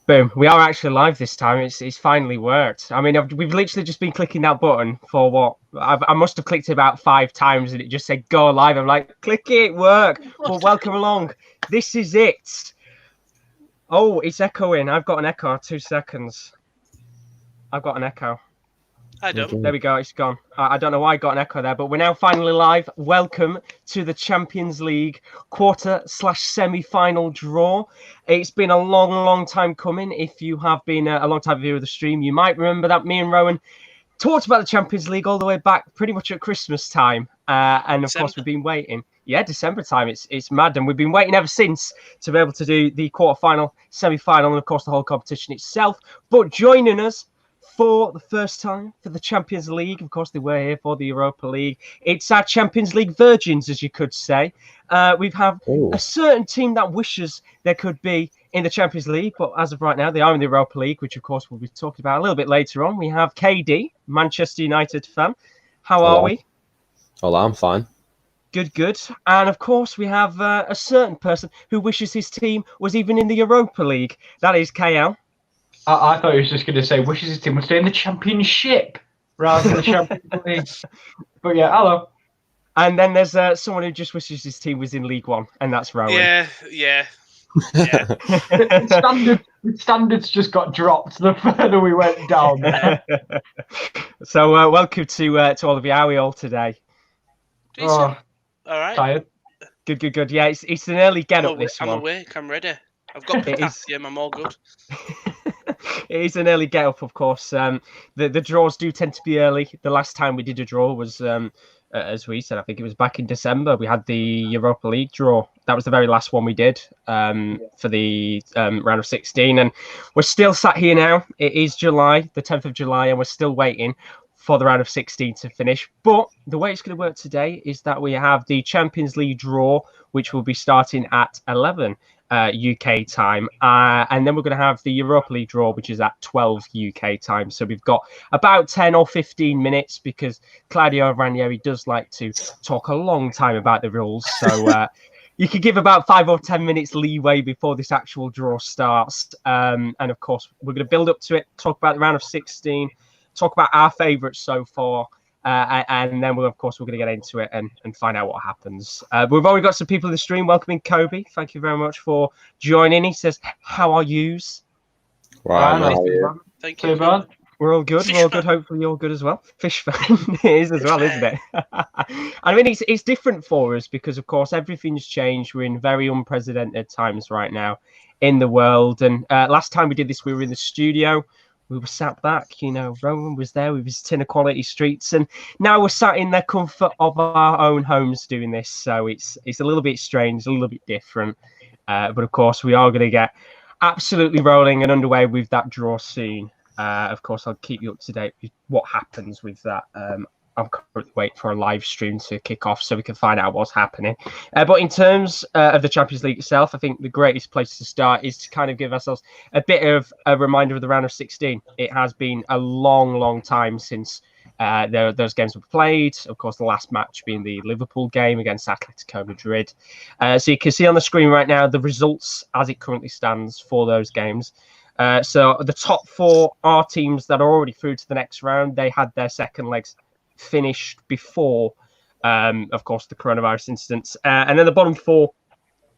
Boom. We are actually live this time. It's finally worked. I mean, we've literally just been clicking that button for what? I must have clicked it about 5 times and it just said go live. I'm like, click it, work. Well, welcome along. This is it. Oh, it's echoing. I've got an echo. 2 seconds. I've got an echo. I don't. There we go. It's gone. I don't know why I got an echo there, but we're now finally live. Welcome to the Champions League quarter/semi-final draw. It's been a long time coming. If you have been a long time viewer of the stream, you might remember that me and Rowan talked about the Champions League all the way back pretty much at Christmas time. And of course, we've been waiting. Yeah, December time. It's mad. And we've been waiting ever since to be able to do the quarter-final, semi-final, and of course, the whole competition itself. But joining us for the first time for the Champions League. Of course, they were here for the Europa League. It's our Champions League virgins, as you could say. We have a certain team that wishes there could be in the Champions League, but as of right now, they are in the Europa League, which, of course, we'll be talking about a little bit later on. We have KD, Manchester United fan. How are we? Hola, I'm fine. Good. And, of course, we have a certain person who wishes his team was even in the Europa League. That is KL. I thought he was just going to say wishes his team would stay in the Championship rather than the Champions League. But yeah, hello. And then there's someone who just wishes his team was in League One, and that's Rowan. Yeah. Standards just got dropped the further we went down. So welcome to all of you. How are we all today? Decent. All right. Tired. Good. Yeah, it's an early get-up this one. I'm awake. I'm ready. I've got potassium. I'm all good. It is an early get-up, of course. The draws do tend to be early. The last time we did a draw was, as we said, I think it was back in December. We had the Europa League draw. That was the very last one we did for the round of 16. And we're still sat here now. It is July, the 10th of July, and we're still waiting for the round of 16 to finish. But the way it's going to work today is that we have the Champions League draw, which will be starting at 11 UK time, and then we're going to have the Europa League draw, which is at 12 UK time. So we've got about 10 or 15 minutes because Claudio Ranieri does like to talk a long time about the rules. So you could give about 5 or 10 minutes leeway before this actual draw starts. And of course, we're going to build up to it, talk about the round of 16, talk about our favourites so far. And then, we're going to get into it and find out what happens. We've already got some people in the stream. Welcoming Kobe. Thank you very much for joining. He says, how are yous? Right, Thank you. We're all good. We're all good. Hopefully you're good as well. Fish fan it is as well, isn't it? I mean, it's different for us because, of course, everything's changed. We're in very unprecedented times right now in the world. And last time we did this, we were in the studio. We were sat back, Rowan was there with his tin of quality streets, and now we're sat in the comfort of our own homes doing this. So it's a little bit strange, a little bit different. But of course, we are going to get absolutely rolling and underway with that draw soon. Of course, I'll keep you up to date with what happens with that. I'm currently waiting for a live stream to kick off so we can find out what's happening. But in terms of the Champions League itself, I think the greatest place to start is to kind of give ourselves a bit of a reminder of the round of 16. It has been a long time since those games were played. Of course, the last match being the Liverpool game against Atletico Madrid. So you can see on the screen right now the results as it currently stands for those games. So the top 4 are teams that are already through to the next round. They had their second legs finished before, of course, the coronavirus incidents. And then the bottom 4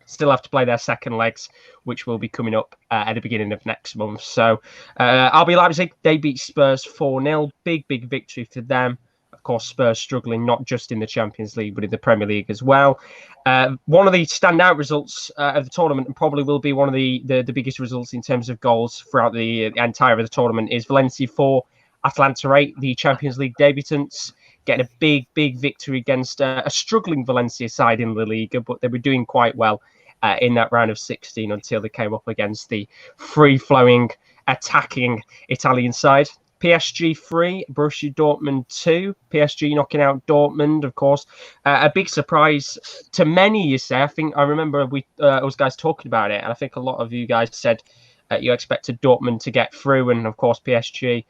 still have to play their second legs, which will be coming up at the beginning of next month. So RB Leipzig, they beat Spurs 4-0. Big victory for them. Of course, Spurs struggling not just in the Champions League, but in the Premier League as well. One of the standout results of the tournament, and probably will be one of the biggest results in terms of goals throughout the entire of the tournament, is Valencia 4, Atalanta 8, the Champions League debutants, getting a big victory against a struggling Valencia side in La Liga, but they were doing quite well in that round of 16 until they came up against the free-flowing, attacking Italian side. PSG 3, Borussia Dortmund 2. PSG knocking out Dortmund, of course. A big surprise to many, you say. I think I remember us guys talking about it, and I think a lot of you guys said you expected Dortmund to get through, and of course PSG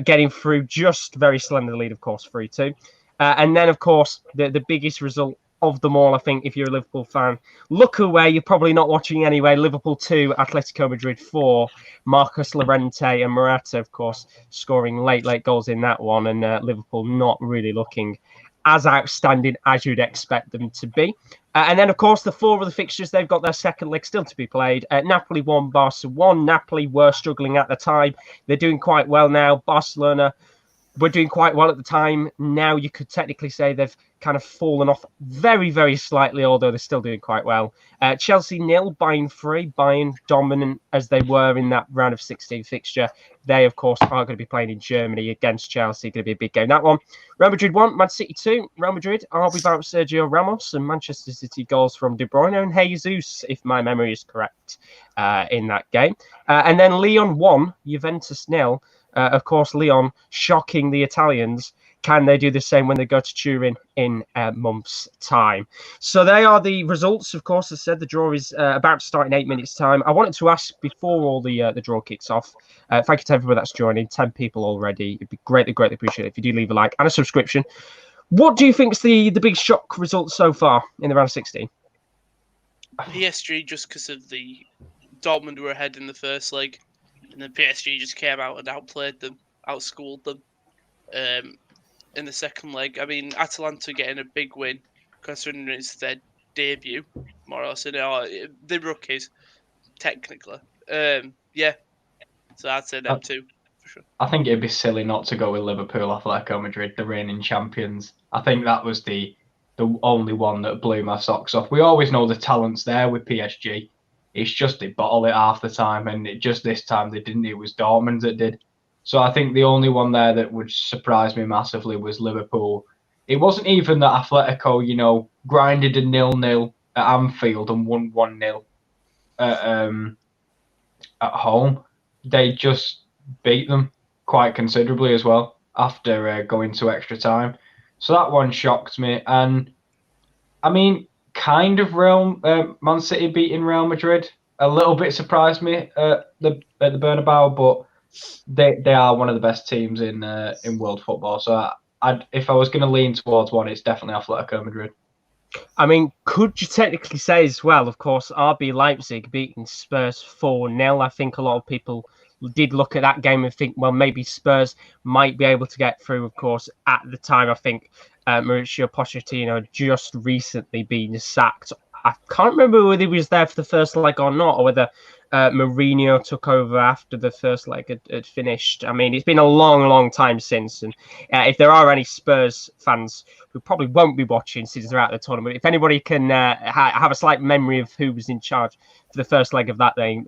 getting through just very slender lead, of course, 3-2. And then, of course, the biggest result of them all, I think, if you're a Liverpool fan. Look away, you're probably not watching anyway. Liverpool 2, Atletico Madrid 4. Marcos Llorente and Morata, of course, scoring late goals in that one, and Liverpool not really looking as outstanding as you'd expect them to be. And then, of course, the 4 other fixtures, they've got their second leg still to be played. Napoli 1, Barca 1. Napoli were struggling at the time. They're doing quite well now. Barcelona were doing quite well at the time. Now you could technically say they've kind of fallen off very, very slightly, although they're still doing quite well. Chelsea 0, Bayern 3. Bayern dominant as they were in that round of 16 fixture. They, of course, are going to be playing in Germany against Chelsea. Going to be a big game, that one. Real Madrid 1, Man City 2. Real Madrid are without Sergio Ramos, and Manchester City goals from De Bruyne and Jesus, if my memory is correct, in that game. And then Lyon 1, Juventus 0. Of course, Lyon shocking the Italians. Can they do the same when they go to Turin in a month's time? So they are the results. Of course, as I said, the draw is about to start in 8 minutes' time. I wanted to ask before all the draw kicks off. Thank you to everyone that's joining. 10 people already. It'd be greatly appreciated if you do leave a like and a subscription. What do you think is the big shock result so far in the round of 16? PSG, just because of the Dortmund were ahead in the first leg, and then PSG just came out and outplayed them, outschooled them. In the second leg, I mean, Atalanta getting a big win, considering it's their debut, more or less. The rookies, technically. Yeah, so I'd say them too, for sure. I think it'd be silly not to go with Liverpool, Atletico Madrid, the reigning champions. I think that was the only one that blew my socks off. We always know the talent's there with PSG. It's just they bottle it half the time, and this time they didn't. It was Dortmund that did. So I think the only one there that would surprise me massively was Liverpool. It wasn't even that Atletico, grinded a 0-0 at Anfield and won 1-0 at home. They just beat them quite considerably as well after going to extra time. So that one shocked me. And I mean, kind of Man City beating Real Madrid a little bit surprised me at the Bernabeu, but they are one of the best teams in world football. So if I was going to lean towards one, it's definitely Atletico Madrid. I mean, could you technically say as well, of course, RB Leipzig beating Spurs 4-0. I think a lot of people did look at that game and think, well, maybe Spurs might be able to get through. Of course, at the time, I think Mauricio Pochettino just recently been sacked. I can't remember whether he was there for the first leg or not, or whether Mourinho took over after the first leg had finished. I mean, it's been a long time since. And if there are any Spurs fans who probably won't be watching since they're out of the tournament, if anybody can have a slight memory of who was in charge for the first leg of that game,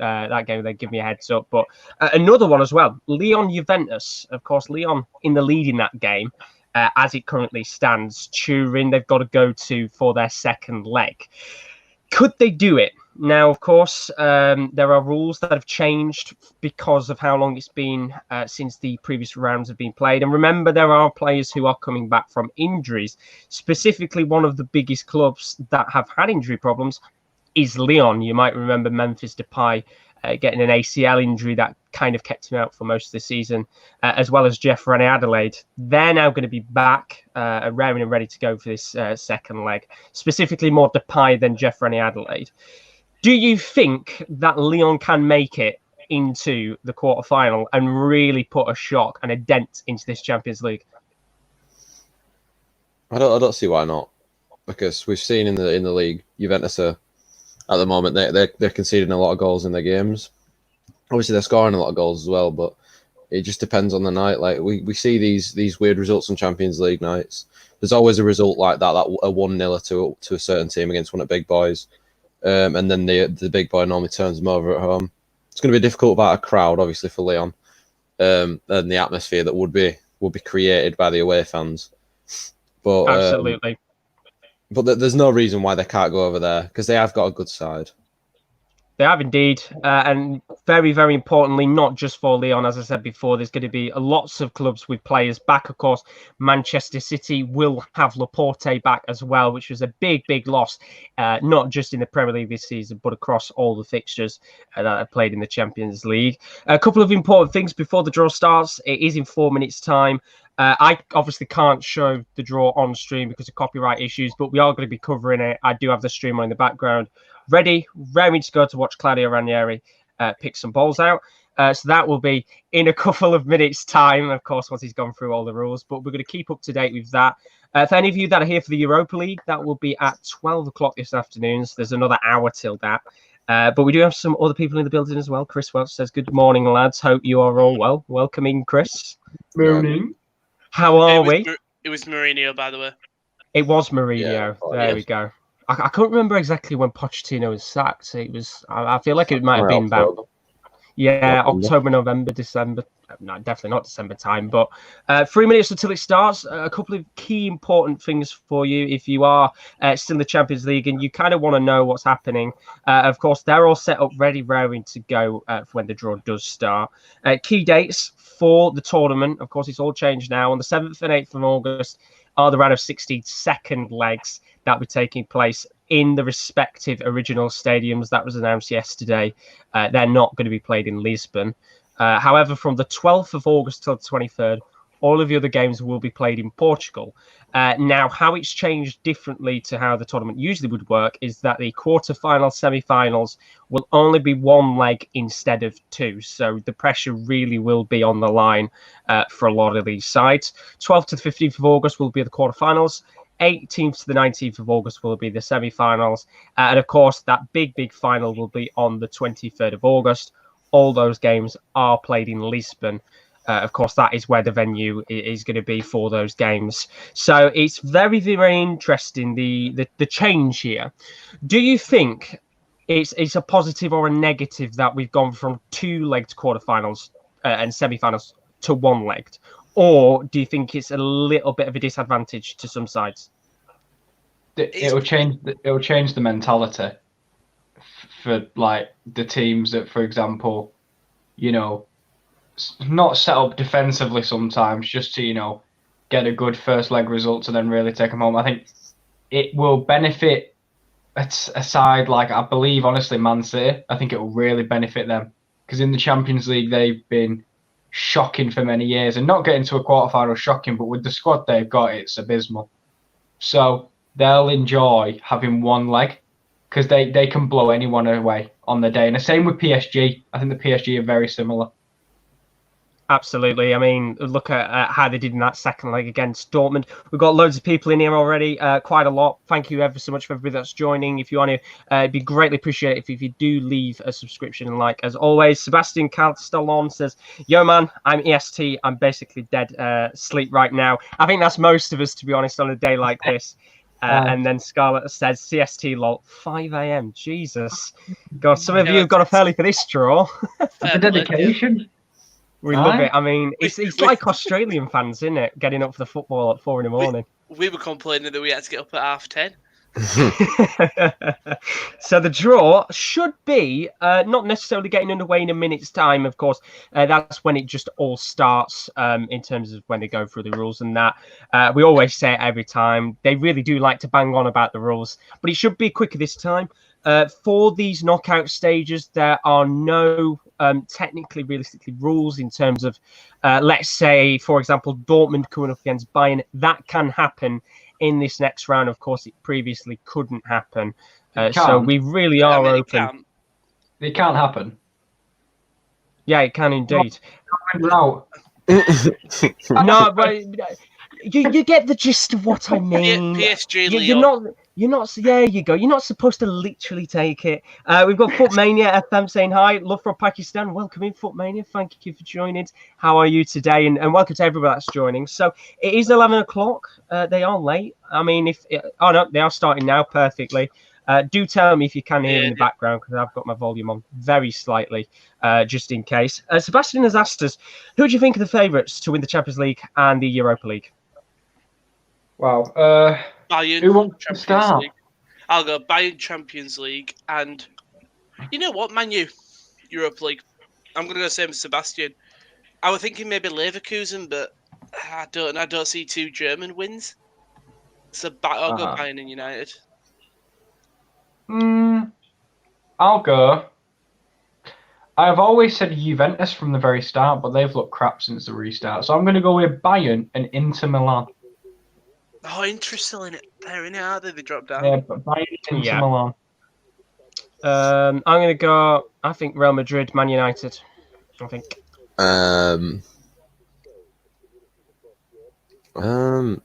then give me a heads up. But another one as well, Lyon-Juventus. Of course, Lyon in the lead in that game. As it currently stands, Turin, they've got to go to for their second leg. Could they do it? Now, of course, there are rules that have changed because of how long it's been since the previous rounds have been played. And remember, there are players who are coming back from injuries. Specifically, one of the biggest clubs that have had injury problems is Lyon. You might remember Memphis Depay getting an ACL injury that kind of kept him out for most of the season, as well as Jeff René Adelaide. They're now going to be back, raring and ready to go for this second leg, specifically more Depay than Jeff René Adelaide. Do you think that Lyon can make it into the quarterfinal and really put a shock and a dent into this Champions League? I don't see why not, because we've seen in the league, Juventus are, at the moment, they're conceding a lot of goals in their games. Obviously, they're scoring a lot of goals as well, but it just depends on the night. Like we see these weird results on Champions League nights. There's always a result like that a 1-0 to a certain team against one of the big boys, and then the big boy normally turns them over at home. It's going to be difficult without a crowd, obviously, for Lyon, and the atmosphere that would be created by the away fans. But absolutely. But there's no reason why they can't go over there, because they have got a good side. They have indeed. And very, very importantly, not just for Lyon, as I said before, there's going to be lots of clubs with players back. Of course, Manchester City will have Laporte back as well, which was a big, big loss, not just in the Premier League this season, but across all the fixtures that are played in the Champions League. A couple of important things before the draw starts. It is in 4 minutes' time. I obviously can't show the draw on stream because of copyright issues, but we are going to be covering it. I do have the stream on in the background. Ready, raring to go to watch Claudio Ranieri pick some balls out. So that will be in a couple of minutes' time, of course, once he's gone through all the rules. But we're going to keep up to date with that. For any of you that are here for the Europa League, that will be at 12 o'clock this afternoon. So there's another hour till that. But we do have some other people in the building as well. Chris Welch says, good morning, lads. Hope you are all well. Welcome in, Chris. Morning. How are we? It was Mourinho, by the way. It was Mourinho. Yeah, there we go. I can't remember exactly when Pochettino was sacked. It was. I feel like it might have been about. Yeah, October, November, December. No, definitely not December time. But 3 minutes until it starts. A couple of key important things for you if you are still in the Champions League and you kind of want to know what's happening. Of course, they're all set up ready, raring to go for when the draw does start. Key dates for the tournament. Of course, it's all changed now. On the 7th and 8th of August are the round of 16 second legs that will be taking place in the respective original stadiums. That was announced yesterday. They're not going to be played in Lisbon. However, from the 12th of August till the 23rd, all of the other games will be played in Portugal. Now, how it's changed differently to how the tournament usually would work is that the quarterfinals, semi-finals will only be one leg instead of two. So the pressure really will be on the line for a lot of these sides. 12th to the 15th of August will be the quarterfinals. 18th to the 19th of August will be the semi-finals. And of course, that big final will be on the 23rd of August. All those games are played in Lisbon. Of course, that is where the venue is going to be for those games. So it's very, very interesting, the change here. Do you think it's a positive or a negative that we've gone from two-legged quarterfinals and semi-finals to one-legged? Or do you think it's a little bit of a disadvantage to some sides? It'll change the mentality for like the teams that, for example, not set up defensively sometimes just to get a good first leg result and then really take them home. I think it will benefit a side like, I believe, honestly, Man City. I think it will really benefit them because in the Champions League they've been shocking for many years, and not getting to a quarterfinal shocking, but with the squad they've got, it's abysmal. So they'll enjoy having one leg because they can blow anyone away on the day. And the same with PSG. I think the PSG are very similar. Absolutely. I mean, look at how they did in that second leg against Dortmund. We've got loads of people in here already, quite a lot. Thank you ever so much for everybody that's joining. If you want to, it'd be greatly appreciated if you do leave a subscription and like. As always, Sebastian Castellon says, yo, man, I'm EST. I'm basically dead sleep right now. I think that's most of us, to be honest, on a day like this. And then Scarlett says, CST lol, 5 a.m. Jesus. God, some of you have got up early for this draw. The dedication. We love it. I mean, it's like Australian fans, isn't it? Getting up for the football at 4 a.m. We were complaining that we had to get up at 10:30. So the draw should be not necessarily getting underway in a minute's time. Of course, that's when it just all starts in terms of when they go through the rules and that. We always say it every time. They really do like to bang on about the rules, but it should be quicker this time. For these knockout stages, there are no technically, realistically rules in terms of, let's say, for example, Dortmund coming up against Bayern. That can happen in this next round. Of course, it previously couldn't happen. So we really are open. It can't happen. Yeah, it can indeed. No, but you get the gist of what I mean. PSG, You're not. There you go. You're not supposed to literally take it. We've got Footmania FM saying hi. Love from Pakistan. Welcome in, Footmania. Thank you for joining. How are you today? And welcome to everybody that's joining. So it is 11 o'clock. They are late. I mean, no, they are starting now perfectly. Do tell me if you can hear in the background because I've got my volume on very slightly, just in case. Sebastian has asked us, who do you think are the favourites to win the Champions League and the Europa League? Wow. Bayern, who wants to Champions start? League. I'll go Bayern Champions League and You know what, Man U, Europa League. I'm going to go same as Sebastian. I was thinking maybe Leverkusen, but I don't see 2 German wins. So I'll go Bayern and United. I'll go. I've always said Juventus from the very start, but they've looked crap since the restart. So I'm going to go with Bayern and Inter Milan. Oh, Inter still in it. They're in it, are they? They dropped down. Yeah, but Bayern, Inter Milan. I'm going to go, I think, Real Madrid, Man United. I think. I'm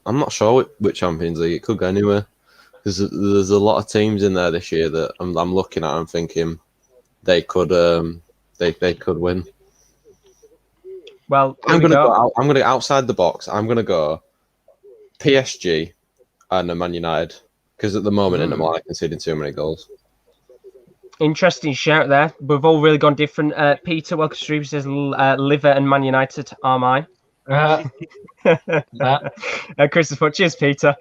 not sure which Champions League. It could go anywhere. Because there's a lot of teams in there this year that I'm looking at and thinking they could they could win. Well, I'm gonna go outside the box. I'm gonna go PSG and Man United because at the moment Inter Milan are conceding too many goals. Interesting shout there. We've all really gone different. Peter Welker says Liver and Man United are mine. Chris has put, cheers, Peter.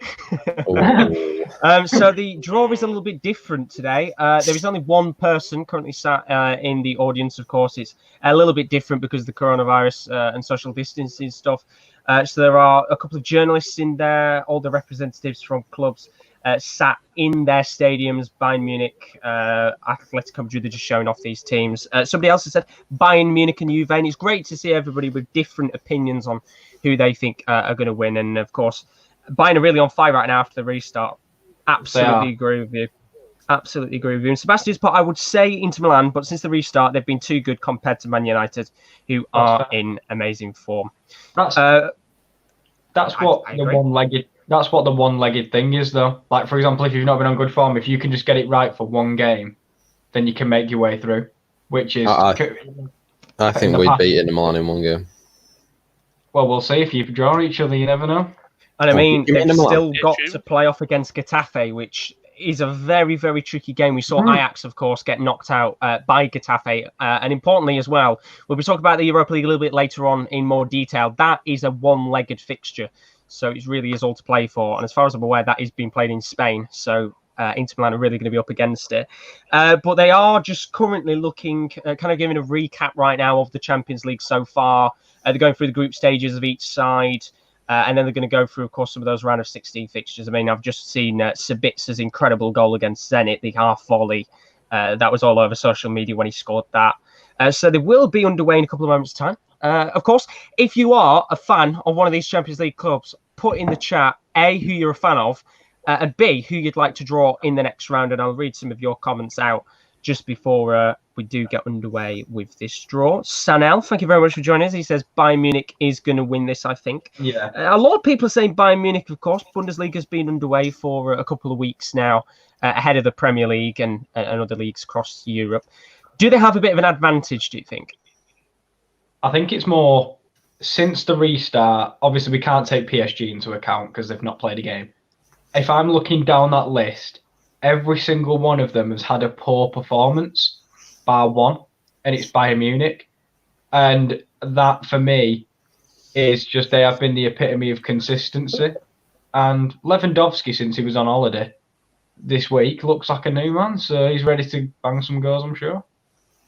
So the draw is a little bit different today. There is only one person currently sat in the audience. Of course, it's a little bit different because of the coronavirus and social distancing stuff. So there are a couple of journalists in there, all the representatives from clubs sat in their stadiums. Bayern Munich, Atletico Madrid, they're just showing off these teams. Somebody else has said Bayern Munich and Juve, and it's great to see everybody with different opinions on who they think are going to win. And of course, Bayern are really on fire right now after the restart. Absolutely agree with you. Absolutely agree with you. And Sebastian's part, I would say Inter Milan, but since the restart, they've been too good compared to Man United, who are in amazing form. That's what the one-legged thing is, though. Like, for example, if you've not been on good form, if you can just get it right for one game, then you can make your way through. Which is, I think we'd beat Inter Milan in one game. Well, we'll see. If you draw each other, you never know. And I mean, they've still got to play off against Getafe, which is a very, very tricky game. We saw Ajax, of course, get knocked out by Getafe. And importantly as well, we'll be talking about the Europa League a little bit later on in more detail. That is a one-legged fixture. So it really is all to play for. And as far as I'm aware, that is being played in Spain. So Inter Milan are really going to be up against it. But they are just currently looking, kind of giving a recap right now of the Champions League so far. They're going through the group stages of each side. And then they're going to go through, of course, some of those round of 16 fixtures. I mean, I've just seen Sabitza's incredible goal against Zenit, the half volley. That was all over social media when he scored that. So they will be underway in a couple of moments' time. Of course, if you are a fan of one of these Champions League clubs, put in the chat, A, who you're a fan of, and B, who you'd like to draw in the next round. And I'll read some of your comments out just before we do get underway with this draw. Sanel, thank you very much for joining us. He says Bayern Munich is going to win this, I think. Yeah. A lot of people are saying Bayern Munich, of course. Bundesliga has been underway for a couple of weeks now, ahead of the Premier League and other leagues across Europe. Do they have a bit of an advantage, do you think? I think it's more since the restart. Obviously, we can't take PSG into account because they've not played a game. If I'm looking down that list, every single one of them has had a poor performance, bar one, and it's Bayern Munich. And that, for me, is just they have been the epitome of consistency. And Lewandowski, since he was on holiday this week, looks like a new man. So he's ready to bang some goals, I'm sure.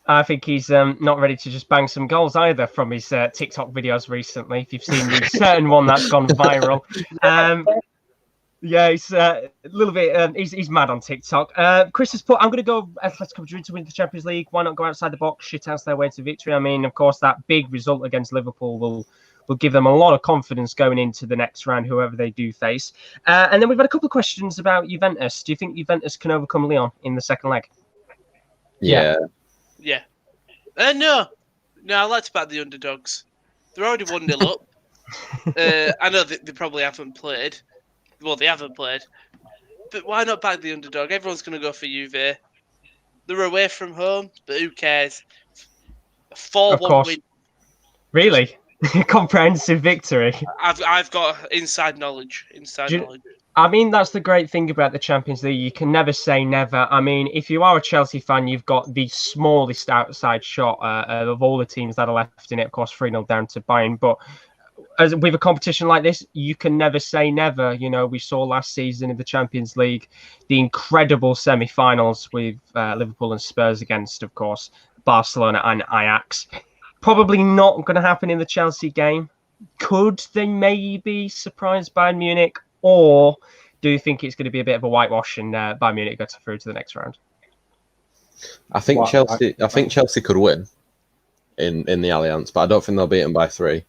I think he's not ready to just bang some goals either from his TikTok videos recently. If you've seen the certain one that's gone viral. Yeah, he's a little bit. He's mad on TikTok. Chris has put, I'm going to go Atletico Madrid to win the Champions League. Why not go outside the box, shit house their way to victory? I mean, of course, that big result against Liverpool will give them a lot of confidence going into the next round, whoever they do face. And then we've had a couple of questions about Juventus. Do you think Juventus can overcome Lyon in the second leg? Yeah. Yeah. No, I like to back the underdogs. They're already 1-0 up. I know they probably haven't played. Well, they haven't played. But why not back the underdog? Everyone's going to go for Juve. They're away from home, but who cares? A 4-1 win. Really? Comprehensive victory. I've got inside knowledge. I mean, that's the great thing about the Champions League. You can never say never. I mean, if you are a Chelsea fan, you've got the smallest outside shot of all the teams that are left in it. Of course, 3-0 down to Bayern. But as with a competition like this, you can never say never. You know, we saw last season in the Champions League the incredible semi-finals with Liverpool and Spurs against, of course, Barcelona and Ajax. Probably not going to happen in the Chelsea game. Could they maybe surprise Bayern Munich, or do you think it's going to be a bit of a whitewash and Bayern Munich go through to the next round? I think Chelsea. I think Chelsea could win in the Allianz, but I don't think they'll beat them by 3.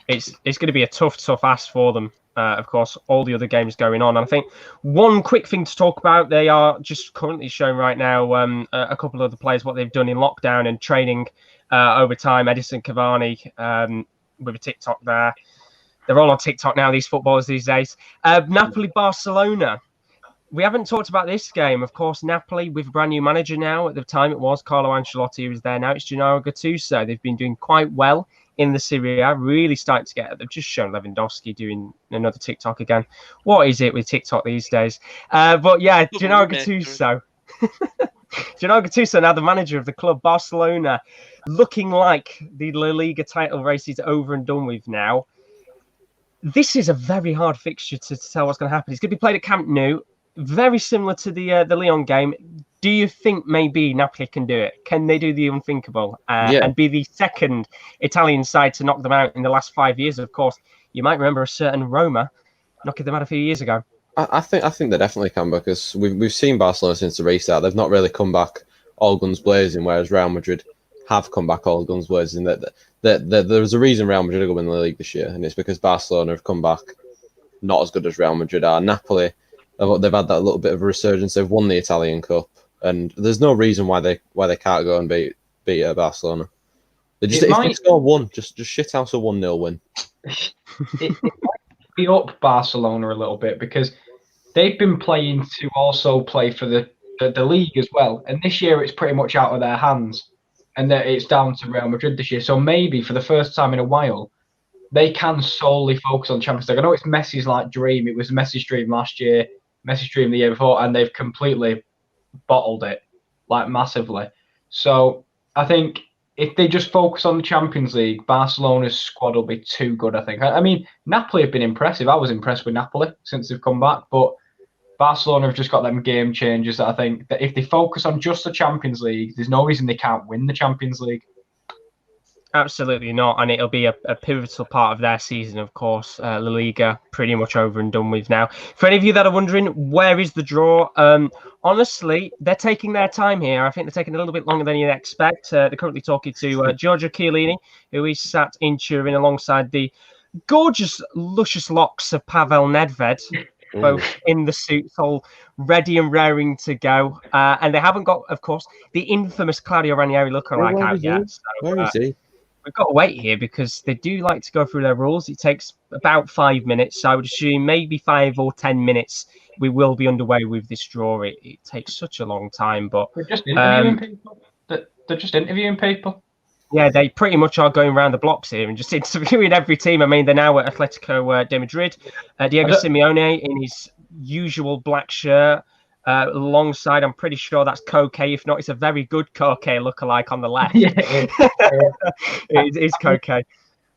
It's going to be a tough ask for them. Of course, all the other games going on. And I think one quick thing to talk about, they are just currently showing right now a couple of the players what they've done in lockdown and training over time. Edison Cavani with a TikTok there. They're all on TikTok now, these footballers these days. Napoli-Barcelona. We haven't talked about this game. Of course, Napoli with a brand new manager now. At the time, it was Carlo Ancelotti who was there. Now it's Gennaro Gattuso. They've been doing quite well in the Serie A, really starting to get. They've just shown Lewandowski doing another TikTok again. What is it with TikTok these days? But yeah, Gennaro Gattuso. Gennaro Gattuso, now the manager of the club, Barcelona, looking like the La Liga title race is over and done with now. This is a very hard fixture to tell what's going to happen. It's going to be played at Camp Nou. Very similar to the Lyon game. Do you think maybe Napoli can do it? Can they do the unthinkable and be the second Italian side to knock them out in the last 5 years? Of course, you might remember a certain Roma knocking them out a few years ago. I think they definitely can, because we've seen Barcelona since the restart. They've not really come back all guns blazing, whereas Real Madrid have come back all guns blazing. There's a reason Real Madrid are going to win the league this year, and it's because Barcelona have come back not as good as Real Madrid are. Napoli, they've had that little bit of a resurgence. They've won the Italian Cup, and there's no reason why they can't go and beat Barcelona. They just, if they score one, just shithouse a 1-0 win. It might be up Barcelona a little bit, because they've been playing to also play for the league as well, and this year it's pretty much out of their hands, and that it's down to Real Madrid this year. So maybe for the first time in a while, they can solely focus on Champions League. I know it's Messi's dream. It was Messi's dream last year, Messi's dream the year before, and they've completely bottled it massively. So I think if they just focus on the Champions League, Barcelona's squad will be too good, I think. I mean, Napoli have been impressive. I was impressed with Napoli since they've come back, but Barcelona have just got them game changers that I think that if they focus on just the Champions League, there's no reason they can't win the Champions League. Absolutely not, and it'll be a pivotal part of their season, of course. La Liga pretty much over and done with now. For any of you that are wondering, where is the draw? Honestly, they're taking their time here. I think they're taking a little bit longer than you'd expect. They're currently talking to Giorgio Chiellini, who is sat in Turin alongside the gorgeous, luscious locks of Pavel Nedved, both in the suits, all ready and raring to go. And they haven't got, of course, the infamous Claudio Ranieri lookalike out yet. So, where is he? We've got to wait here because they do like to go through their rules. It takes about 5 minutes. So I would assume maybe 5 or 10 minutes we will be underway with this draw. It takes such a long time, but they're just interviewing people. They're just interviewing people. Yeah, they pretty much are going around the blocks here and just interviewing every team. I mean, they're now at Atletico de Madrid. Diego Simeone in his usual black shirt. Alongside, I'm pretty sure that's Koke. If not, it's a very good Koke lookalike on the left. Yeah, it is Koke.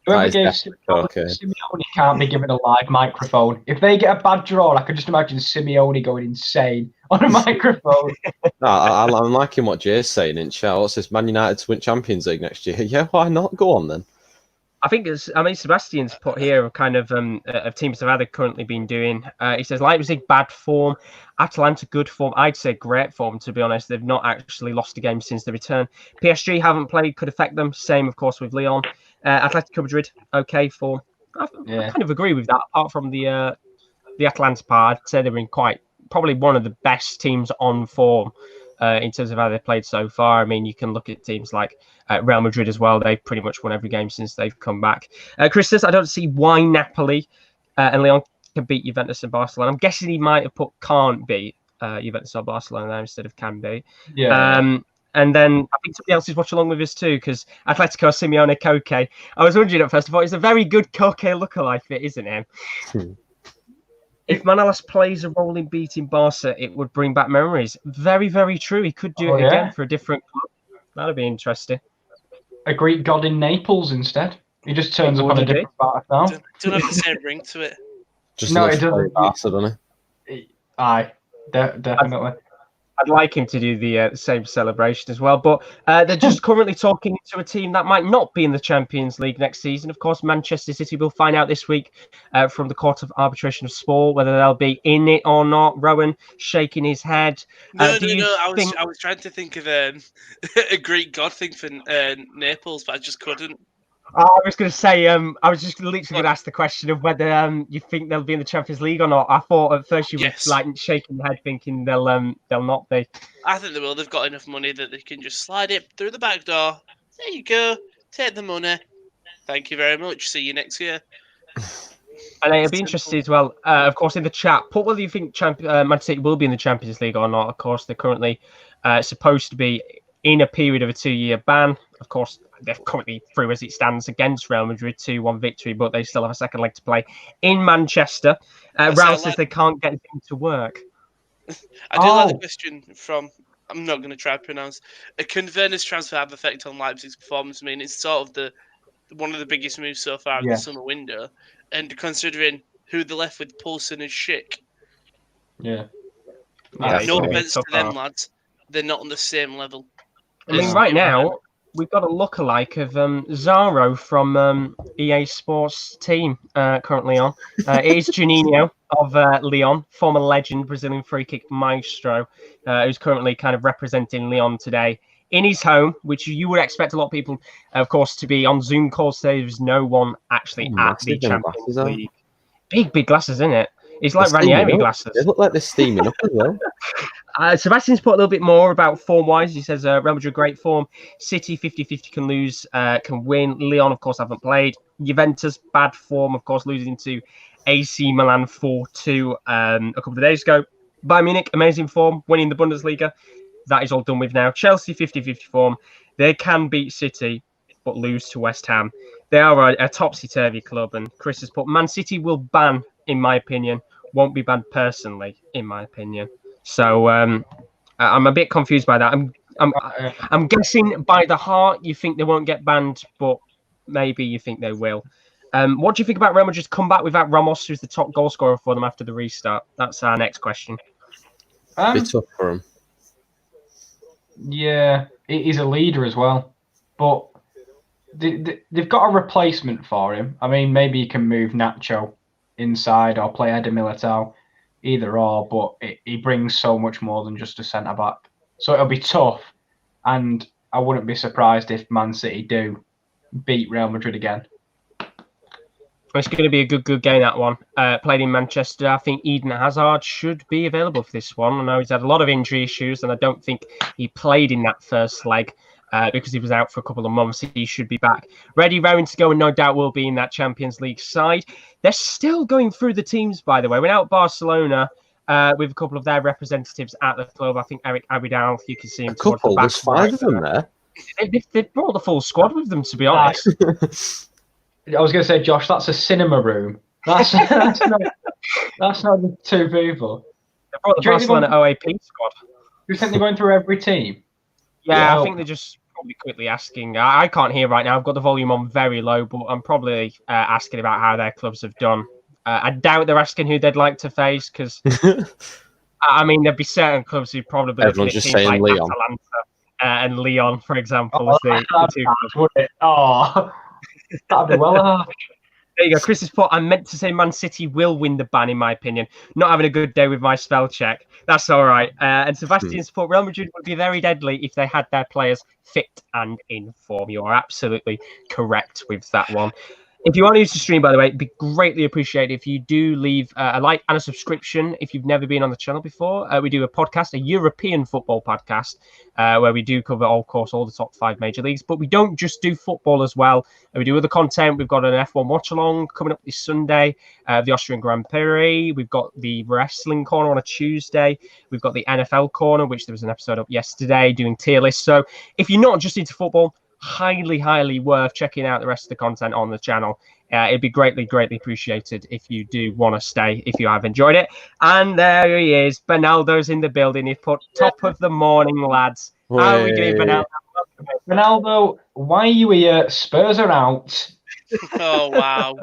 Whoever gave Simeone can't be given a live microphone. If they get a bad draw, I could just imagine Simeone going insane on a microphone. No, I'm liking what Jay's saying in chat. What's this? Man United to win Champions League next year? Yeah, why not? Go on then. I think Sebastian's put here kind of teams have either currently been doing. He says Leipzig bad form, Atalanta good form. I'd say great form, to be honest. They've not actually lost a game since the return. PSG haven't played, could affect them. Same, of course, with Lyon. Atletico Madrid, okay form. I kind of agree with that. Apart from the Atalanta part, I'd say they're in probably one of the best teams on form. In terms of how they've played so far. I mean, you can look at teams like Real Madrid as well. They've pretty much won every game since they've come back. Chris says, I don't see why Napoli and Lyon can beat Juventus and Barcelona. I'm guessing he might have put can't beat Juventus or Barcelona there instead of can be. Yeah. And then I think somebody else is watching along with us too, because Atletico Simeone Koke. I was wondering at first of all, it's a very good Koke lookalike fit, isn't it? If Manolas plays a role in beating Barca, it would bring back memories. Very, very true. He could do it again for a different club. That'd be interesting. A Greek god in Naples instead. He just turns up on a different part of town. Don't have the same ring to it. Just No, loves it doesn't. playing bastard, doesn't he? Aye, definitely. I'd like him to do the same celebration as well, but they're just currently talking to a team that might not be in the Champions League next season. Of course, Manchester City will find out this week from the Court of Arbitration of Sport whether they'll be in it or not. Rowan shaking his head. No. I was trying to think of a Greek god thing for Naples, but I just couldn't. I was going to say, I was just literally going to ask the question of whether you think they'll be in the Champions League or not. I thought at first you were like shaking your head, thinking they'll not be. I think they will. They've got enough money that they can just slide it through the back door. There you go. Take the money. Thank you very much. See you next year. And I'd be interested as well, of course, in the chat. Put whether you think Man City will be in the Champions League or not. Of course, they're currently supposed to be in a period of a 2-year ban. Of course, they're currently through as it stands against Real Madrid, 2-1 victory, but they still have a second leg to play in Manchester. Raul says they can't get anything to work. I do like the question from, I'm not going to try to pronounce, can Werner's transfer have effect on Leipzig's performance? I mean, it's sort of one of the biggest moves so far in the summer window. And considering who they're left with, Poulsen and Schick. Yeah. No offense to them, lads. They're not on the same level. I mean, right now, we've got a lookalike of Zaro from EA Sports team currently on. It is Juninho of Lyon, former legend, Brazilian free kick maestro, who's currently kind of representing Lyon today in his home, which you would expect a lot of people, of course, to be on Zoom calls today. There's no one actually at the Champions League. Big glasses, isn't it? It's like Ranieri glasses. They look like they're steaming up as well. Sebastian's put a little bit more about form-wise. He says Real Madrid, great form. City, 50-50 can lose, can win. Lyon, of course, haven't played. Juventus, bad form, of course, losing to AC Milan 4-2 a couple of days ago. Bayern Munich, amazing form, winning the Bundesliga. That is all done with now. Chelsea, 50-50 form. They can beat City, but lose to West Ham. They are a topsy-turvy club, and Chris has put Man City will ban, in my opinion. Won't be banned personally, in my opinion. So I'm a bit confused by that. I'm guessing by the heart you think they won't get banned, but maybe you think they will. What do you think about Real Madrid's comeback without Ramos, who's the top goal scorer for them after the restart? That's our next question. Bit tough for him. Yeah, he's a leader as well, but they've got a replacement for him. I mean, maybe you can move Nacho inside or play Eder Militao, either or, but he brings so much more than just a centre-back. So it'll be tough, and I wouldn't be surprised if Man City do beat Real Madrid again. It's going to be a good game, that one. Played in Manchester. I think Eden Hazard should be available for this one. I know he's had a lot of injury issues, and I don't think he played in that first leg because he was out for a couple of months. He should be back. Ready, raring to go, and no doubt will be in that Champions League side. They're still going through the teams, by the way. We're out Barcelona with a couple of their representatives at the club. I think Eric Abidal, you can see him towards the back. There's 5 of them there. They've brought the full squad with them, to be honest. I was going to say, Josh, that's a cinema room. That's not the 2 people. They brought the Barcelona OAP squad. Do you think they're going through every team? Yeah, I think they're just probably quickly asking. I can't hear right now. I've got the volume on very low, but I'm probably asking about how their clubs have done. I doubt they're asking who they'd like to face because, I mean, there'd be certain clubs who probably everyone's just saying like Lyon. Atalanta and Lyon, for example, as the 2 clubs. Oh, that'd be well harsh. There you go. Chris has put, I meant to say Man City will win the ban, in my opinion. Not having a good day with my spell check. That's all right. And Sebastian's put, Real Madrid would be very deadly if they had their players fit and in form. You are absolutely correct with that one. If you want to use the stream, by the way, it'd be greatly appreciated if you do leave a like and a subscription if you've never been on the channel before. We do a podcast, a European football podcast, where we do cover, of course, all the top 5 major leagues. But we don't just do football as well. We do other content. We've got an F1 watch-along coming up this Sunday, the Austrian Grand Prix. We've got the Wrestling Corner on a Tuesday. We've got the NFL Corner, which there was an episode up yesterday doing tier lists. So if you're not just into football, highly worth checking out the rest of the content on the channel. It'd be greatly appreciated if you do want to stay, if you have enjoyed it. And there he is. Benaldo's in the building. He put top of the morning, lads. How are we doing, Benaldo? Ronaldo, why are you here? Spurs are out. Oh wow.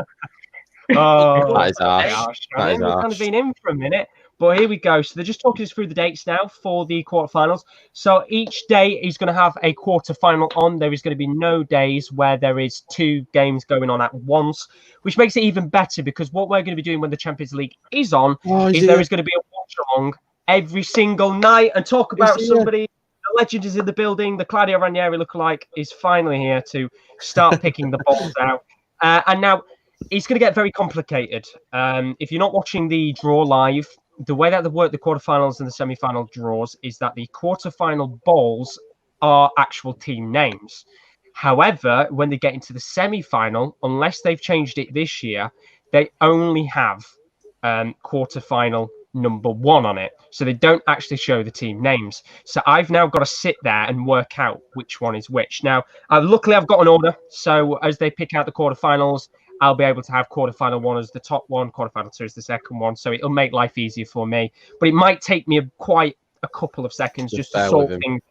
Oh, That is harsh. That is We've kind harsh. of been in for a minute, but here we go. So they're just talking us through the dates now for the quarterfinals. So each day is going to have a quarterfinal on. There is going to be no days where there is 2 games going on at once, which makes it even better because what we're going to be doing when the Champions League is on is there is going to be a watch along every single night and talk about somebody. The legend is in the building. The Claudio Ranieri lookalike is finally here to start picking the balls out. And now it's going to get very complicated. If you're not watching the draw live, the way that they work the quarterfinals and the semi-final draws is that the quarterfinal balls are actual team names. However, when they get into the semi-final, unless they've changed it this year, they only have quarterfinal number 1 on it. So they don't actually show the team names. So I've now got to sit there and work out which one is which. Now, luckily, I've got an order. So as they pick out the quarterfinals, I'll be able to have quarterfinal 1 as the top one, quarterfinal 2 as the second one. So it'll make life easier for me. But it might take me quite a couple of seconds just to sort things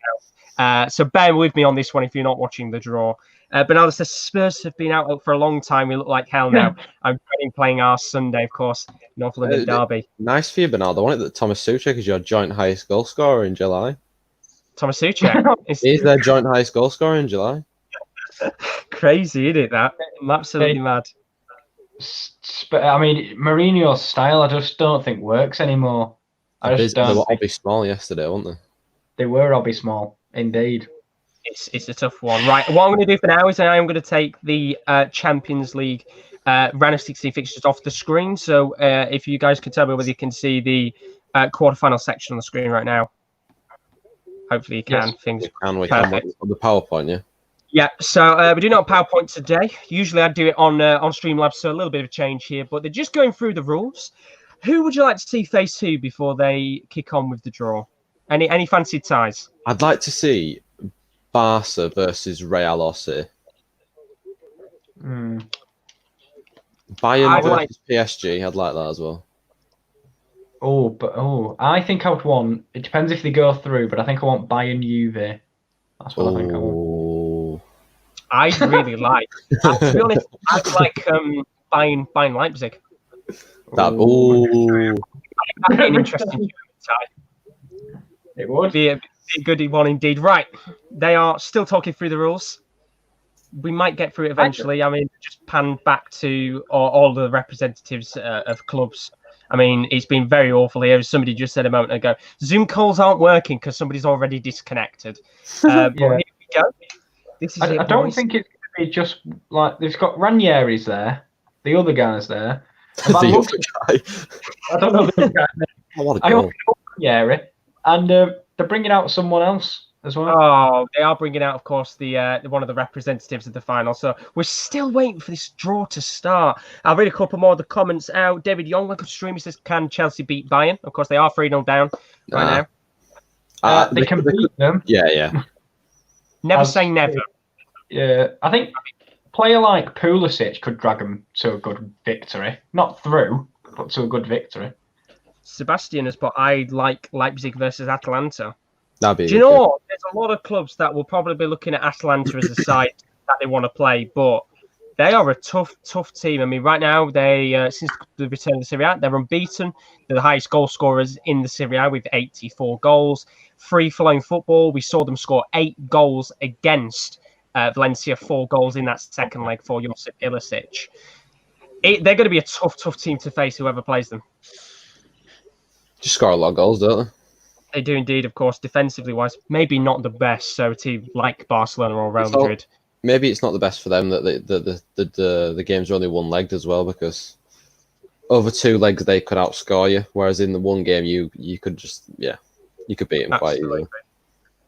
out. So bear with me on this one if you're not watching the draw. Bernardo says Spurs have been out for a long time. We look like hell now. I'm playing our Sunday, of course, North London derby. Nice for you, Bernardo. I wanted that Thomas Souček is your joint highest goal scorer in July. Thomas Souček? He's their joint highest goal scorer in July. Crazy, isn't it, that? I'm absolutely mad. I mean, Mourinho's style, I just don't think works anymore. They were obby small yesterday, weren't they? They were obby small, indeed. It's a tough one. Right, what I'm going to do for now is I am going to take the Champions League round of 16 fixtures off the screen. So if you guys can tell me whether you can see the quarterfinal section on the screen right now. Hopefully you can. Yes, we can on the PowerPoint, yeah. Yeah, so we're doing it on PowerPoint today. Usually I'd do it on Streamlabs, so a little bit of a change here. But they're just going through the rules. Who would you like to see face who before they kick on with the draw? Any fancied ties? I'd like to see Barca versus Real City. Bayern versus PSG. I'd like that as well. I think I would want. It depends if they go through, but I think I want Bayern Juve. That's what I think I want. I'd really like. To be honest, I'd like Bayern Leipzig. That'd be an interesting tie. It would be a good one indeed. Right, they are still talking through the rules. We might get through it eventually. I mean, just pan back to all the representatives of clubs. I mean, it's been very awful here. Somebody just said a moment ago, Zoom calls aren't working because somebody's already disconnected. But here we go. This is I don't think it's going to be just like they've got Ranieri's there, the other guy's there. The other guy. I don't know the other guy's name. I hope Ranieri, and they're bringing out someone else as well. Oh, they are bringing out, of course, the one of the representatives of the final. So we're still waiting for this draw to start. I'll read a couple more of the comments out. David Young, welcome to stream. He says, "Can Chelsea beat Bayern?" Of course, they are 3-0 down right now. They can beat them. Yeah. Never say never. Yeah, I think a player like Pulisic could drag them to a good victory. Not through, but to a good victory. Sebastian has put, I like Leipzig versus Atalanta. Do you know what? There's a lot of clubs that will probably be looking at Atalanta as a side that they want to play, but they are a tough team. I mean, right now, they since the return of the Serie A, they're unbeaten. They're the highest goal scorers in the Serie A with 84 goals. Free-flowing football. We saw them score 8 goals against Valencia, 4 goals in that second leg for Josip Ilicic. They're going to be a tough team to face, whoever plays them. Just score a lot of goals, don't they? They do indeed, of course, defensively wise. Maybe not the best, so a team like Barcelona or Real Madrid. Maybe it's not the best for them that the games are only one-legged as well, because over 2 legs they could outscore you, whereas in the one game you could just you could beat them quite easily.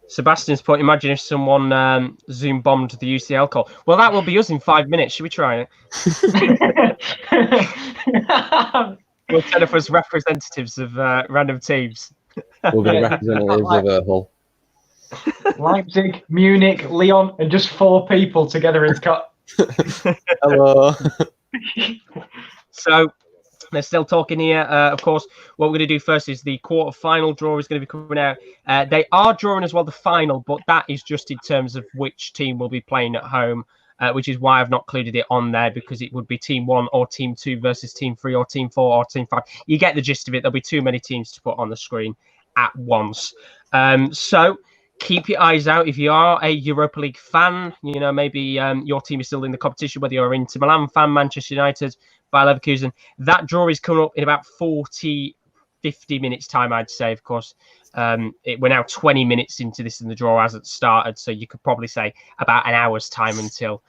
Sebastian's point, imagine if someone Zoom bombed the UCL call. Well, that will be us in 5 minutes. Should we try it? We'll set up as representatives of random teams. We'll be representatives of Hull. Leipzig, Munich, Lyon, and just 4 people together in cut. Hello. So they're still talking here. Of course, what we're going to do first is the quarter-final draw is going to be coming out. They are drawing as well the final, but that is just in terms of which team will be playing at home which is why I've not included it on there, because it would be Team 1 or Team 2 versus Team 3 or Team 4 or Team 5. You get the gist of it. There'll be too many teams to put on the screen at once. So keep your eyes out. If you are a Europa League fan, maybe your team is still in the competition, whether you're Inter Milan fan, Manchester United, Bayer Leverkusen. That draw is coming up in about 50 minutes time, I'd say. Of course, we're now 20 minutes into this and the draw hasn't started, so you could probably say about an hour's time until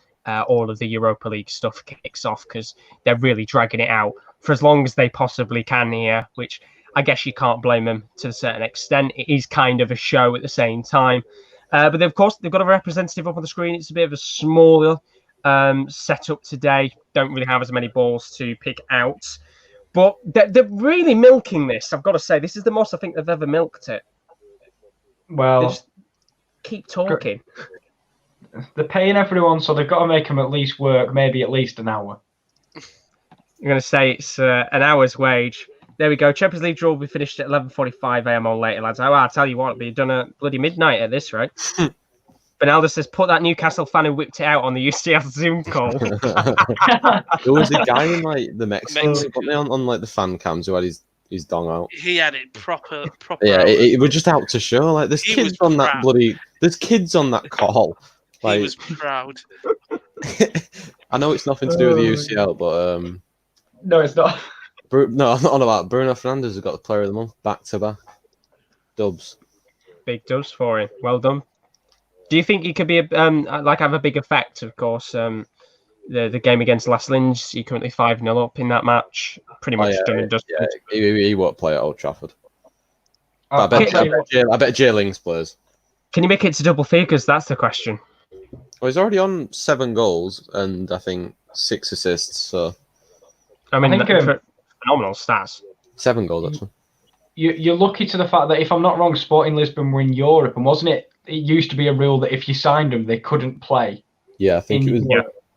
all of the Europa League stuff kicks off, because they're really dragging it out for as long as they possibly can here, which I guess you can't blame them to a certain extent. It is kind of a show at the same time. But of course, they've got a representative up on the screen. It's a bit of a smaller setup today. Don't really have as many balls to pick out. But they're really milking this. I've got to say, this is the most I think they've ever milked it. Well, they just keep talking. They're paying everyone, so they've got to make them at least work, maybe at least an hour. I'm going to say it's an hour's wage. There we go. Champions League draw will be finished at 11:45 a.m. or later, lads. I'll tell you what, it'll be done at bloody midnight at this rate. Benaldo says, put that Newcastle fan who whipped it out on the UCL Zoom call. There was a guy in the Mexico, on the fan cams who had his dong out. He had it proper. Yeah, it was just out to show. Like, there's kids on that there's kids on that call. Like, he was proud. I know it's nothing to do with the UCL, but no, it's not. No, I'm not on about Bruno Fernandes has got the Player of the Month back to back. Dubs. Big dubs for him. Well done. Do you think he could be have a big effect? Of course, the game against Las Linz, you're currently 5-0 up in that match. Pretty much done and dusted. Yeah, he won't play at Old Trafford. I bet Jay Lings plays. Can you make it to double figures? That's the question. Well, he's already on 7 goals and I think 6 assists. So I mean, phenomenal stats. 7 goals, actually. You're lucky to the fact that, if I'm not wrong, Sporting Lisbon were in Europe, and wasn't it? It used to be a rule that if you signed them, they couldn't play. Yeah, I think it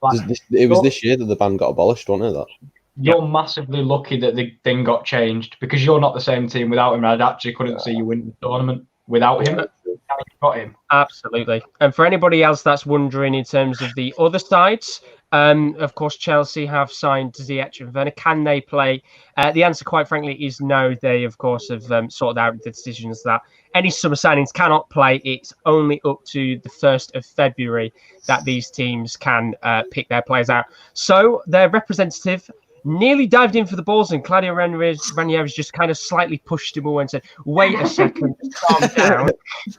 was. It was this year that the ban got abolished, wasn't it? That. You're massively lucky that the thing got changed, because you're not the same team without him. I actually couldn't see you win the tournament without him. Now you've got him. Absolutely. And for anybody else that's wondering, in terms of the other sides, of course, Chelsea have signed Ziyech and Werner. Can they play? The answer, quite frankly, is no. They, of course, have sorted out the decisions that any summer signings cannot play. It's only up to the 1st of February that these teams can pick their players out. So their representative nearly dived in for the balls, and Claudio Ranieri just kind of slightly pushed him away and said, wait a second, calm down,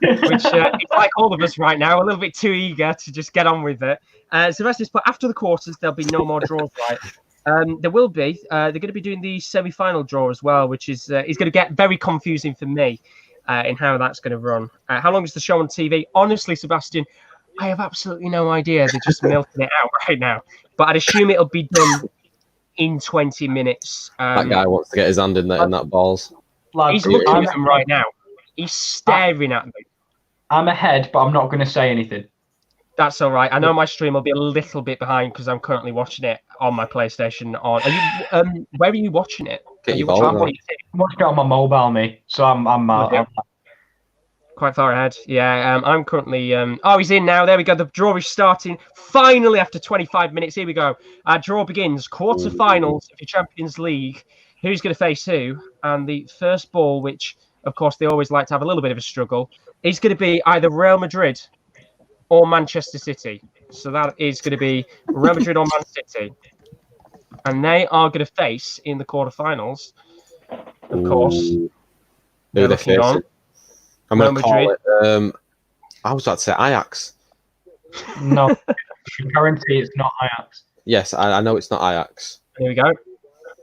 which is like all of us right now, a little bit too eager to just get on with it. Sebastian, but after the quarters, there'll be no more draws, right? There will be. They're going to be doing the semi-final draw as well, which is going to get very confusing for me in how that's going to run. How long is the show on TV? Honestly, Sebastian, I have absolutely no idea. They're just milking it out right now. But I'd assume it'll be done in 20 minutes. That guy wants to get his hand in that balls. He's looking at them right now. He's staring at them. I'm ahead, but I'm not going to say anything. That's all right. I know my stream will be a little bit behind because I'm currently watching it on my PlayStation. Where are you watching it? I'm watching it on my mobile, me. So I'm quite far ahead. Yeah, I'm currently. He's in now. There we go. The draw is starting finally after 25 minutes. Here we go. Our draw begins. Quarterfinals of the Champions League. Who's going to face who? And the first ball, which of course they always like to have a little bit of a struggle, is going to be either Real Madrid or Manchester City. So that is going to be Real Madrid or Man City. And they are going to face in the quarterfinals, of course. Who they're facing? I'm going to call it, I was about to say Ajax. No, guarantee it's not Ajax. Yes, I know it's not Ajax. Here we go.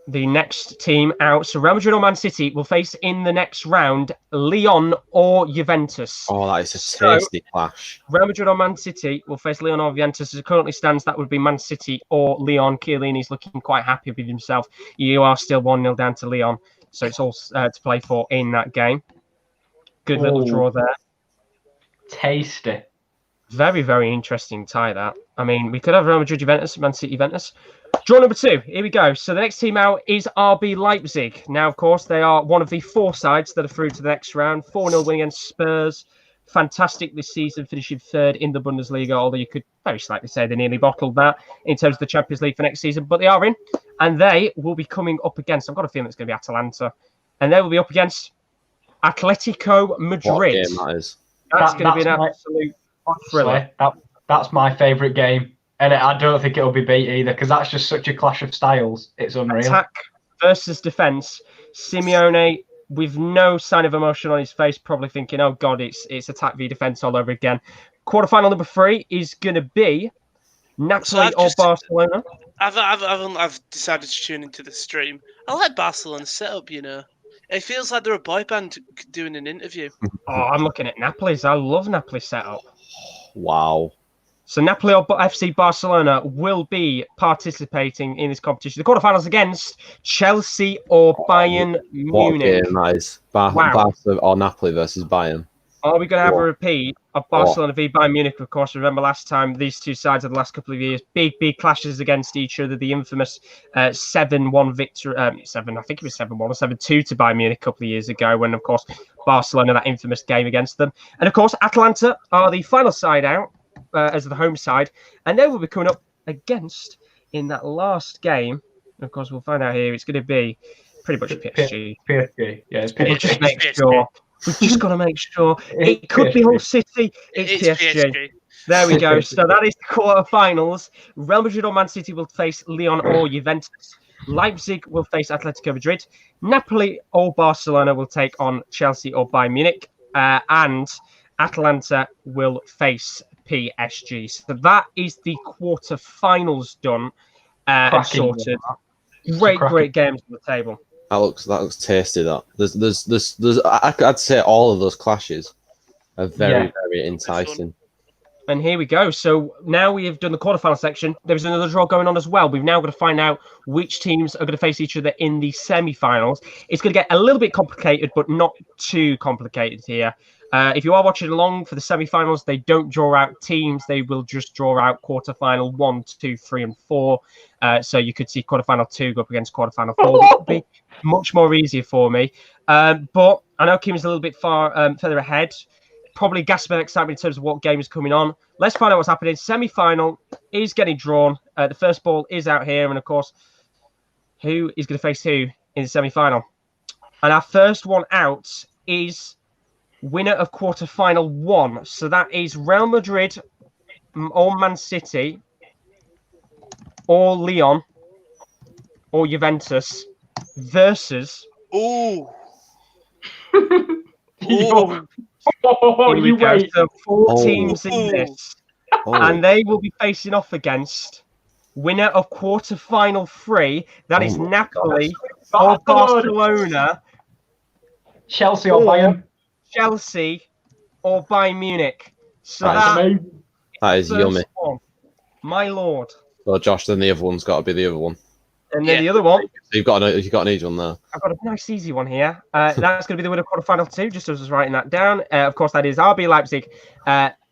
The next team out, so Real Madrid or Man City, will face in the next round Lyon or Juventus. Oh, that is a tasty clash. Real Madrid or Man City will face Lyon or Juventus. As it currently stands, that would be Man City or Lyon. Chiellini's looking quite happy with himself. You are still 1-0 down to Lyon, so it's all to play for in that game. Good little draw there. Tasty. Very, very interesting tie, that. I mean, we could have Real Madrid, Juventus, Man City, Juventus. Draw number 2. Here we go. So the next team out is RB Leipzig. Now, of course, they are one of the 4 sides that are through to the next round. 4-0 win against Spurs. fantastic this season, finishing third in the Bundesliga, although you could very slightly say they nearly bottled that in terms of the Champions League for next season. But they are in, and they will be coming up against, I've got a feeling it's going to be Atalanta, and they will be up against Atletico Madrid. What game that is. That's going to be an absolute thriller. That's my favourite game. And I don't think it'll be beat either, because that's just such a clash of styles. It's unreal. Attack versus defence. Simeone, with no sign of emotion on his face, probably thinking, oh, God, it's attack v defence all over again. Quarterfinal number 3 is going to be Napoli or Barcelona. I've decided to tune into the stream. I like Barcelona's setup, you know. It feels like they're a boy band doing an interview. Oh, I'm looking at Napoli's. I love Napoli's setup. Wow. So Napoli or FC Barcelona will be participating in this competition. The quarterfinals against Chelsea or Bayern Munich. What game that is. Barca or Napoli versus Bayern. Are we going to have a repeat of Barcelona v Bayern Munich? Of course, remember last time these two sides of the last couple of years, big clashes against each other. The infamous 7-1 victory, I think it was 7-1 or 7-2 to Bayern Munich a couple of years ago, when of course Barcelona, that infamous game against them. And of course, Atalanta are the final side out as the home side, and they will be coming up against in that last game. And of course, we'll find out here. It's going to be pretty much PSG. PSG, yeah, it's PSG. Just make sure. We've just got to make sure. It could be Hull City. It's PSG. There we go. So that is the quarterfinals. Real Madrid or Man City will face Lyon or Juventus. Leipzig will face Atletico Madrid. Napoli or Barcelona will take on Chelsea or Bayern Munich. And Atalanta will face PSG. So that is the quarterfinals done and sorted. Great games on the table. That looks tasty. That there's I'd say all of those clashes are very enticing. And here we go. So now we have done the quarterfinal section. There's another draw going on as well. We've now got to find out which teams are going to face each other in the semi-finals. It's going to get a little bit complicated, but not too complicated here. If you are watching along for the semi-finals, they don't draw out teams. They will just draw out quarterfinal 1, 2, 3, and 4. So you could see quarterfinal 2 go up against quarterfinal 4, which would be much more easier for me. But I know Kim's a little bit further ahead. Probably gasping excitement in terms of what game is coming on. Let's find out what's happening. Semi-final is getting drawn. The first ball is out here. And, of course, who is going to face who in the semi-final? And our first one out is winner of quarterfinal 1. So that is Real Madrid or Man City or Lyon or Juventus versus... Ooh. Ooh. Oh, you wait. So 4 teams in this, and they will be facing off against winner of quarterfinal 3. That is Napoli or Barcelona, Chelsea or Bayern, Chelsea or Bayern Munich. So that is yummy. One. My lord. Well, Josh, then the other one's got to be the other one. And then the other one. So you've got an easy one there. I've got a nice easy one here. That's going to be the winner of quarterfinal 2, just as I was writing that down. Of course, that is RB Leipzig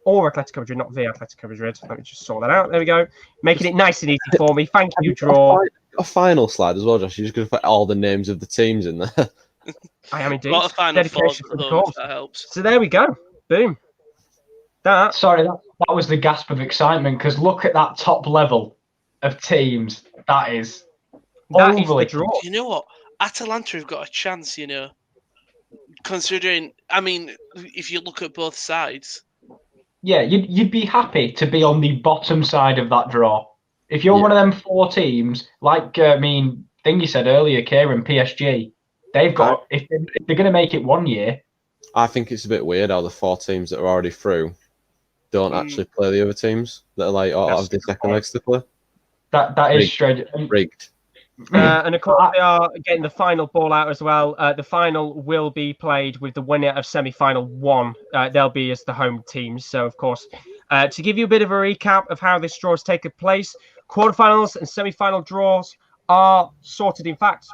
or Atletico Madrid, not the Atletico Madrid. Let me just sort that out. There we go. Making it nice and easy for me. Thank you, draw. A final slide as well, Josh. You're just going to put all the names of the teams in there. I am indeed. Got a final dedication for the cause. That helps. So there we go. Boom. Sorry, that was the gasp of excitement, because look at that top level of teams. That is the draw. You know what? Atalanta have got a chance, you know. Considering, I mean, if you look at both sides. Yeah, you'd be happy to be on the bottom side of that draw. If you're one of them 4 teams, like, Thingy said earlier, Kieran, PSG, they've got, if they're going to make it one year. I think it's a bit weird how the 4 teams that are already through don't actually play the other teams that are like out of the second legs to play. That is strange. Rigged. And of course, they are getting the final ball out as well. The final will be played with the winner of semi-final 1. They'll be as the home teams. So, of course, to give you a bit of a recap of how this draw has taken place, quarterfinals and semi-final draws are sorted. In fact,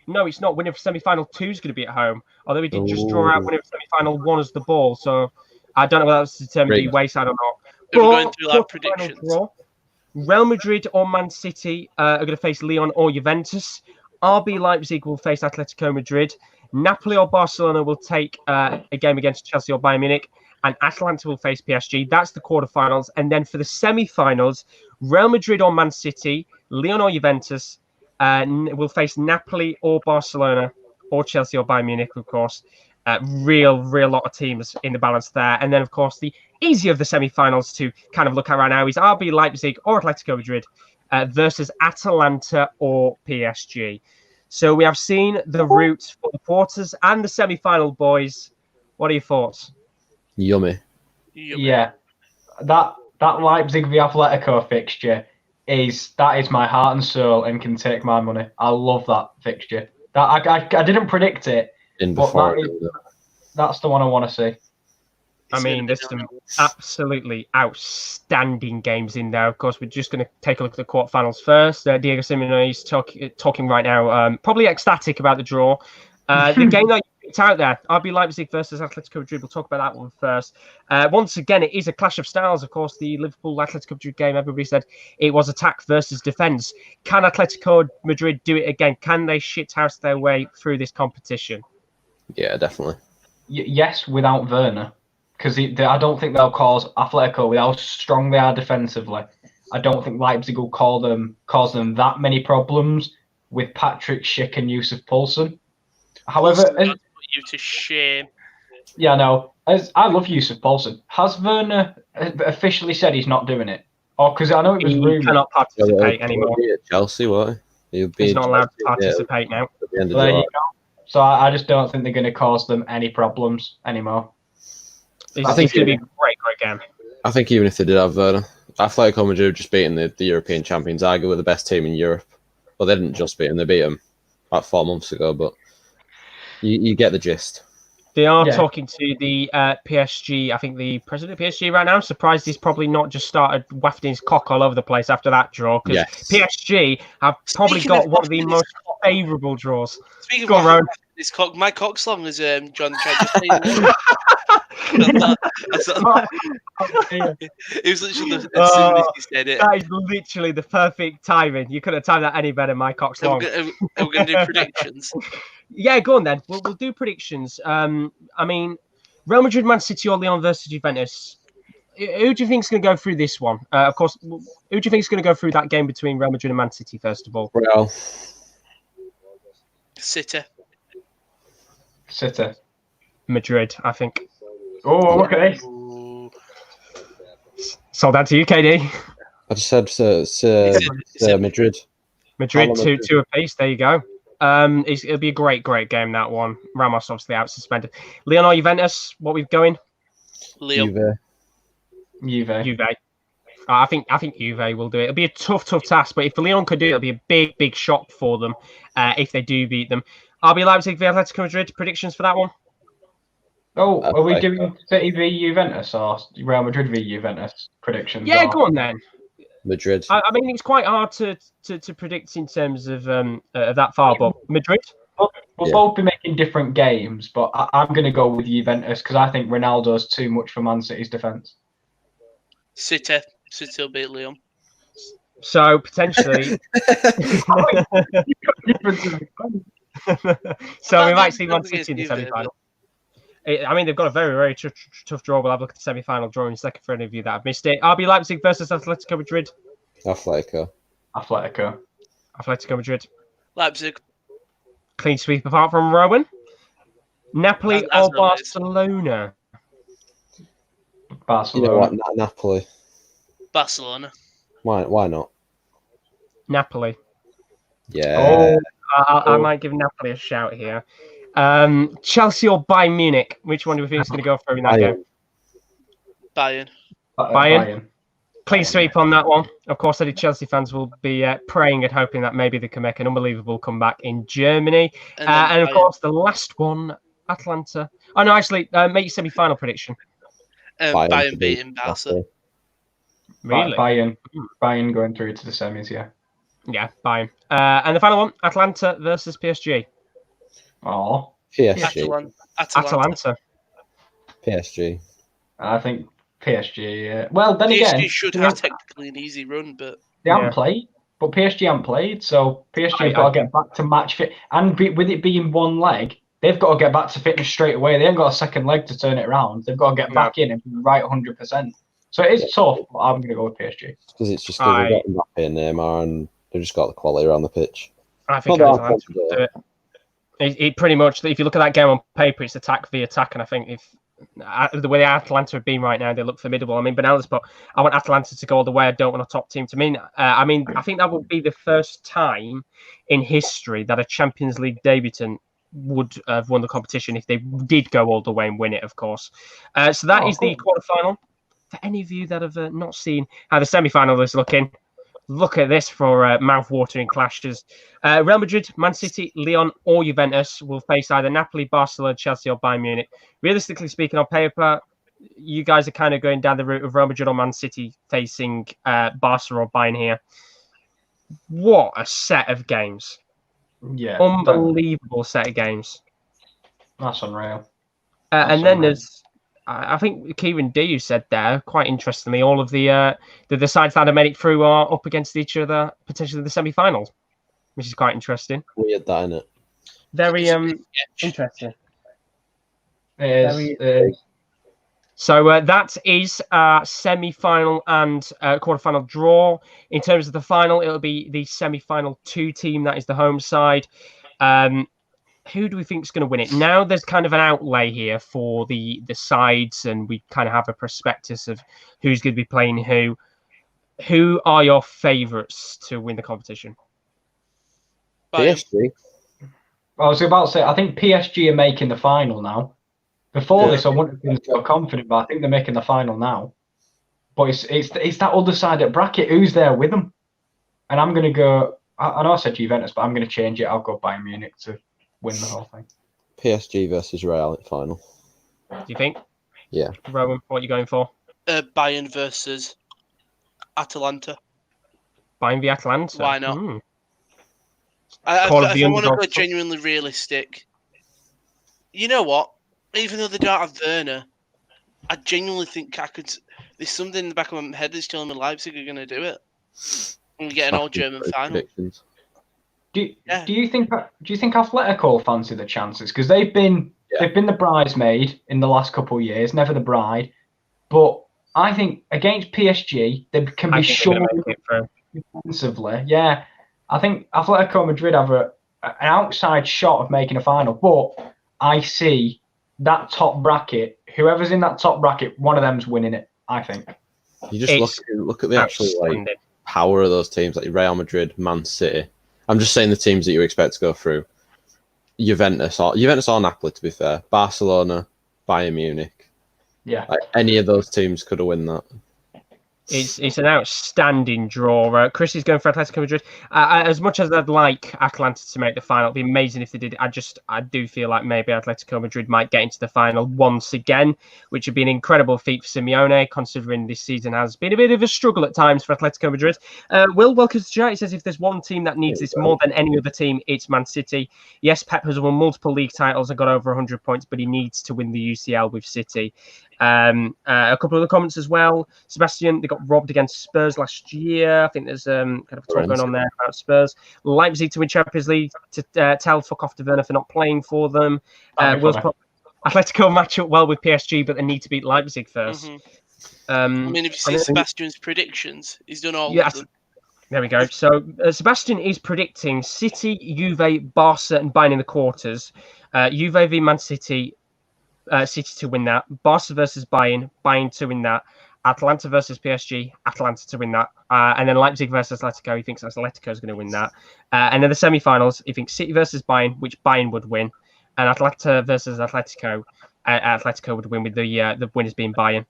no, it's not. Winner of semi-final 2 is going to be at home. Although we did just draw out winner of semi-final 1 as the ball. So I don't know whether that's determined the wayside or not. We're going through our predictions. Draw, Real Madrid or Man City are going to face Lyon or Juventus. RB Leipzig will face Atletico Madrid. Napoli or Barcelona will take a game against Chelsea or Bayern Munich. and Atalanta will face PSG. That's the quarterfinals. And then for the semi-finals, Real Madrid or Man City, Lyon or Juventus will face Napoli or Barcelona or Chelsea or Bayern Munich, of course. Real lot of teams in the balance there. And then, of course, the easier of the semi-finals to kind of look at right now is RB Leipzig or Atletico Madrid versus Atalanta or PSG. So we have seen the route for the quarters and the semi-final, boys. What are your thoughts? Yummy. Yeah, that Leipzig v Atletico fixture is my heart and soul and can take my money. I love that fixture. That I didn't predict it, but that's the one I want to see. I mean, there's some absolutely outstanding games in there. Of course, we're just going to take a look at the quarterfinals first. Diego Simeone is talking right now, probably ecstatic about the draw. The game that you picked out there, RB Leipzig versus Atletico Madrid. We'll talk about that one first. Once again, it is a clash of styles. Of course, the Liverpool-Atletico Madrid game, everybody said it was attack versus defence. Can Atletico Madrid do it again? Can they shithouse their way through this competition? Yeah, definitely. Yes, without Werner. Because I don't think they'll cause Atletico, with how strong they are defensively, I don't think Leipzig will cause them that many problems with Patrick Schick and Yusuf Poulsen. However, put you to shame. Yeah, no. I love Yusuf Poulsen. Has Werner officially said he's not doing it? Or because I know it was rumored. He cannot participate anymore. At Chelsea, what? He's not allowed to participate now. At the end of There you go. So I just don't think they're going to cause them any problems anymore. I think it's going to be a great game. I think even if they did have Werner, Atletico Madrid just beating the European champions, arguably the best team in Europe. Well, they didn't just beat them; they beat them about 4 months ago. But you get the gist. They are talking to the PSG. I think the president of PSG right now. I'm surprised he's probably not just started wafting his cock all over the place after that draw. Because PSG have probably got one of the most favourable draws. Speaking of this cock, my cock's long as John tried to say. It was literally as soon as he said it. That is literally the perfect timing. You couldn't have timed that any better. My cock's long. Are we going to do predictions? Yeah, go on then. We'll do predictions. I mean, Real Madrid, Man City, or Lyon versus Juventus. Who do you think is going to go through this one? Of course, who do you think is going to go through that game between Real Madrid and Man City first of all? Real. City. Madrid, I think. Oh, okay. Sold out to you, KD. I just said Madrid. Madrid, two apiece. There you go. It'll be a great game, that one. Ramos obviously out suspended. Lyon or Juventus? What we've going? Lyon. Juve. I think Juve will do it. It'll be a tough task, but if Lyon could do it, it'll be a big shock for them if they do beat them. RB Leipzig v Atletico Madrid. Predictions for that one? Oh, are we doing City v Juventus or Real Madrid v Juventus predictions? Yeah, go on then. Madrid. I mean, it's quite hard to predict in terms of that far, but Madrid? We'll both be making different games, but I'm going to go with Juventus because I think Ronaldo's too much for Man City's defence. City will beat Lyon. So, potentially... So, we might see Man City in the semi-final. I mean, they've got a very tough draw. We'll have a look at the semi-final draw in a second for any of you that have missed it. RB Leipzig versus Atletico Madrid. Atletico Madrid. Leipzig. Clean sweep apart from Rowan. Napoli or Barcelona? You know what? Napoli. Barcelona. Why not? Napoli. Yeah. I might give Napoli a shout here. Chelsea or Bayern Munich? Which one do we think is going to go through in that game? Bayern. Clean sweep on that one. Of course, any Chelsea fans will be praying and hoping that maybe they can make an unbelievable comeback in Germany. And of course, the last one, Atlanta. Oh, no, actually, make your semi-final prediction. Bayern beating Barca. Really? Bayern going through to the semis, yeah. Yeah, Bayern. And the final one, Atlanta versus PSG. Oh, PSG. Atalanta. PSG. I think PSG. Well, then PSG again, should have technically an easy run, but they haven't played. But PSG haven't played, so PSG have got to get back to match fit. And with it being one leg, they've got to get back to fitness straight away. They ain't got a second leg to turn it around. They've got to get back in and be right 100%. So it is tough, but I'm going to go with PSG. Because it's just because they've got Mbappe and Neymar, and they've just got the quality around the pitch. I think Atalanta will do it. It pretty much, if you look at that game on paper, it's attack v attack, and I think if the way Atalanta have been right now, they look formidable. I mean, Benales, but I want Atalanta to go all the way. I don't want a top team to mean. I think that would be the first time in history that a Champions League debutant would have won the competition if they did go all the way and win it, of course. So that is the quarterfinal. For any of you that have not seen how the semi-final is looking, look at this for mouth-watering clashes. Real Madrid, Man City, Lyon, or Juventus will face either Napoli, Barcelona, Chelsea, or Bayern Munich. Realistically speaking, on paper, you guys are kind of going down the route of Real Madrid or Man City facing Barca or Bayern here. What a set of games. Yeah. Unbelievable set of games. That's unreal. And then there's, I think Kieran D, you said there, quite interestingly, all of the sides that have made it through are up against each other, potentially in the semi-finals, which is quite interesting. Weird, that, isn't it? Very interesting. It is. So that is semi-final and quarter-final draw. In terms of the final, it'll be the semi-final 2 team. That is the home side. Who do we think is going to win it? Now there's kind of an outlay here for the sides, and we kind of have a prospectus of who's going to be playing who. Who are your favourites to win the competition? PSG. I was about to say, I think PSG are making the final now. Before this, I wouldn't have been so confident, but I think they're making the final now. But it's that other side of bracket. Who's there with them? And I'm going to go. I know I said Juventus, but I'm going to change it. I'll go Bayern Munich to win the whole thing. PSG versus Real at final. Do you think? Yeah. Rowan, what are you going for? Bayern versus Atalanta. Bayern v Atalanta? Why not? Hmm. If I want to go genuinely realistic, you know what? Even though they don't have Werner, I genuinely think I could. There's something in the back of my head that's telling me Leipzig are going to do it. And we get an all-German final. Do you think Atletico fancy the chances? Because they've been the bridesmaid in the last couple of years, never the bride. But I think against PSG, they can be sure defensively. Yeah, I think Atletico Madrid have an outside shot of making a final. But I see that top bracket, whoever's in that top bracket, one of them's winning it, I think. You just look at the actual power of those teams, like Real Madrid, Man City. I'm just saying the teams that you expect to go through. Juventus or Napoli, to be fair. Barcelona, Bayern Munich. Yeah. Like, any of those teams could have won that. It's an outstanding draw. Chris is going for Atletico Madrid. As much as I'd like Atalanta to make the final, it'd be amazing if they did. I do feel like maybe Atletico Madrid might get into the final once again, which would be an incredible feat for Simeone, considering this season has been a bit of a struggle at times for Atletico Madrid. Will, welcome to the chat. He says if there's one team that needs this more than any other team, it's Man City. Yes, Pep has won multiple league titles and got over 100 points, but he needs to win the UCL with City. A couple of the comments as well. Sebastian, they got robbed against Spurs last year. I think there's kind of talk going on there about Spurs. Leipzig to win Champions League, to tell fuck off to Werner for not playing for them. Atletico match up well with PSG, but they need to beat Leipzig first. Mm-hmm. I mean, if you see Sebastian's predictions, he's done all of them. There we go. So Sebastian is predicting City, Juve, Barca, and Bayern in the quarters. Juve v Man City. City to win that. Barca versus Bayern. Bayern to win that. Atalanta versus PSG. Atalanta to win that. And then Leipzig versus Atletico. He thinks Atletico is going to win that. And then the semi-finals, he thinks City versus Bayern, which Bayern would win. And Atlanta versus Atletico. Atletico would win with the winners being Bayern.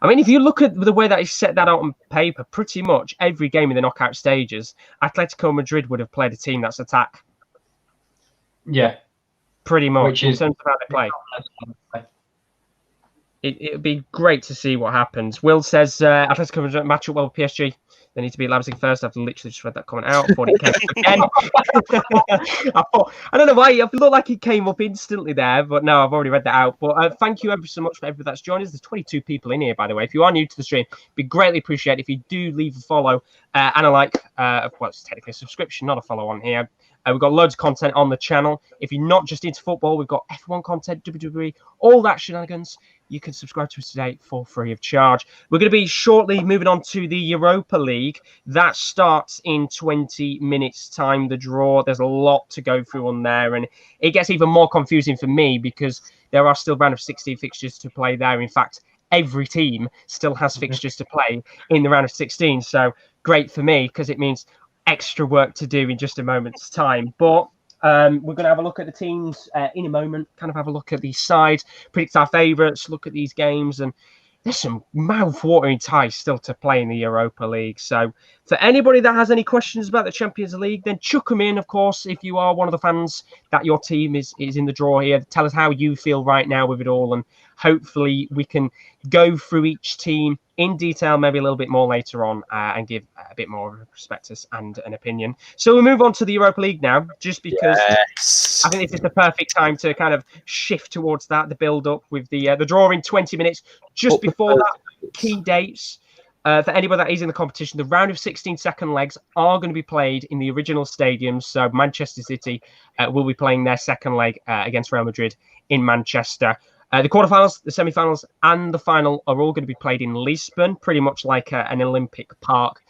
I mean, if you look at the way that he set that out on paper, pretty much every game in the knockout stages, Atletico Madrid would have played a team that's attack. Yeah. Pretty much, in terms of how they play. It would be great to see what happens. Will says Atletico Madrid match up well with PSG. They need to beat Leipzig first. I've literally just read that comment out. Thought it came up again. I don't know why. I feel like it came up instantly there, but no, I've already read that out. But thank you ever so much for everybody that's joined us. There's 22 people in here, by the way. If you are new to the stream, it'd be greatly appreciated if you do leave a follow and a like. Well, it's technically a subscription, not a follow on here. We've got loads of content on the channel. If you're not just into football, we've got F1 content, WWE, all that shenanigans. You can subscribe to us today for free of charge. We're going to be shortly moving on to the Europa League. That starts in 20 minutes' time, the draw. There's a lot to go through on there, and it gets even more confusing for me because there are still round of 16 fixtures to play there. In fact, every team still has fixtures to play in the round of 16. So great for me because it means extra work to do in just a moment's time. But we're going to have a look at the teams in a moment, kind of have a look at these sides, predict our favourites, look at these games, and there's some mouth-watering ties still to play in the Europa League. So for anybody that has any questions about the Champions League, then chuck them in, of course, if you are one of the fans that your team is in the draw here. Tell us how you feel right now with it all, and hopefully we can go through each team in detail, maybe a little bit more later on, and give a bit more of a prospectus and an opinion. So we'll move on to the Europa League now, just because I think this is the perfect time to kind of shift towards that, the build-up with the draw in 20 minutes. Just before that, key dates. For anybody that is in the competition, the round of 16 second legs are going to be played in the original stadiums. So Manchester City will be playing their second leg against Real Madrid in Manchester. The quarterfinals, the semi-finals, and the final are all going to be played in Lisbon, pretty much like an Olympic Park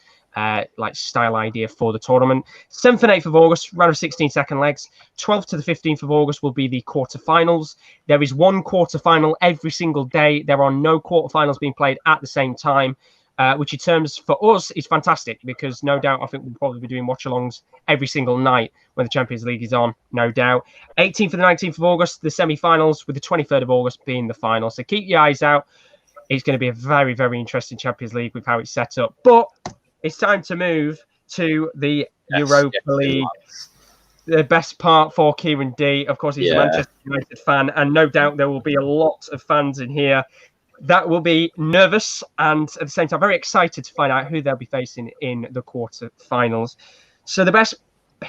like style idea for the tournament. 7th and 8th of August, round of 16 second legs. 12th to the 15th of August will be the quarterfinals. There is one quarterfinal every single day. There are no quarterfinals being played at the same time. Which in terms for us is fantastic because no doubt I think we'll probably be doing watch-alongs every single night when the Champions League is on, no doubt. 18th and 19th of August, the semi-finals, with the 23rd of August being the final. So keep your eyes out. It's going to be a very, very interesting Champions League with how it's set up. But it's time to move to the Europa League. The best part for Kieran D, of course, he's a Manchester United fan, and no doubt there will be a lot of fans in here that will be nervous and at the same time very excited to find out who they'll be facing in the quarterfinals. So the best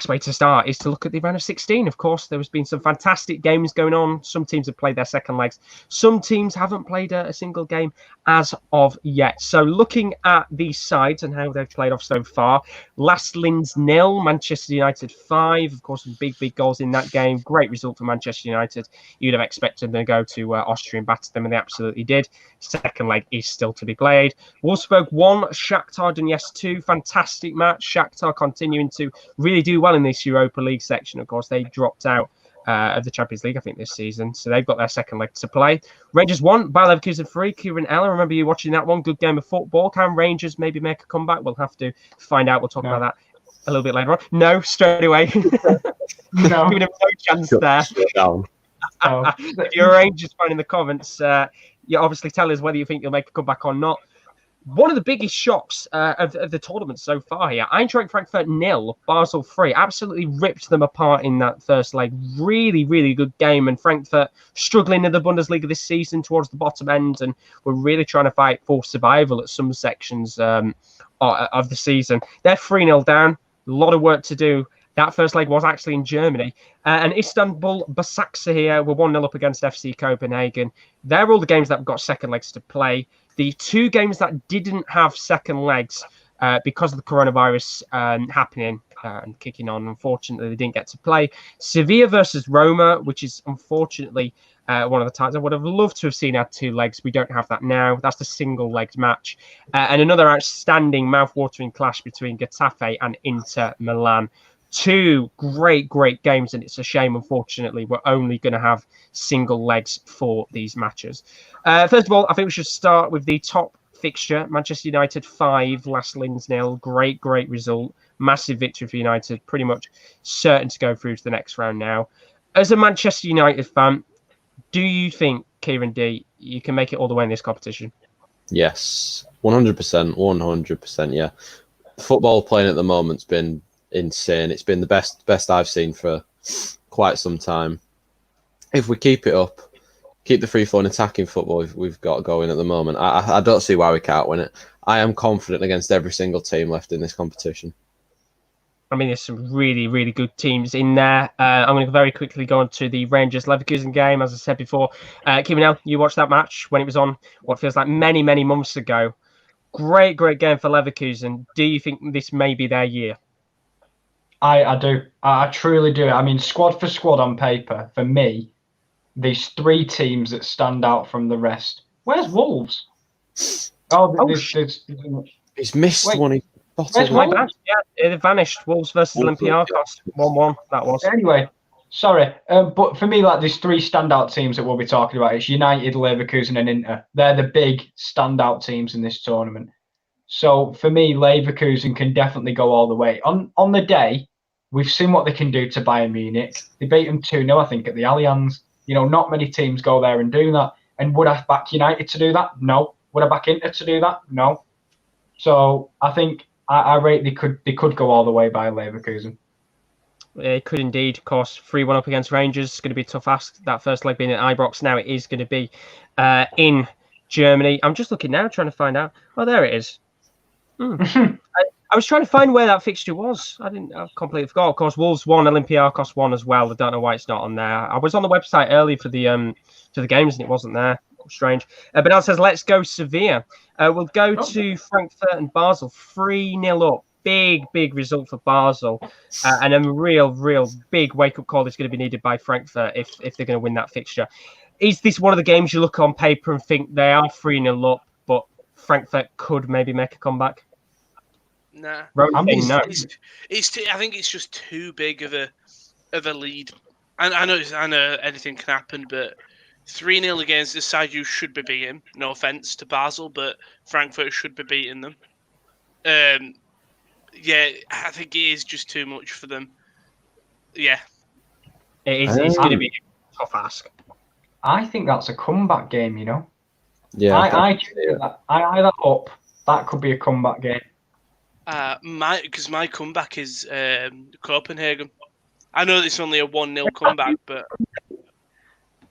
way to start is to look at the round of 16. Of course, there has been some fantastic games going on. Some teams have played their second legs. Some teams haven't played a single game as of yet. So looking at these sides and how they've played off so far, Last Linz 0, Manchester United 5. Of course, some big goals in that game. Great result for Manchester United. You'd have expected them to go to Austria and batter them, and they absolutely did. Second leg is still to be played. Wolfsburg 1, Shakhtar Donetsk 2. Fantastic match. Shakhtar continuing to really do well in this Europa League section. Of course, they dropped out of the Champions League, I think, this season. So they've got their second leg to play. Rangers 1, Bayer Leverkusen 3. Kieran L, I remember you watching that one. Good game of football. Can Rangers maybe make a comeback? We'll have to find out. We'll talk about that a little bit later on. No, straight away. No. Giving him no chance there. If you're a Rangers fan in the comments, you obviously tell us whether you think you'll make a comeback or not. One of the biggest shocks of the tournament so far here, Eintracht Frankfurt 0, Basel 3, absolutely ripped them apart in that first leg. Really, really good game, and Frankfurt struggling in the Bundesliga this season towards the bottom end, and we're really trying to fight for survival at some sections of the season. They're 3-0 down, a lot of work to do. That first leg was actually in Germany. And Istanbul Basaksehir here were 1-0 up against FC Copenhagen. They're all the games that have got second legs to play. The two games that didn't have second legs because of the coronavirus happening and kicking on, unfortunately, they didn't get to play. Sevilla versus Roma, which is unfortunately one of the times I would have loved to have seen had two legs. We don't have that now. That's the single-legged match. And another outstanding mouth-watering clash between Getafe and Inter Milan. Two great games, and it's a shame, unfortunately, we're only going to have single legs for these matches. First of all, I think we should start with the top fixture. Manchester United 5, Last Linz 0. Great result. Massive victory for United. Pretty much certain to go through to the next round now. As a Manchester United fan, do you think, Kieran D, you can make it all the way in this competition? Yes, 100%, 100%, yeah. Football playing at the moment's been insane. It's been the best I've seen for quite some time. If we keep it up, keep the free-flowing attacking football we've got going at the moment, I don't see why we can't win it. I am confident against every single team left in this competition. I mean, there's some really, really good teams in there. I'm going to very quickly go on to the Rangers-Leverkusen game. As I said before, Kiminel, you watched that match when it was on what feels like many, many months ago. Great game for Leverkusen. Do you think this may be their year? I do. I truly do. I mean, squad for squad on paper, for me, there's 3 teams that stand out from the rest. Where's Wolves? He's missed one. Where's Wolves? Yeah, it vanished. Wolves versus Olympiacos. 1-1, that was. Anyway, sorry. But for me, like, there's 3 standout teams that we'll be talking about. It's United, Leverkusen and Inter. They're the big standout teams in this tournament. So for me, Leverkusen can definitely go all the way. On the day, we've seen what they can do to Bayern Munich. They beat them 2-0, I think, at the Allianz. You know, not many teams go there and do that. And would I back United to do that? No. Would I back Inter to do that? No. So I think I rate they could go all the way by Leverkusen. It could indeed. Of course, 3-1 up against Rangers. It's going to be a tough ask. That first leg being at Ibrox. Now it is going to be in Germany. I'm just looking now, trying to find out. Oh, there it is. I was trying to find where that fixture was. I completely forgot. Of course, Wolves won, Olympiacos won as well. I don't know why it's not on there. I was on the website early for the games and it wasn't there. Strange. Bernal says, let's go Sevilla. We'll go to Frankfurt and Basel. 3-0 up. Big result for Basel. And a real big wake-up call is going to be needed by Frankfurt if they're going to win that fixture. Is this one of the games you look on paper and think they are 3-0 up, but Frankfurt could maybe make a comeback? Nah. No. I think it's just too big of a lead. I know anything can happen, but 3-0 against the side you should be beating. No offense to Basel, but Frankfurt should be beating them. Yeah, I think it is just too much for them. Yeah. It's going to be a tough ask. I think that's a comeback game, you know? Yeah. I that up. That could be a comeback game. Because my comeback is Copenhagen. I know it's only a 1-0 comeback, but...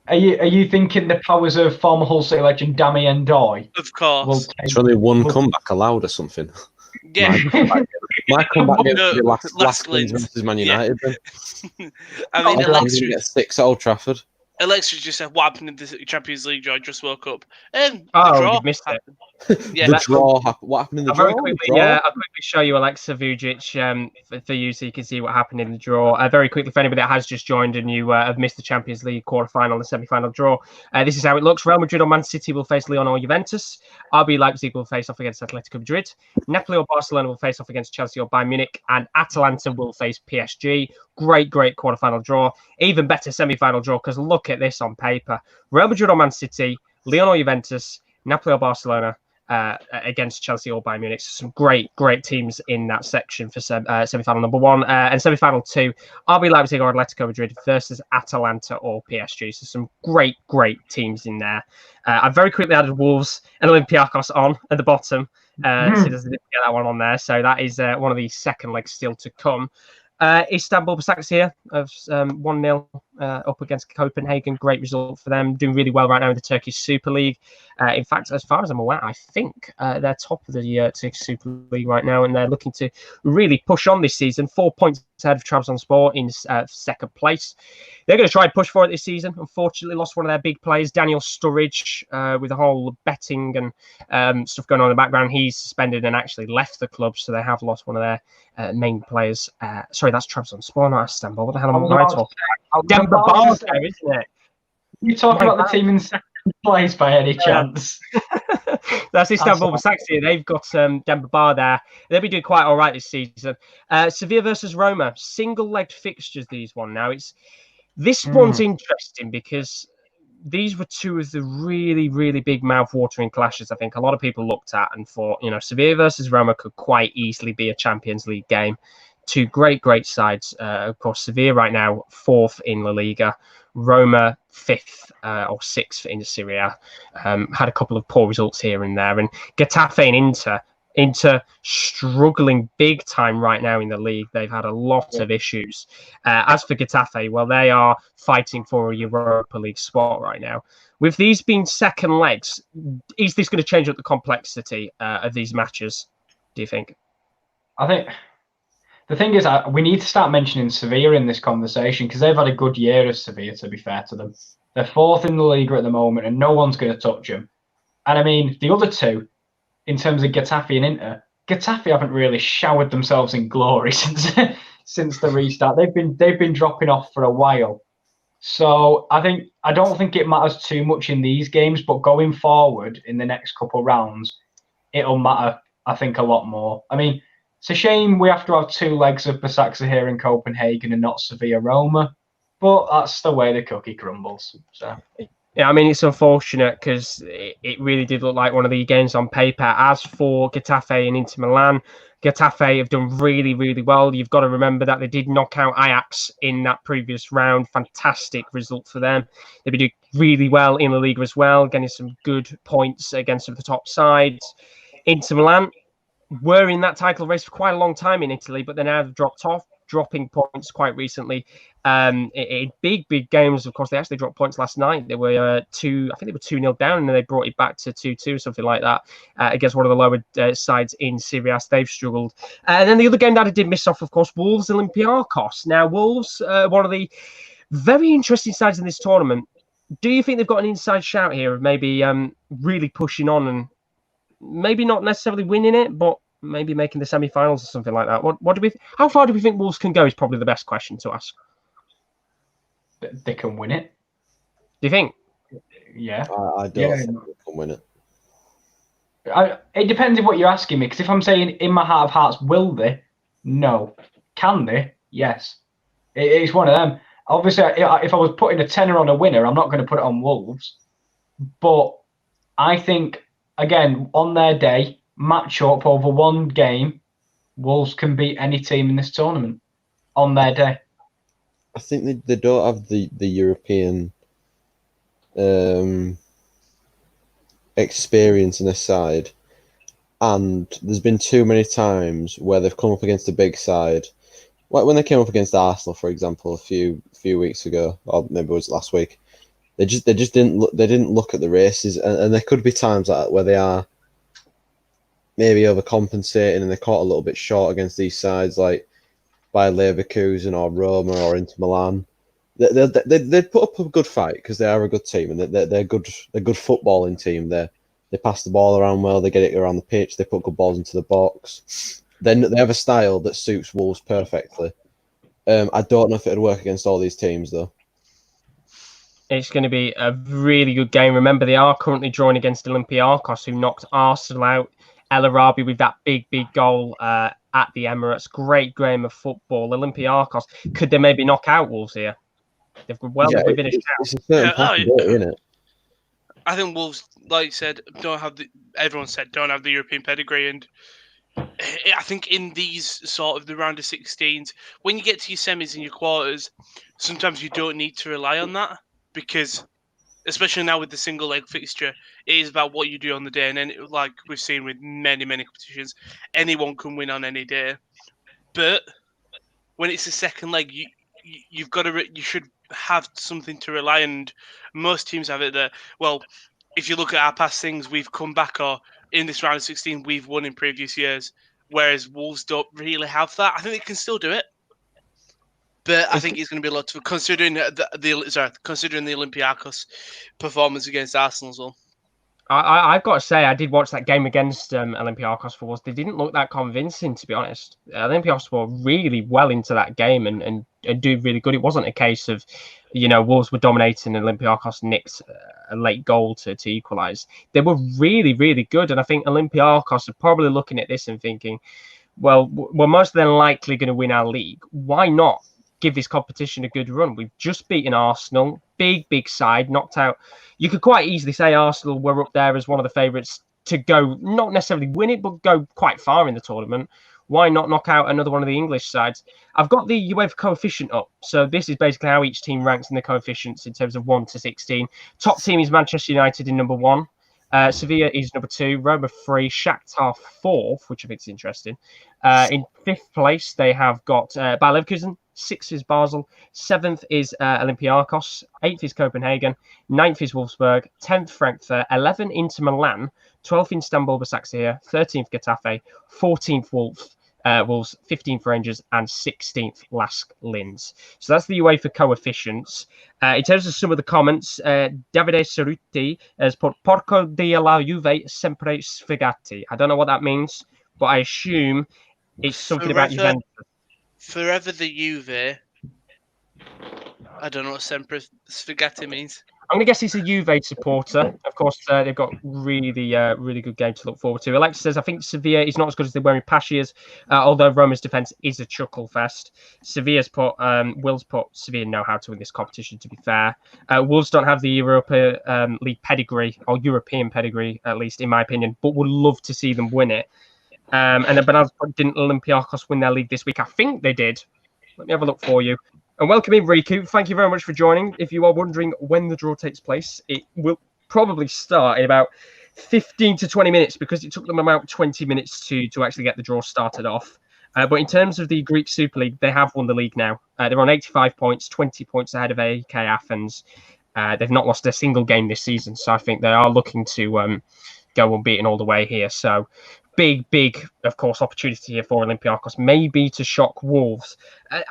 Are you thinking the powers of former Hull City legend Damien Doy? Of course. It's only one comeback allowed or something. Yeah. My comeback game will be last wins versus Man United. Yeah. I mean, Alexa get 6 at Old Trafford. Alexa just said, "What happened in the Champions League draw?" I just woke up. You missed it. Yeah, the draw. What happened in the draw? I'll quickly show you Alexa Vujic for you so you can see what happened in the draw. Very quickly, for anybody that has just joined and you have missed the Champions League quarterfinal and semi-final draw, this is how it looks. Real Madrid or Man City will face Lyon or Juventus. RB Leipzig will face off against Atletico Madrid. Napoli or Barcelona will face off against Chelsea or Bayern Munich. And Atalanta will face PSG. Great quarterfinal draw. Even better semi-final draw because look at this on paper. Real Madrid or Man City, Lyon or Juventus, Napoli or Barcelona against Chelsea or Bayern Munich. So some great teams in that section for semi-final number 1. And semi-final 2, RB Leipzig or Atletico Madrid versus Atalanta or PSG. So some great teams in there. I've very quickly added Wolves and Olympiacos on at the bottom. So doesn't get that one on there. So that is one of the second legs still to come. Istanbul Başakşehir of 1-0 up against Copenhagen. Great result for them. Doing really well right now in the Turkish Super League. In fact, as far as I'm aware, I think they're top of the Turkish Super League right now, and they're looking to really push on this season. 4 points ahead of Trabzonspor in second place. They're going to try and push for it this season. Unfortunately, lost one of their big players, Daniel Sturridge, with the whole betting and stuff going on in the background. He's suspended and actually left the club, so they have lost one of their main players. Sorry, that's Trabzonspor, not Istanbul. What the hell am I talking about? Denver Bars there, isn't it? You talking about the team in second place by any chance? That's Istanbul Başakşehir. They've got Denver Bar there. They'll be doing quite all right this season. Sevilla versus Roma. Single-legged fixtures, these one now. One's interesting because these were two of the really big mouth-watering clashes I think a lot of people looked at and thought, Sevilla versus Roma could quite easily be a Champions League game. Two great sides. Of course, Sevilla right now 4th in La Liga. Roma 5th or 6th in Serie A. Had a couple of poor results here and there. And Getafe and Inter, Inter struggling big time right now in the league. They've had a lot of issues. As for Getafe, well, they are fighting for a Europa League spot right now. With these being second legs, is this going to change up the complexity of these matches, do you think? I think the thing is, we need to start mentioning Sevilla in this conversation because they've had a good year as Sevilla, to be fair to them. They're fourth in the league at the moment and no one's going to touch them. And I mean, the other two, in terms of Getafe and Inter, Getafe haven't really showered themselves in glory since the restart. They've been dropping off for a while. So I don't think it matters too much in these games, but going forward in the next couple of rounds, it'll matter, I think, a lot more. I mean, it's a shame we have to have two legs of Besiktas here in Copenhagen and not Sevilla Roma, but that's the way the cookie crumbles. So. Yeah, I mean, it's unfortunate because it really did look like one of the games on paper. As for Getafe and Inter Milan, Getafe have done really, really well. You've got to remember that they did knock out Ajax in that previous round. Fantastic result for them. They've been doing really well in the league as well, getting some good points against some of the top sides. Inter Milan were in that title race for quite a long time in Italy, but they now have dropped off, dropping points quite recently. In big games, of course, they actually dropped points last night. They were 2-0 down, and then they brought it back to 2-2, something like that, against one of the lower sides in Serie A. They've struggled. And then the other game that I did miss off, of course, Wolves Olympiacos. Now, Wolves, one of the very interesting sides in this tournament. Do you think they've got an inside shout here of maybe really pushing on and maybe not necessarily winning it, but maybe making the semi-finals or something like that? How far do we think Wolves can go is probably the best question to ask. They can win it. Do you think? Yeah. I don't think they can win it. It depends on what you're asking me, because if I'm saying in my heart of hearts, will they? No. Can they? Yes. It's one of them. Obviously, if I was putting a tenner on a winner, I'm not going to put it on Wolves. But I think, again, on their day, match up over one game, Wolves can beat any team in this tournament on their day. I think they don't have the European experience in this side, and there's been too many times where they've come up against a big side. Like when they came up against Arsenal, for example, a few weeks ago, or maybe it was last week. They just didn't look at the races, and there could be times like that where they are maybe overcompensating and they're caught a little bit short against these sides, like by Leverkusen or Roma or Inter Milan. They put up a good fight because they are a good team and they're good footballing team. They pass the ball around well, they get it around the pitch, they put good balls into the box. Then they have a style that suits Wolves perfectly. I don't know if it'd work against all these teams though. It's going to be a really good game. Remember, they are currently drawing against Olympiacos, who knocked Arsenal out. El Arabi with that big goal at the Emirates. Great game of football. Olympiacos, could they maybe knock out Wolves here? They've been a shout. It's a certain possibility, isn't it? I think Wolves, like you said, don't have the European pedigree, and I think in these sort of the round of 16s, when you get to your semis and your quarters, sometimes you don't need to rely on that because, especially now with the single leg fixture, it is about what you do on the day. And then, like we've seen with many competitions, anyone can win on any day. But when it's a second leg, you should have something to rely on. And most teams have it that, well, if you look at our past things, we've come back, or in this round of 16, we've won in previous years. Whereas Wolves don't really have that. I think they can still do it. But I think it's going to be a lot to considering the Olympiacos performance against Arsenal as well. I've got to say, I did watch that game against Olympiacos for Wolves. They didn't look that convincing, to be honest. Olympiacos were really well into that game and doing really good. It wasn't a case of, Wolves were dominating and Olympiacos nicked a late goal to equalise. They were really, really good. And I think Olympiacos are probably looking at this and thinking, well, we're most than likely going to win our league. Why not give this competition a good run? We've just beaten Arsenal, big side, knocked out. You could quite easily say Arsenal were up there as one of the favourites to go, not necessarily win it, but go quite far in the tournament. Why not knock out another one of the English sides? I've got the UEFA coefficient up. So this is basically how each team ranks in the coefficients in terms of 1 to 16. Top team is Manchester United in number 1. Sevilla is number 2, Roma 3, Shakhtar 4th, which I think is interesting. In 5th place, they have got Bayer Leverkusen. 6th is Basel. 7th is Olympiacos. 8th is Copenhagen. 9th is Wolfsburg. 10th, Frankfurt. 11th, Inter Milan. 12th, Istanbul Basaksehir. 13th, Getafe. 14th, Wolves. 15th Rangers, and 16th Lask Linz. So that's the UEFA coefficients. In terms of some of the comments, Davide Cerruti has put Porco della Juve sempre sfigati. I don't know what that means, but I assume it's something about Juventus. Forever the Juve. I don't know what sempre sfigati means. I'm going to guess he's a Juve supporter. Of course, they've got really good game to look forward to. Alexa says, I think Sevilla is not as good as they were in past years, although Roma's defence is a chuckle fest. Will's put Sevilla know how to win this competition, to be fair. Wolves don't have the Europa League pedigree, or European pedigree, at least, in my opinion, but would love to see them win it. And then Bernardo's put, didn't Olympiacos win their league this week? I think they did. Let me have a look for you. And welcome in, Riku. Thank you very much for joining. If you are wondering when the draw takes place, it will probably start in about 15 to 20 minutes because it took them about 20 minutes to actually get the draw started off. But in terms of the Greek Super League, they have won the league now. They're on 85 points, 20 points ahead of AEK Athens. They've not lost a single game this season, so I think they are looking to go unbeaten all the way here. So big, of course, opportunity here for Olympiacos, maybe to shock Wolves.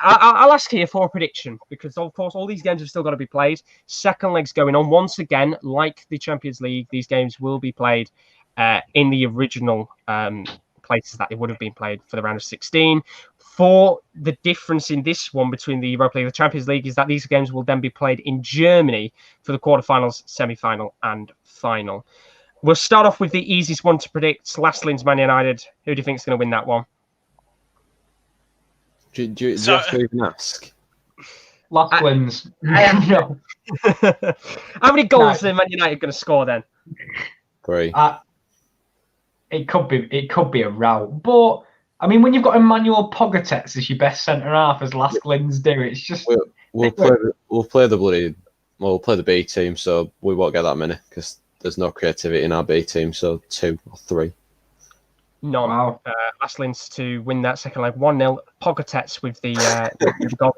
I'll ask here for a prediction because, of course, all these games have still got to be played. Second leg's going on. Once again, like the Champions League, these games will be played in the original places that they would have been played for the round of 16. For the difference in this one between the Europa League and the Champions League is that these games will then be played in Germany for the quarterfinals, semi-final, and final. We'll start off with the easiest one to predict. Lask Linz, Man United. Who do you think is going to win that one? Do you have to even ask? Lask Linz. No. How many goals are Man United going to score then? 3. It could be a rout, but I mean, when you've got Emmanuel Pogatetz as your best centre half, as Lask Linz do, it's just we'll play the B team, so we won't get that many because there's no creativity in our B team, so 2 or 3. None. Wow. Lask Linz to win that second leg 1-0. Pogatetz with the goal.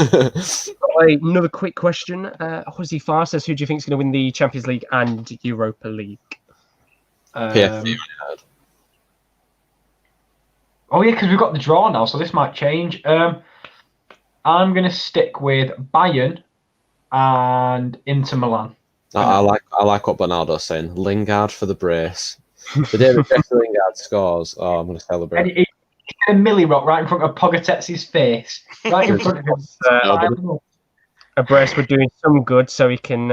Okay. Another quick question. Jose Farr says, who do you think is going to win the Champions League and Europa League? PSV. Oh yeah, because we've got the draw now, so this might change. I'm going to stick with Bayern and Inter Milan. I like what Bernardo's saying. Lingard for the brace. The day that Lingard scores, I'm going to celebrate. And he's going to Millie Rock right in front of Pogatetz's face. Right in front of him. A brace would do him some good so he can,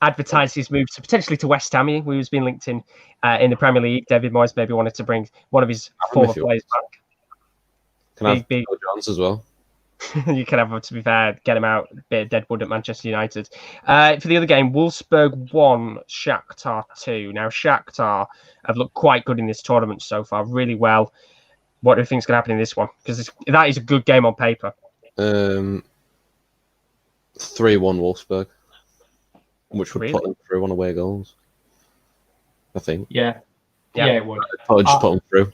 advertise his moves potentially to West Ham, who has been linked in the Premier League. David Moyes maybe wanted to bring one of his former players back. Can I have Phil Jones as well? You can have, to be fair, get him out. Bit of deadwood at Manchester United. For the other game, Wolfsburg 1, Shakhtar 2. Now, Shakhtar have looked quite good in this tournament so far, really well. What do you think is going to happen in this one? Because that is a good game on paper. 3-1 Wolfsburg, which would put them through on away goals, I think. Yeah, it would. I'd just put them through.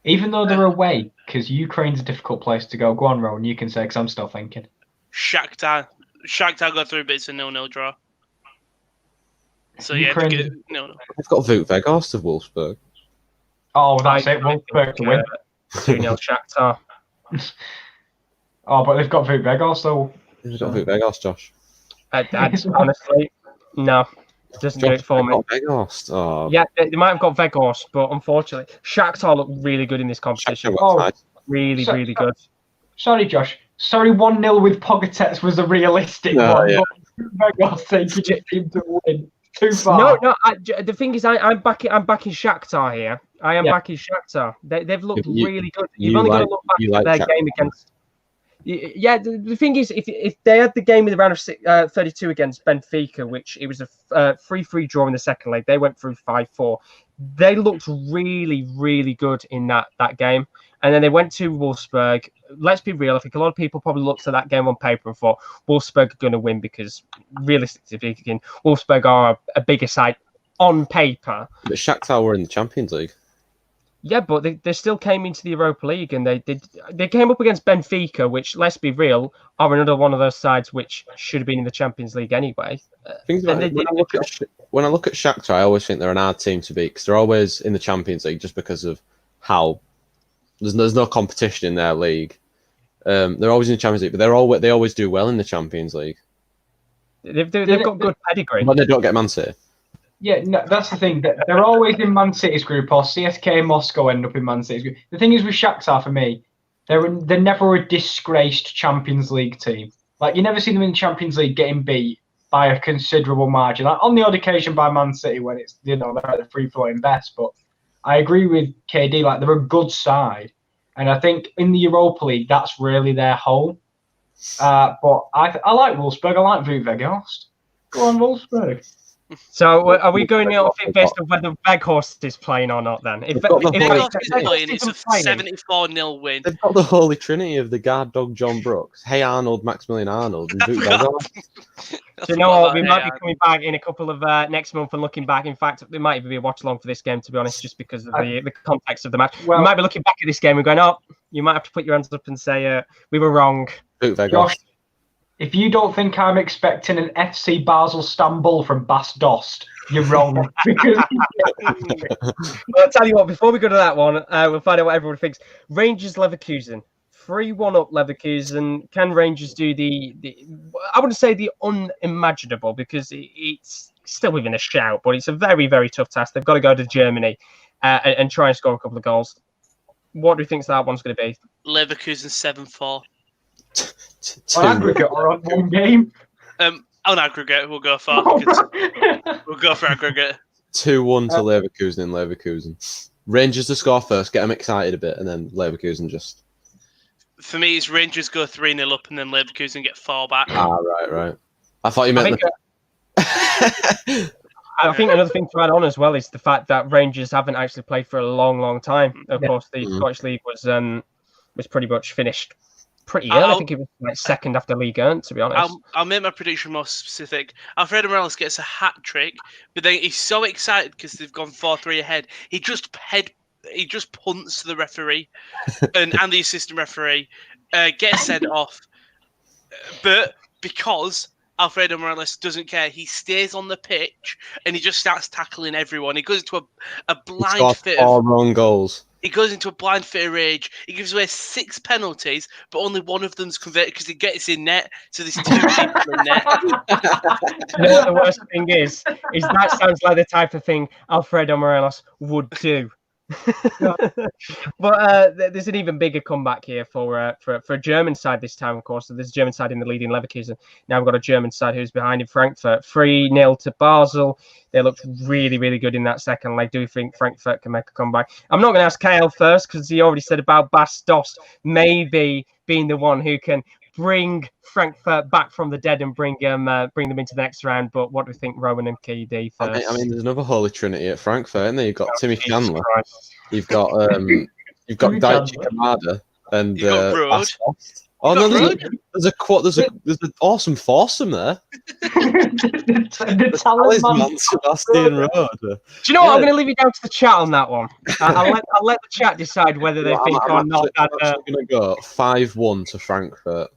Even though they're away, because Ukraine's a difficult place to go. Go on, Rowan, you can say, because I'm still thinking. Shakhtar got through, but it's a 0-0 draw. So Ukraine... yeah, no. They've got Wout Weghorst of Wolfsburg. Oh, that's it. Wolfsburg to win. 2-0 Shakhtar. Oh, but they've got Wout Weghorst, though. They've got Wout Weghorst, Josh. Honestly, no. Doesn't do it for me. Weghorst. Oh. Yeah, they might have got Weghorst, but unfortunately, Shakhtar look really good in this competition. Really good. Sorry, Josh. Sorry, 1-0 with Pogatetz was a realistic one. Yeah. Weghorst taking your team to win. Too far. No. The thing is, I'm backing Shakhtar here. I am backing Shakhtar. They've looked really good. You've only got to look back at their game against. Yeah, the thing is, if they had the game in the round of 32 against Benfica, which it was a 3-3 draw in the second leg, they went through 5-4. They looked really good in that game. And then they went to Wolfsburg, let's be real. I think a lot of people probably looked at that game on paper and thought Wolfsburg are going to win because, realistically speaking, Wolfsburg are a bigger side on paper. But Shakhtar were in the Champions League. Yeah, but they still came into the Europa League, and they came up against Benfica, which, let's be real, are another one of those sides which should have been in the Champions League anyway. When I look at Shakhtar, I always think they're an hard team to beat because they're always in the Champions League just because of how there's no competition in their league. They're always in the Champions League, but they always do well in the Champions League. They've got good pedigree. But they don't get Man City. Yeah, no, that's the thing. They're always in Man City's group, or CSKA Moscow end up in Man City's group. The thing is with Shakhtar, for me, they're never a disgraced Champions League team. Like, you never see them in the Champions League getting beat by a considerable margin. Like, on the odd occasion by Man City when it's, they're at the free-flowing best. But I agree with KD. Like, they're a good side, and I think in the Europa League that's really their home. But I like Wolfsburg. I like Wout Weghorst. Go on, Wolfsburg. So are we going off it based on whether Weghorst is playing or not then? If Weghorst is playing, it's a 74-0 win. They've got the holy trinity of the guard dog John Brooks, Hey Arnold, Maximilian Arnold, and Wout Weghorst. Do you know what? We might be coming back in a couple of next month and looking back. In fact, there might even be a watch along for this game, to be honest, just because of the context of the match. We might be looking back at this game and going, oh, you might have to put your hands up and say, we were wrong. Josh, if you don't think I'm expecting an FC Basel Istanbul from Bas Dost, you're wrong. Because well, I'll tell you what, before we go to that one, we'll find out what everyone thinks. Rangers Leverkusen. 3-1 up Leverkusen. Can Rangers do the I wouldn't say the unimaginable because it's still within a shout, but it's a very, very tough task. They've got to go to Germany and try and score a couple of goals. What do you think that one's going to be? Leverkusen 7-4. On aggregate or on one game? On aggregate, we'll go for we'll go for aggregate. 2-1 to Leverkusen in Leverkusen. Rangers to score first, get them excited a bit, and then Leverkusen just. For me, it's Rangers go 3-0 up, and then Leverkusen get 4 back. Right. I thought you meant. I think another thing to add on as well is the fact that Rangers haven't actually played for a long, long time. Of course, the Scottish League was pretty much finished pretty early. I think it was like second after League Earned, to be honest. I'll make my prediction more specific. Alfredo Morales gets a hat trick, but then he's so excited because they've gone 4-3 ahead. He just punts to the referee and the assistant referee, gets sent off. But because Alfredo Morales doesn't care, he stays on the pitch and he just starts tackling everyone. He goes into a blind fit of 4 wrong goals. He goes into a blind fit of rage. He gives away 6 penalties, but only one of them's converted because he gets in net. So there's 2 people in net. You know what the worst thing is that sounds like the type of thing Alfredo Morales would do. But there's an even bigger comeback here for a German side this time, of course. So there's a German side in the lead in Leverkusen. Now we've got a German side who's behind in Frankfurt. 3-0 to Basel. They looked really, really good in that second leg. Do you think Frankfurt can make a comeback? I'm not going to ask KL first because he already said about Bas Dost maybe being the one who can bring Frankfurt back from the dead and bring them into the next round. But what do you think, Rowan and KD first? I mean, there's another holy trinity at Frankfurt, isn't there? You've got Timmy Chandler, you've got Daichi Kamada, and Bas Dost. Oh no, there's an awesome foursome there. the talisman Sebastian Rode. Do you know what? I'm going to leave it down to the chat on that one. I'll let the chat decide whether they think or not. I'm going to go 5-1 to Frankfurt.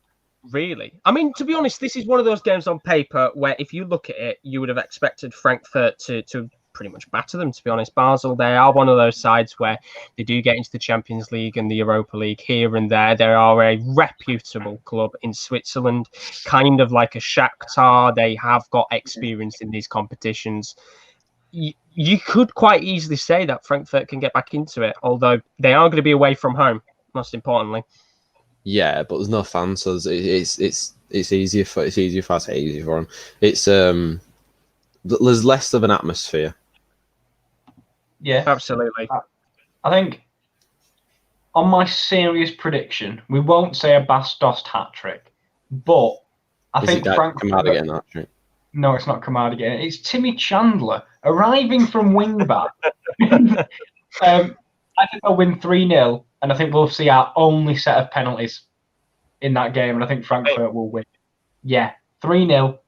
Really? I mean, to be honest, this is one of those games on paper where if you look at it, you would have expected Frankfurt to pretty much batter them, to be honest. Basel, they are one of those sides where they do get into the Champions League and the Europa League here and there. They are a reputable club in Switzerland, kind of like a Shakhtar. They have got experience in these competitions. You could quite easily say that Frankfurt can get back into it, although they are going to be away from home, most importantly. Yeah, but there's no fans, so it's easier for us. It's easier for them. It's there's less of an atmosphere. Yeah, absolutely. I think on my serious prediction, we won't say a Bas Dost hat trick, but I think Frankfurt. Kamada getting that trick? No, it's not Kamada getting it. It's Timmy Chandler arriving from wing back. I think they'll win 3-0, and I think we'll see our only set of penalties in that game, and I think Frankfurt will win. Yeah, 3-0,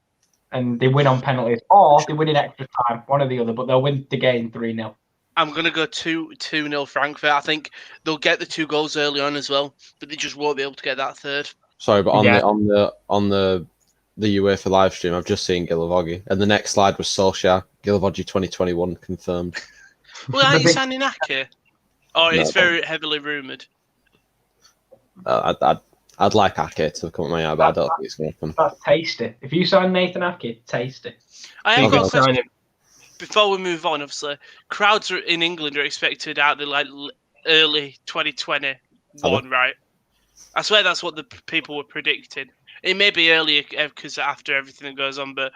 and they win on penalties, or they win in extra time, one or the other, but they'll win the game 3-0. I'm going to go 2-0 Frankfurt. I think they'll get the 2 goals early on as well, but they just won't be able to get that third. Sorry, but on the UEFA live stream, I've just seen Gilavogi, and the next slide was Solskjaer. Gilavogi 2021 confirmed. Well, are you signing Ake? Oh, it's very heavily rumoured. I'd like Ake to come at my eye, but I don't think it's going to happen. That's tasty. If you sign Nathan Ake, tasty. I have got a question. Before we move on, obviously, crowds in England are expected out in like early 2021, right? I swear that's what the people were predicting. It may be earlier because after everything that goes on, but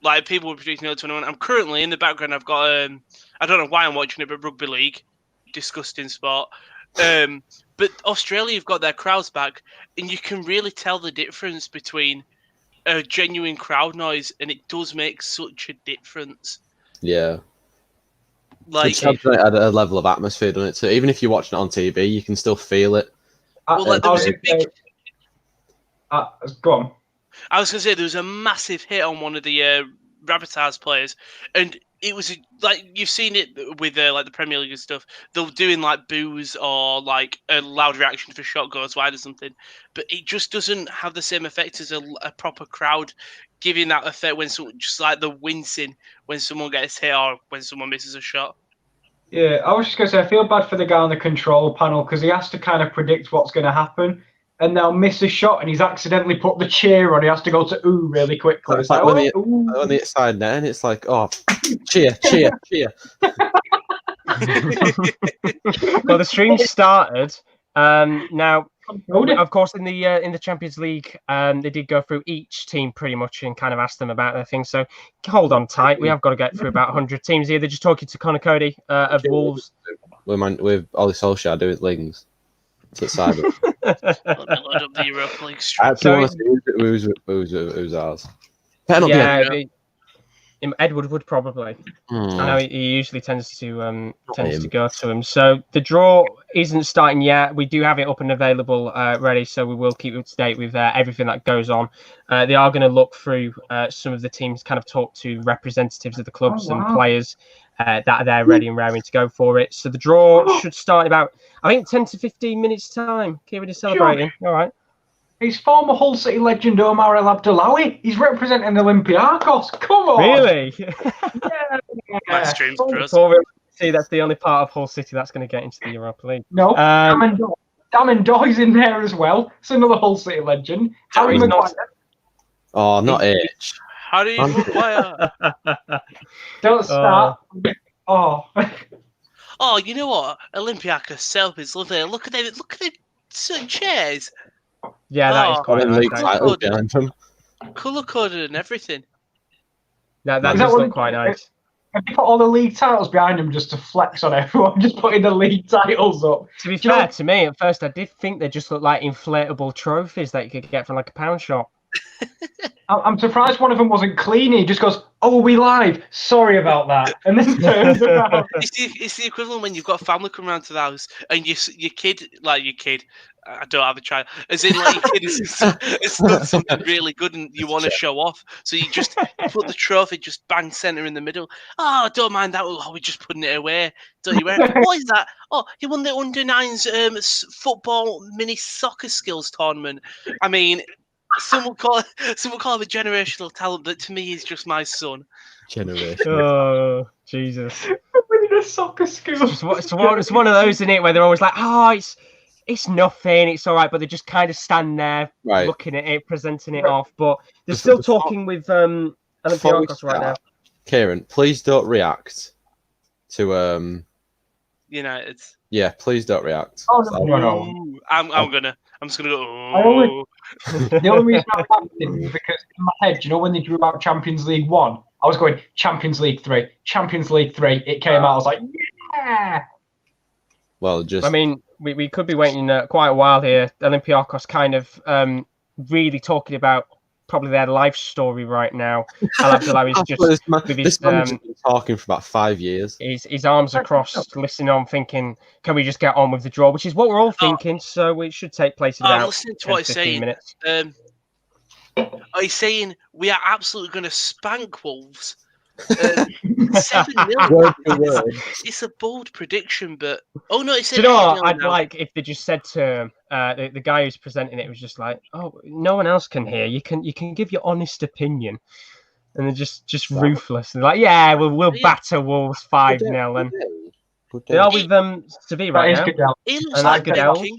like people were predicting early 21. I'm currently in the background. I've got I don't know why I'm watching it, but rugby league, disgusting sport. But Australia have got their crowds back, and you can really tell the difference between a genuine crowd noise, and it does make such a difference. Yeah. Like it's at a level of atmosphere, doesn't it? So even if you're watching it on TV, you can still feel it. Well, like, there was a big... Go on. I was going to say there was a massive hit on one of the Rabbitohs players, and it was like you've seen it with like the Premier League and stuff. They're doing like boos or like a loud reaction if a shot goes wide or something, but it just doesn't have the same effect as a proper crowd giving that effect when someone just like the wincing when someone gets hit or when someone misses a shot. Yeah, I was just going to say, I feel bad for the guy on the control panel because he has to kind of predict what's going to happen, and they'll miss a shot and he's accidentally put the cheer on. He has to go to ooh really quickly. It's like when the side net and it's like, oh, cheer, cheer, cheer. Well, the stream started. Now, of course, in the Champions League, they did go through each team pretty much and kind of ask them about their things. So hold on tight. We have got to get through about 100 teams here. They're just talking to Conor Cody of Wolves. With Ollie Solskjaer doing things to the side of the Europa League I actually want to see who's ours. Penalty. Yeah, Edward would probably. I know he usually tends to go to him. So the draw isn't starting yet. We do have it up and available, ready. So we will keep you up to date with everything that goes on. They are going to look through some of the teams, kind of talk to representatives of the clubs and players that are there ready and raring to go for it. So the draw should start in about, I think, 10 to 15 minutes time. Kieran is celebrating. All right. He's former Hull City legend Omar El Abdullawi. He's representing Olympiacos. Come on. Really? Yeah. My stream's See, that's the only part of Hull City that's going to get into the Europa League. No, Damon Doy's in there as well. It's another Hull City legend. Harry Maguire. Oh, not H. Harry Maguire. Don't start. Oh, you know what? Olympiacos self is lovely. Look at them certain chairs. Yeah, that is quite nice. Colour coded and everything. That does look quite nice. Have you put all the league titles behind him just to flex on everyone? Just putting the league titles up. To be fair to me, at first I did think they just looked like inflatable trophies that you could get from like a pound shop. I'm surprised one of them wasn't clean. He just goes, "Oh, are we live? Sorry about that," and then turns around. It's the equivalent when you've got family come around to the house and your kid. I don't have a child. As in, like, your kid it's done something really good and you want to show off. So you put the trophy just bang centre in the middle. Oh, don't mind that. Oh, we're just putting it away. Don't you? What is that? Oh, he won the under-9s football mini soccer skills tournament. I mean, some will call him a generational talent, but to me, he's just my son. Generation. Oh, Jesus. Winning a soccer skills. It's one of those, isn't it, where they're always like, oh, it's nothing, it's all right, but they just kind of stand there looking at it, presenting it off. But they're still talking with Olympiacos right now. Kieran, please don't react to United. Yeah, please don't react. Oh no. I'm just gonna go. The only reason I'm reacting is because in my head, you know, when they drew out Champions League 1, I was going Champions League 3, Champions League 3. It came out, I was like, yeah. Well, I mean, we could be waiting quite a while here. Olympiacos kind of really talking about probably their life story right now. Al Abdullahi is just with his been talking for about 5 years. His arms across, listening on, thinking, "Can we just get on with the draw?" Which is what we're all thinking. So it should take place in about listening to what he's 15 saying. minutes. He's saying we are absolutely going to spank Wolves. 7-0. It's a bold prediction, but it's. Do you know what I'd like if they just said to the guy who's presenting it was just like, "Oh, no one else can hear. You can give your honest opinion," and they're just ruthless. And they're like, "Yeah, we'll batter Wolves 5-0." And they are with Sevilla right now. He looks like Ben King.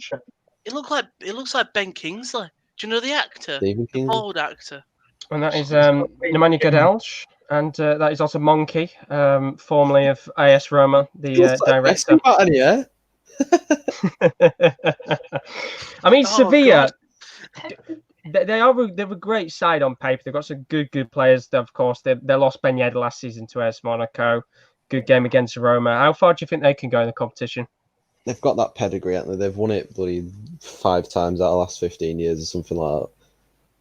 It looks like Ben Kingsley. Do you know the actor? The bald actor. And that is Nemanja Gadelj. And that is also Monkey, formerly of AS Roma, the director. I mean, Sevilla, they're a great side on paper. They've got some good players. Of course, they lost Ben Yedder last season to AS Monaco. Good game against Roma. How far do you think they can go in the competition? They've got that pedigree, haven't they? They've won it bloody 5 times out of the last 15 years or something like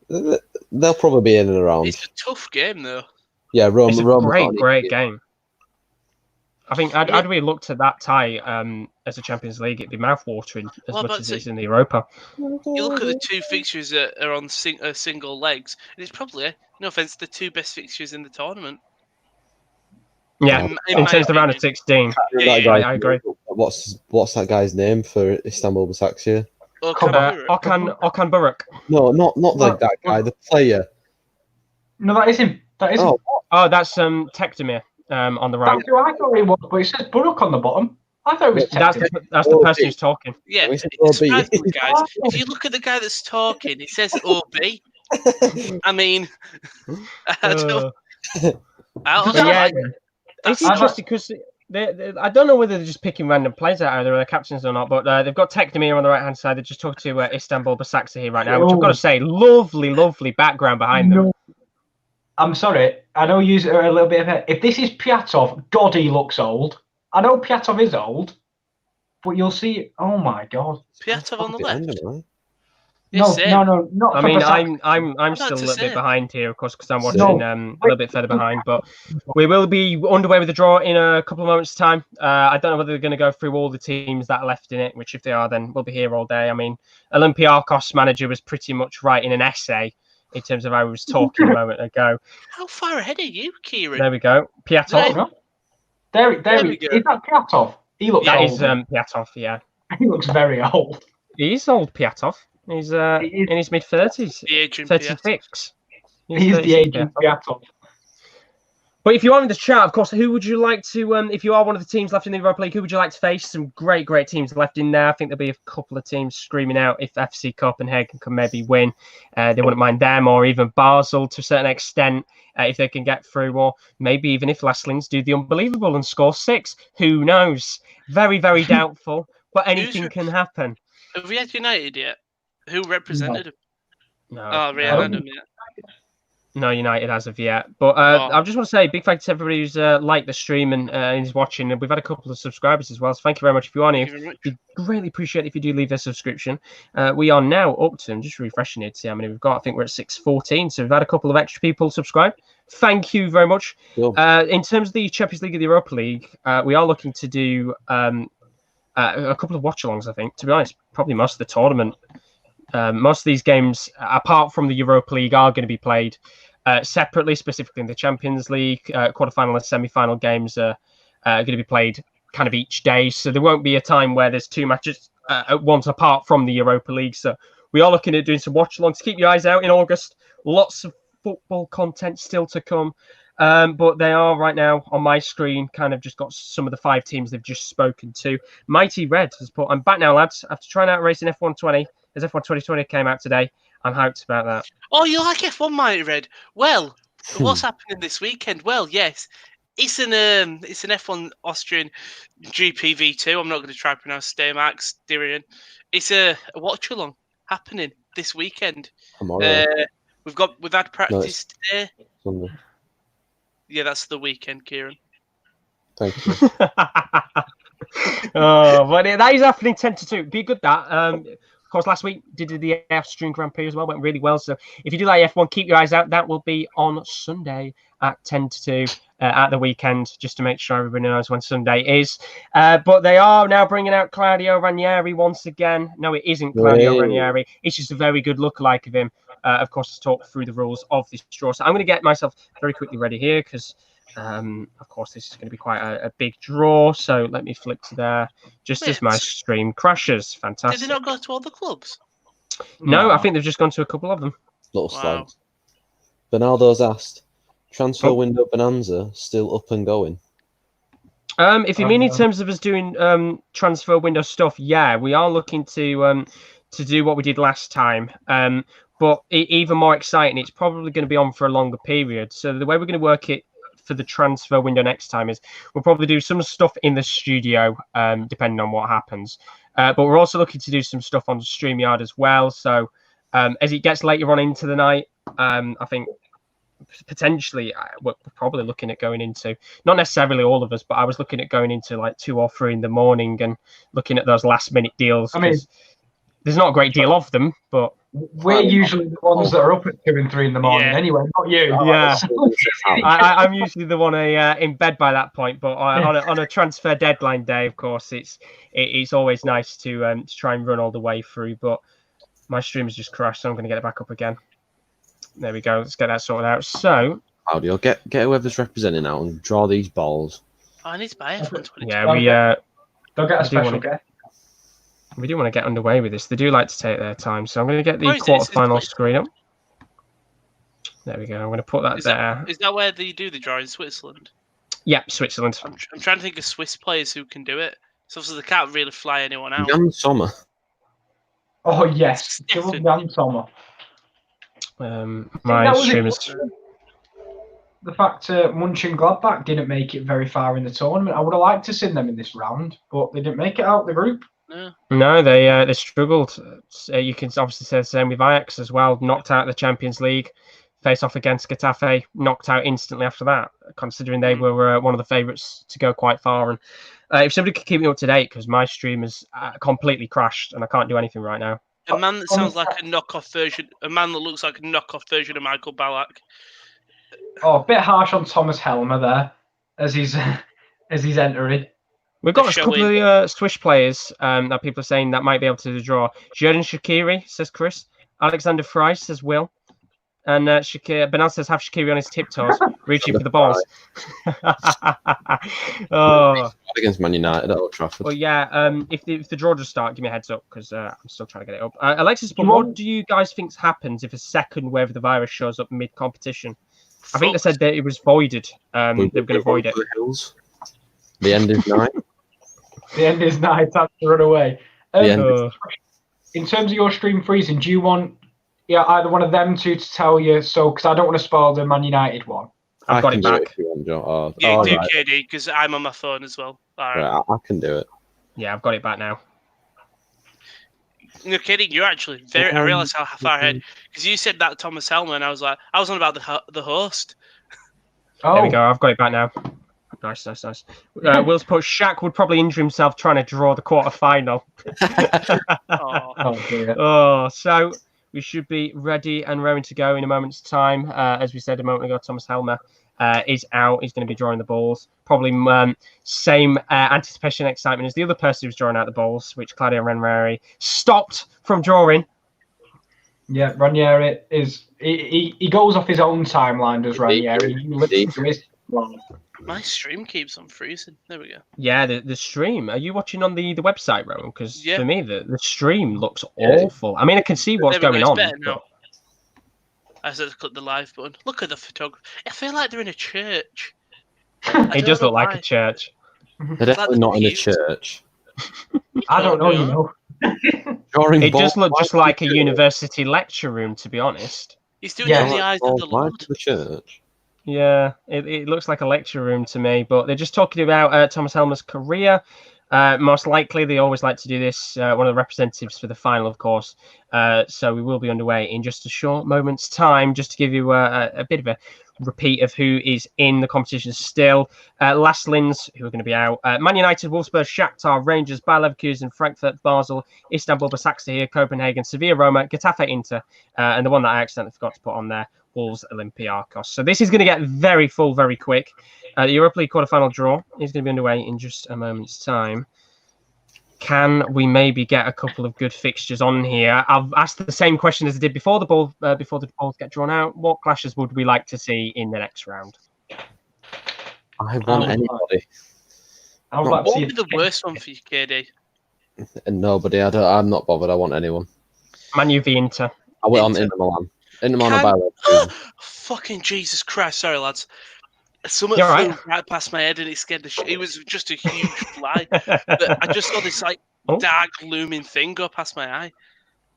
that. They'll probably be in and around. It's a tough game, though. Yeah, Roma. It's a great game. I think I'd really look to that tie as a Champions League. It'd be mouth-watering as much as it is in the Europa. You look at the 2 fixtures that are on single legs, and it's probably, no offence, the 2 best fixtures in the tournament. Yeah, in terms of the round of 16. I agree. What's that guy's name for Istanbul Basaksehir? Okan Buruk. No, not that guy. The player. No, that is him. That is him. Oh, that's Tekdemir on the right. That's who I thought it was, but it says Buruk on the bottom. I thought it was Tekdemir. That's the person who's talking. Yeah, it's surprising, guys. If you look at the guy that's talking, it says OB. I mean, it's interesting because I don't know whether they're just picking random players out of their captains or not, but they've got Tekdemir on the right-hand side. They're just talking to Istanbul Basaksehir right now, which I've got to say, lovely background behind them. I'm sorry, I know you are a little bit of if this is Pyatov, God, he looks old. I know Pyatov is old, but you'll see. Oh my God, Pyatov on the left. No, not. I mean, I'm still a little bit behind here, of course, because I'm watching a little bit further behind. But we will be underway with the draw in a couple of moments' time. I don't know whether they're going to go through all the teams that are left in it, which if they are, then we'll be here all day. I mean, Olympiakos manager was pretty much writing an essay in terms of how he was talking a moment ago. How far ahead are you, Kieran? There we go. Pyatov. There we go. Is that Pyatov? He looks old. That is Pyatov, yeah. He looks very old. He is old, Pyatov. He's in his mid-30s. The agent 36. He's the agent Pyatov. But if you are in the chat, of course, who would you like to, if you are one of the teams left in the Europa League, who would you like to face? Some great teams left in there. I think there'll be a couple of teams screaming out if FC Copenhagen can maybe win. They wouldn't mind them, or even Basel to a certain extent, if they can get through, or maybe even if Lasslings do the unbelievable and score 6. Who knows? Very doubtful, but anything can happen. Have we had United yet? Who represented him? No. Oh, Rhiannon, yeah. No United as of yet. But I just want to say big thanks to everybody who's liked the stream and is watching. And we've had a couple of subscribers as well. So thank you very much if you are new. We greatly appreciate if you do leave a subscription. We are now up to, I'm just refreshing it to see how many we've got. I think we're at 614. So we've had a couple of extra people subscribe. Thank you very much. Cool. In terms of the Champions League and the Europa League, we are looking to do a couple of watch-alongs, I think. To be honest, probably most of the tournament. Most of these games, apart from the Europa League, are going to be played separately, specifically in the Champions League. Quarterfinal and semi-final games are going to be played kind of each day. So there won't be a time where there's 2 matches at once apart from the Europa League. So we are looking at doing some watch-alongs. Keep your eyes out in August. Lots of football content still to come. But they are right now on my screen, kind of just got some of the 5 teams they've just spoken to. Mighty Red has put, I'm back now, lads. After trying out racing F1 20, as F1 2020 came out today, I'm hyped about that. Oh, you like F1, Mighty Red? Well, what's happening this weekend? Well, yes, it's an F1 Austrian GP V2. I'm not going to try to pronounce Staymax Dirian. It's a watch along happening this weekend. We've had practice today. Sunday. Yeah, that's the weekend, Kieran. Thank you. Oh, but that is happening 10 to 2. Be good that. Of course, last week did the Austrian Grand Prix as well. Went really well. So if you do like F1, keep your eyes out. That will be on Sunday at 10 to 2 at the weekend, just to make sure everybody knows when Sunday is. But they are now bringing out Claudio Ranieri once again. No, it isn't Claudio Ranieri. It's just a very good lookalike of him. Of course, to talk through the rules of this draw. So I'm going to get myself very quickly ready here because, of course, this is going to be quite a big draw. So let me flip to there just as my stream crashes. Fantastic. Did they not go to all the clubs? No, I think they've just gone to a couple of them. Little slags. Bernardo's asked, transfer window bonanza still up and going? If you mean in terms of us doing transfer window stuff, yeah, we are looking to do what we did last time. But even more exciting, it's probably going to be on for a longer period. So the way we're going to work it for the transfer window next time is we'll probably do some stuff in the studio, depending on what happens. But we're also looking to do some stuff on StreamYard as well. So as it gets later on into the night, I think potentially we're probably looking at going into, not necessarily all of us, but I was looking at going into like 2 or 3 in the morning and looking at those last minute deals. I mean, there's not a great deal of them, but we're usually the ones that are up at 2 and 3 in the morning anyway, not you. Yeah, I'm usually the one in bed by that point. But on a transfer deadline day, of course, it's always nice to try and run all the way through. But my stream has just crashed, so I'm going to get it back up again. There we go. Let's get that sorted out. So, Claudio, get whoever's representing out and draw these balls. I need to buy F1 22. Yeah, don't get a special guest. We do want to get underway with this. They do like to take their time, so I'm going to get the quarterfinal screen up. There we go. I'm going to put that there. Is that where they do the draw in Switzerland? Yeah, Switzerland. I'm trying to think of Swiss players who can do it. So obviously they can't really fly anyone out. Jan Sommer. Oh yes, Jan Sommer. My stream is. The fact Mönchengladbach didn't make it very far in the tournament. I would have liked to see them in this round, but they didn't make it out the group. No, they struggled. You can obviously say the same with Ajax as well. Knocked out the Champions League, face off against Getafe, knocked out instantly after that. Considering they were one of the favourites to go quite far. And if somebody could keep me up to date, because my stream has completely crashed and I can't do anything right now. A man that sounds like a knockoff version. A man that looks like a knockoff version of Michael Ballack. Oh, a bit harsh on Thomas Helmer there, as he's entering. We've got a couple of Swiss players that people are saying that might be able to draw. Jordan Shaqiri, says Chris. Alexander Fry, says Will. And Bernal says, have Shaqiri on his tiptoes, reaching for the balls. Against Man United at Old Trafford. Well, yeah, if the draw does start, give me a heads up, because I'm still trying to get it up. Alexis, but what do you guys think happens if a second wave of the virus shows up mid-competition? I think they said that it was voided. They were going to void it. The end is nigh. The end is nigh. Time to run away. In terms of your stream freezing, do you want either one of them two to tell you? So, because I don't want to spoil the Man United one. I've got it back. Do KD, because I'm on my phone as well. All right. I can do it. Yeah, I've got it back now. No kidding, you're actually very. I realised how far ahead because you said that Thomas Helmer, and I was on about the host. There we go. I've got it back now. Nice. Will's put Shaq would probably injure himself trying to draw the quarterfinal. So we should be ready and raring to go in a moment's time. As we said a moment ago, Thomas Helmer is out. He's going to be drawing the balls. Probably same anticipation and excitement as the other person who's drawing out the balls, which Claudio Ranieri stopped from drawing. Yeah, Ranieri is he goes off his own timeline, does Ranieri? My stream keeps on freezing. There we go. Yeah, the stream. Are you watching on the website, Rowan? Because for me, the stream looks awful. I mean, I can see what's going on. I said to click the live button. Look at the photography. I feel like they're in a church. It does look like a church. They're definitely not in a church. I don't know, you know. It does look just like a university lecture room, to be honest. He's doing it in the eyes of the Lord. The church. Yeah, it looks like a lecture room to me, but they're just talking about Thomas Helmer's career. Most likely, they always like to do this. One of the representatives for the final, of course. So we will be underway in just a short moment's time, just to give you a bit of a repeat of who is in the competition still. Lastlin's, who are going to be out. Man United, Wolfsburg, Shakhtar, Rangers, Bayer Leverkusen, Frankfurt, Basel, Istanbul, Başakşehir, Copenhagen, Sevilla, Roma, Getafe, Inter, and the one that I accidentally forgot to put on there, Wolves, Olympiacos. So this is going to get very full, very quick. The Europa League quarterfinal draw is going to be underway in just a moment's time. Can we maybe get a couple of good fixtures on here? I've asked the same question as I did before the balls get drawn out. What clashes would we like to see in the next round? I want anybody. What would be the worst one for you, KD? Nobody. I'm not bothered. I want anyone. Man U v Inter. I want Inter Milan. Inter Milan by Leverkusen. Fucking Jesus Christ! Sorry, lads. Something flew right past my head and it scared the shit. It was just a huge fly. But I just saw this dark looming thing go past my eye.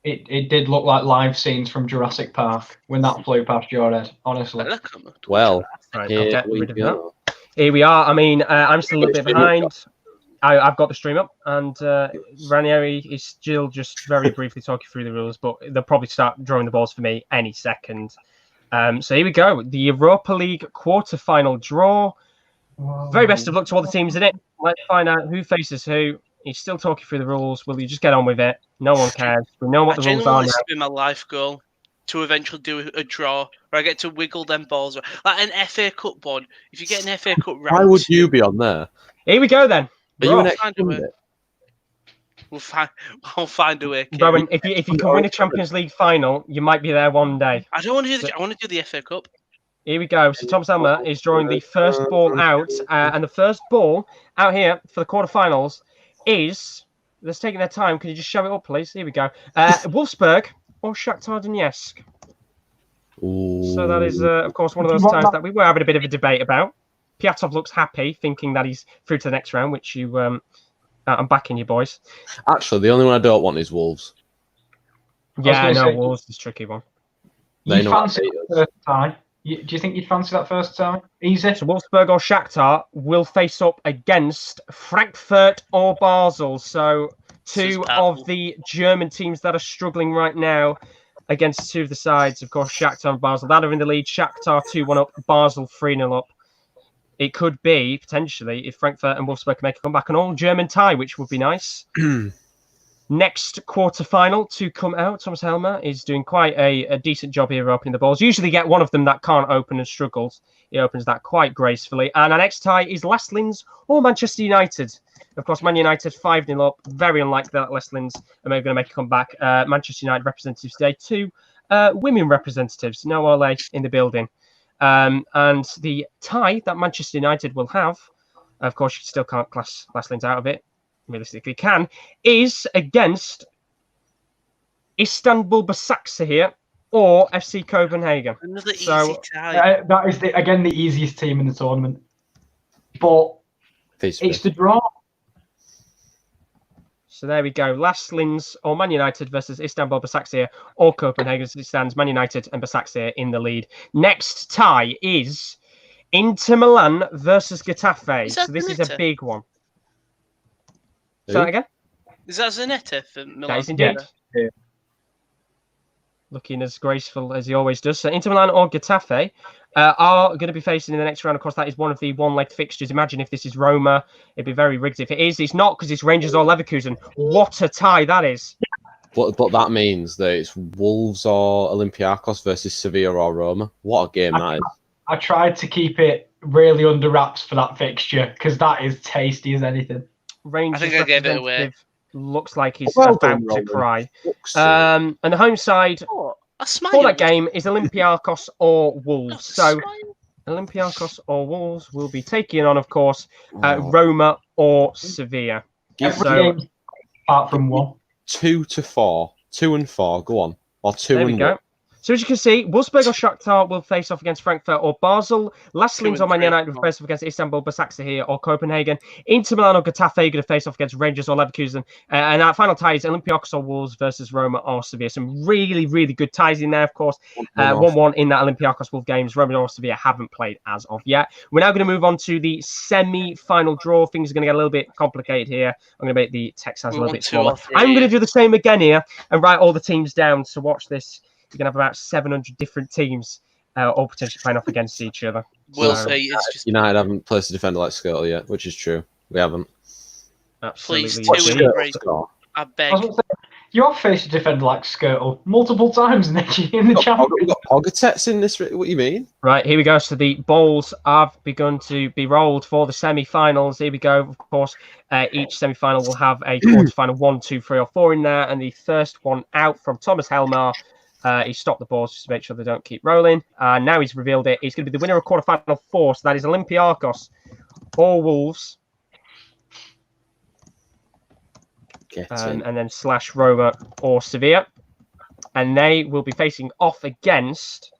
It did look like live scenes from Jurassic Park when that flew past your head, honestly. Well, right, I'll get rid of that. Here we are. I mean, I'm still a little bit behind. I've got the stream up, and Ranieri is still just very briefly talking through the rules, but they'll probably start drawing the balls for me any second. So here we go. The Europa League quarterfinal draw. Whoa. Very best of luck to all the teams in it. Let's find out who faces who. He's still talking through the rules. Will you just get on with it? No one cares. We know what the rules are now. It's been my life goal to eventually do a draw where I get to wiggle them balls. Like an FA Cup one. If you get an FA Cup round, why would you be on there? Here we go then. I'll find a way. Rowan, if you can win a Champions League final, you might be there one day. I don't want to do I want to do the FA Cup. Here we go. So Thomas Elmer is drawing the first ball out, and the first ball out here for the quarterfinals is. They're taking their time. Can you just show it up, please? Here we go. Wolfsburg or Shakhtar Donetsk. So that is, of course, one of those times that we were having a bit of a debate about. Piatov looks happy, thinking that he's through to the next round, which you. I'm backing you, boys. Actually, the only one I don't want is Wolves. Yeah, no, Wolves is a tricky one. You fancy that first tie? Do you think you'd fancy that first tie? Easy. So Wolfsburg or Shakhtar will face up against Frankfurt or Basel. So two of the German teams that are struggling right now against two of the sides. Of course, Shakhtar and Basel. That are in the lead. Shakhtar 2-1 up. Basel 3-0 up. It could be, potentially, if Frankfurt and Wolfsburg can make a comeback, an all-German tie, which would be nice. Next quarter-final to come out, Thomas Helmer is doing quite a decent job here opening the balls. Usually get one of them that can't open and struggles. He opens that quite gracefully. And our next tie is Lastlin's or Manchester United. Of course, Man United 5-0 up. Very unlikely that Lastlin's are maybe going to make a comeback. Manchester United representatives today. Two women representatives. No Ole in the building. And the tie that Manchester United will have, of course, you still can't class Lastlin's out of it, realistically can, is against Istanbul Başakşehir or FC Copenhagen. Another easy tie. That is, again, the easiest team in the tournament. But it's the draw. So there we go. Lastlin's or Man United versus Istanbul Başakşehir or Copenhagen. As it stands, Man United and Başakşehir in the lead. Next tie is Inter Milan versus Getafe. So this is a big one. Say that again? Is that Zanetti for Milan? That is indeed. Yeah. Looking as graceful as he always does. So Inter Milan or Getafe are going to be facing in the next round. Of course, that is one of the one-leg fixtures. Imagine if this is Roma. It'd be very rigged. If it is, it's not because it's Rangers or Leverkusen. What a tie that is. But that means that it's Wolves or Olympiacos versus Sevilla or Roma. What a game that is. I tried to keep it really under wraps for that fixture because that is tasty as anything. Rangers I think I gave it away. Looks like he's about to cry. And the home side for that game is Olympiacos or Wolves. So Olympiacos or Wolves will be taking on, of course, Roma or Sevilla. So, apart from one. 2-4. 2 and 4. Go on. Or 2 there and we go. 1. So as you can see, Wolfsburg or Shakhtar will face off against Frankfurt or Basel. Last Linz or Man United will face off against Istanbul, Basaksehir or Copenhagen. Inter Milan or Getafe going to face off against Rangers or Leverkusen. And our final tie is Olympiacos or Wolves versus Roma or Sevilla. Some really, really good ties in there, of course. 1-1 in that Olympiacos Wolves games. Roma or Sevilla haven't played as of yet. We're now going to move on to the semi-final draw. Things are going to get a little bit complicated here. I'm going to make the text size a little bit smaller. I'm going to do the same again here and write all the teams down. So watch this. You're going to have about 700 different teams all potentially playing off against each other. We'll say it's just... United haven't placed a defender like Skirtle yet, which is true. We haven't. Absolutely. Please, 2 and 3. I beg. You have faced a defender like Skirtle multiple times in the Champions. We've got Pogatetz in this. What do you mean? Right, here we go. So the balls have begun to be rolled for the semi-finals. Here we go. Of course, each semi-final will have a quarter-final 1, 2, 3, or 4 in there. And the first one out from Thomas Helmar. He stopped the balls just to make sure they don't keep rolling. Now he's revealed it. He's going to be the winner of quarter-final 4. So that is Olympiacos or Wolves. And then / Roma or Sevilla. And they will be facing off against...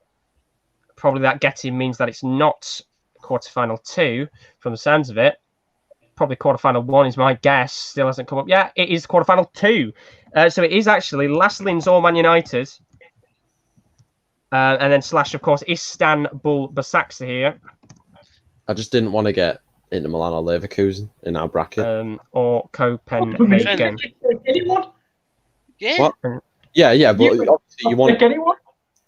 Probably that getting means that it's not quarter-final 2 from the sounds of it. Probably quarter-final 1 is my guess. Still hasn't come up. Yeah, it is quarter-final 2. So it is actually Las Linz or Man United. And then / of course, Istanbul Basaksehir. I just didn't want to get Inter Milan or Leverkusen in our bracket. Or Copenhagen. Anyone? Yeah. What? Yeah, but obviously you want... anyone?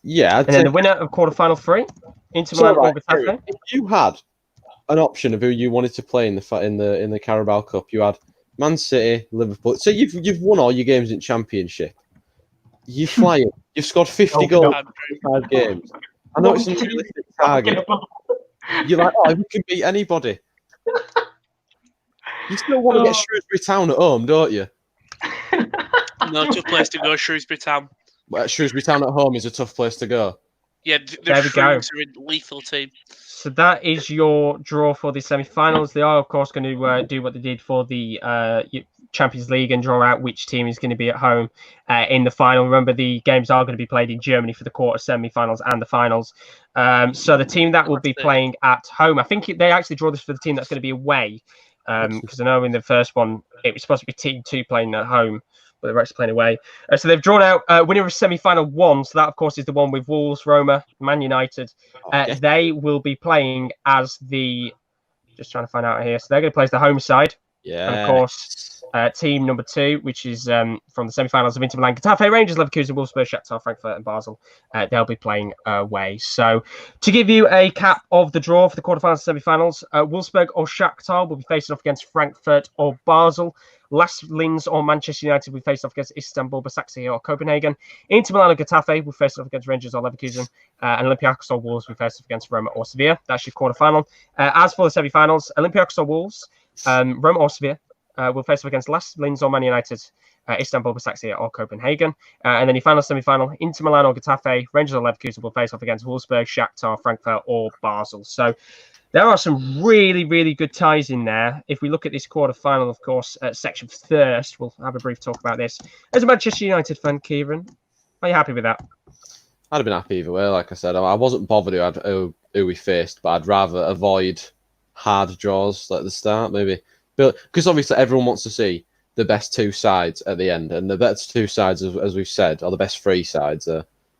Yeah. And then the winner of quarter-final 3, Inter Milan or Getafe. If you had an option of who you wanted to play in the Carabao Cup, you had Man City, Liverpool. So you've won all your games in Championship. You're flying. You've scored 50 goals in 5 games. I know it's an unrealistic target. You're like, oh, we can beat anybody. You still want to get Shrewsbury Town at home, don't you? No, tough place to go, Shrewsbury Town. Well, Shrewsbury Town at home is a tough place to go. Yeah, there we go. Are a lethal team. So that is your draw for the semi-finals. They are, of course, going to do what they did for the Champions League and draw out which team is going to be at home in the final. Remember, the games are going to be played in Germany for the quarter semi-finals and the finals. So the team that will be playing at home, I think they actually draw this for the team that's going to be away. Because I know in the first one, it was supposed to be Team 2 playing at home, but they're actually playing away. So they've drawn out winner of semi-final 1. So that, of course, is the one with Wolves, Roma, Man United. They will be playing as the... Just trying to find out here. So they're going to play as the home side. Yeah. And, of course, team number 2, which is from the semi-finals of Inter Milan, Getafe, Rangers, Leverkusen, Wolfsburg, Shakhtar, Frankfurt, and Basel. They'll be playing away. So to give you a cap of the draw for the quarterfinals and semi-finals, Wolfsburg or Shakhtar will be facing off against Frankfurt or Basel. Las Linz or Manchester United will face off against Istanbul, Basaksehir or Copenhagen. Inter Milan or Getafe will face off against Rangers or Leverkusen. And Olympiacos or Wolves will face off against Roma or Sevilla. That's your quarterfinal. As for the semi-finals, Olympiacos or Wolves, Roma or Sevilla will face off against Las Linz or Man United, Istanbul, Basaksehir or Copenhagen. And then your final semi-final, Inter Milan or Getafe, Rangers or Leverkusen will face off against Wolfsburg, Shakhtar, Frankfurt or Basel. So there are some really, really good ties in there. If we look at this quarter-final, of course, section first, we'll have a brief talk about this. As a Manchester United fan, Kieran, are you happy with that? I'd have been happy either way. Like I said, I wasn't bothered who we faced, but I'd rather avoid hard draws at the start, maybe. Because obviously everyone wants to see the best 2 sides at the end, and the best 2 sides, as we've said, are the best 3 sides,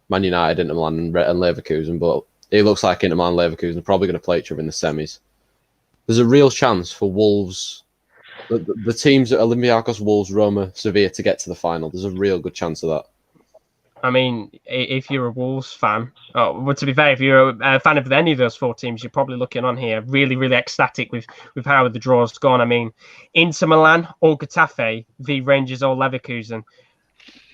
Man United, Inter Milan, and Leverkusen. But it looks like Inter Milan and Leverkusen are probably going to play each other in the semis. There's a real chance for Wolves, the teams at Olympiacos, Wolves, Roma, Sevilla to get to the final. There's a real good chance of that. I mean, if you're a Wolves fan, well, to be fair, if you're a fan of any of those 4 teams, you're probably looking on here really, really ecstatic with how the draw's gone. I mean, Inter Milan or Getafe, the Rangers or Leverkusen.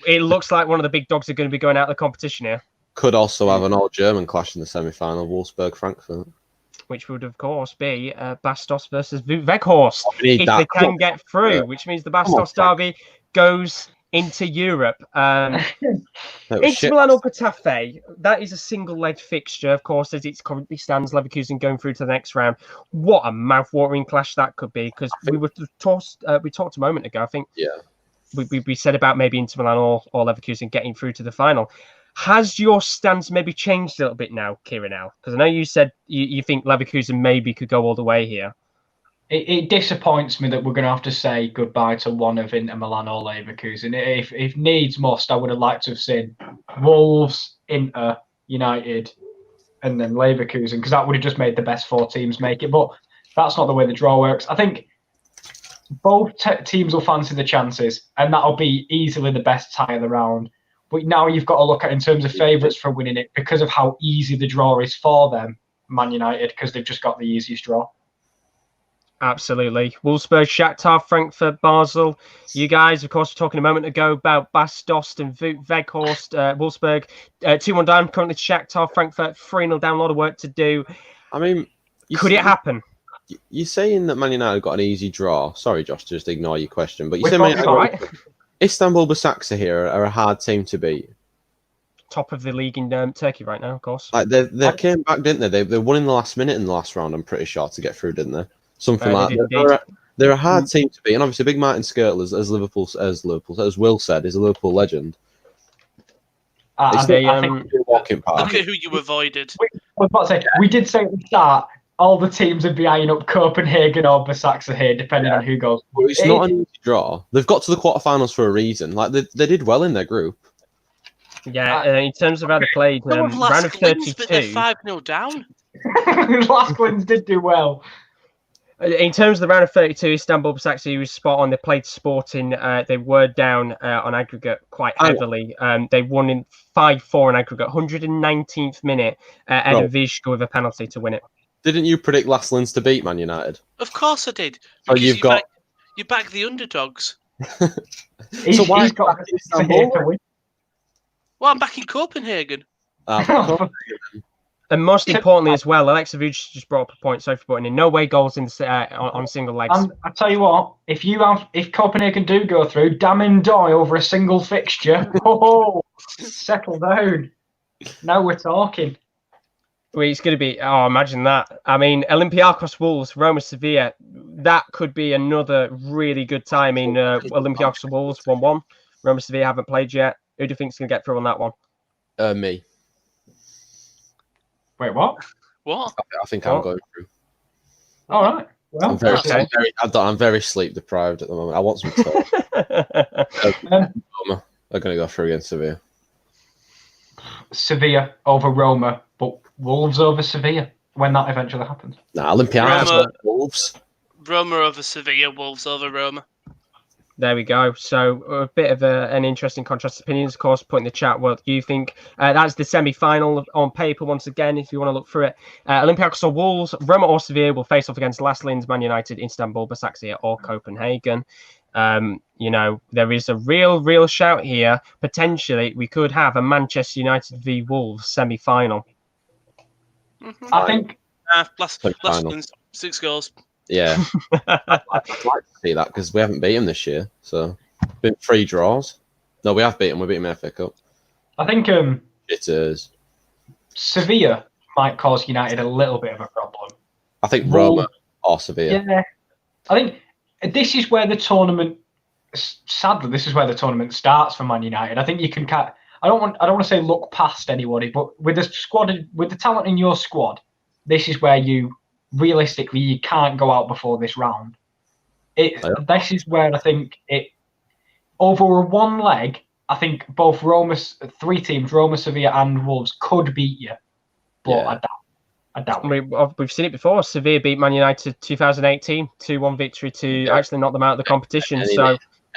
It looks like one of the big dogs are going to be going out of the competition here. Could also have an all-German clash in the semi-final, Wolfsburg-Frankfurt. Which would, of course, be Bastos versus Weghorst, if they can get through, which means the Bastos derby goes into Europe. Inter Milan or Getafe, that is a single-leg fixture, of course, as it currently stands. Leverkusen going through to the next round. What a mouth-watering clash that could be, because we talked a moment ago, I think. Yeah. We said about maybe Inter Milan or Leverkusen getting through to the final. Has your stance maybe changed a little bit now, Kieran? Now, because I know you said you think Leverkusen maybe could go all the way here. It disappoints me that we're going to have to say goodbye to one of Inter Milan or Leverkusen. If needs must, I would have liked to have seen Wolves, Inter, United, and then Leverkusen, because that would have just made the best 4 teams make it. But that's not the way the draw works. I think both teams will fancy the chances, and that'll be easily the best tie of the round. But now you've got to look at in terms of favourites for winning it because of how easy the draw is for them, Man United, because they've just got the easiest draw. Absolutely. Wolfsburg, Shakhtar, Frankfurt, Basel. You guys, of course, were talking a moment ago about Bas Dost and Weghorst. Wolfsburg, 2-1 down, currently to Shakhtar. Frankfurt, 3-0 down, a lot of work to do. I mean, could it happen? You're saying that Man United got an easy draw. Sorry, Josh, to just ignore your question. But you say Man United right. Istanbul Basaksehir here are a hard team to beat. Top of the league in Turkey right now, of course. Like they came back, didn't they? They won in the last minute in the last round, I'm pretty sure, to get through, didn't they? Something like that. They're a hard team to beat, and obviously, Big Martin Skrtel, as Will said, is a Liverpool legend. I think walking past. Look at who you avoided. We did say at the start all the teams would be eyeing up Copenhagen or Basaksehir, depending on who goes. Well, it's not an easy draw. They've got to the quarterfinals for a reason. Like they did well in their group. Yeah, in terms of how they played, round of 32. But they're 5-0 down. Lasklins did do well. In terms of the round of 32, Istanbul Basaksehir was spot on. They played Sporting. They were down on aggregate quite heavily. They won in 5-4 on aggregate, 119th minute. Eden Vizca with a penalty to win it. Didn't you predict Lasklins to beat Man United? Of course I did. Oh, you back the underdogs. So why got Istanbul? Well, I'm back in Copenhagen. And most importantly as well, Alexa Vucic just brought up a point, sorry for putting in no way goals in on single legs. I tell you what, if Copenhagen do go through, Damin Doi over a single fixture, settle down. Now we're talking. Well, it's going to be, imagine that. I mean, Olympiacos Wolves, Roma Sevilla, that could be another really good time. I mean, Olympiacos Wolves 1-1. Roma Sevilla haven't played yet. Who do you think's going to get through on that one? Me. Wait, what? What? I think I'm going through. All right. Well, I'm very sleep deprived at the moment. I want some talk. Roma are going to go through against Sevilla. Sevilla over Roma, but Wolves over Sevilla when that eventually happens. Nah, Olympiacos Wolves. Roma over Sevilla, Wolves over Roma. There we go. So a bit of an interesting contrast of opinions, of course. Put in the chat what you think. That's the semi-final on paper once again, if you want to look through it. Olympiacos or Wolves, Roma or Sevilla will face off against Lasklins, Man United, Istanbul, Basaksehir or Copenhagen. There is a real shout here. Potentially, we could have a Manchester United v Wolves semi-final. Mm-hmm. I think Lasklins, 6 goals. Yeah, I'd like to see that because we haven't beat him this year. So, been 3 draws. No, we have beat him. We beat him in FA Cup. I think it is. Sevilla might cause United a little bit of a problem. I think Roma or Sevilla. Yeah, I think this is where the tournament. Sadly, this is where the tournament starts for Man United. I think you can. I don't want to say look past anybody, but with the squad, with the talent in your squad, this is where you. Realistically, you can't go out before this round. This is where I think over one leg. I think both 3 teams, Roma, Sevilla, and Wolves, could beat you, but I doubt. We've seen it before. Sevilla beat Man United 2018, 2-1 victory to actually knock them out of the competition.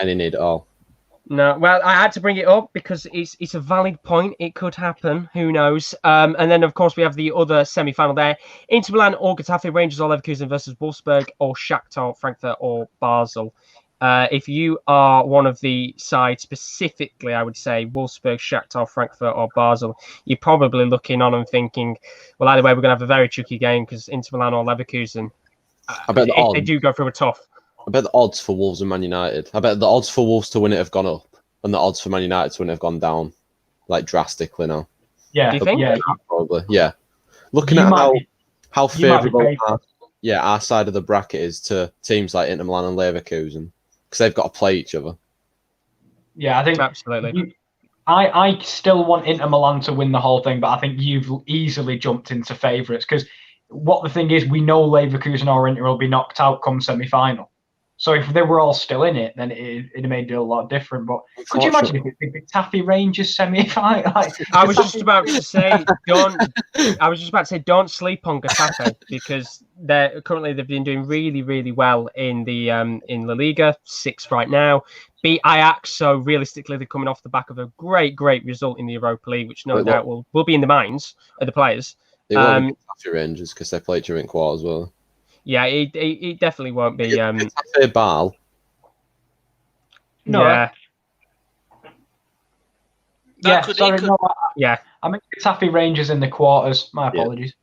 Any need at all. No, well, I had to bring it up because it's a valid point. It could happen. Who knows? And then, of course, we have the other semi-final there. Inter Milan or Getafe, Rangers or Leverkusen versus Wolfsburg or Shakhtar, Frankfurt or Basel. If you are one of the sides specifically, I would say Wolfsburg, Shakhtar, Frankfurt or Basel, you're probably looking on and thinking, well, either way, we're going to have a very tricky game because Inter Milan or Leverkusen, I bet they do go through a tough. I bet the odds for Wolves and Man United. I bet the odds for Wolves to win it have gone up, and the odds for Man United to win it have gone down, like drastically now. Yeah, do you think? Yeah, probably. Yeah, looking at how favourable our side of the bracket is to teams like Inter Milan and Leverkusen, because they've got to play each other. Yeah, I think absolutely. I still want Inter Milan to win the whole thing, but I think you've easily jumped into favourites because what the thing is, we know Leverkusen or Inter will be knocked out come semi-final. So if they were all still in it, then it made it a lot different. But could you imagine if it's the Taffy Rangers semi-final? I was just about to say, don't sleep on Getafe because they've been doing really, really well in the in La Liga, 6th right now. Beat Ajax, so realistically they're coming off the back of a great result in the Europa League, which no doubt will be in the minds of the players. It won't be Getafe Rangers because they played during quarter as well. Yeah, it definitely won't be. Getafe Ball. No. Yeah. Yeah. I mean, Taffy Rangers in the quarters. My apologies.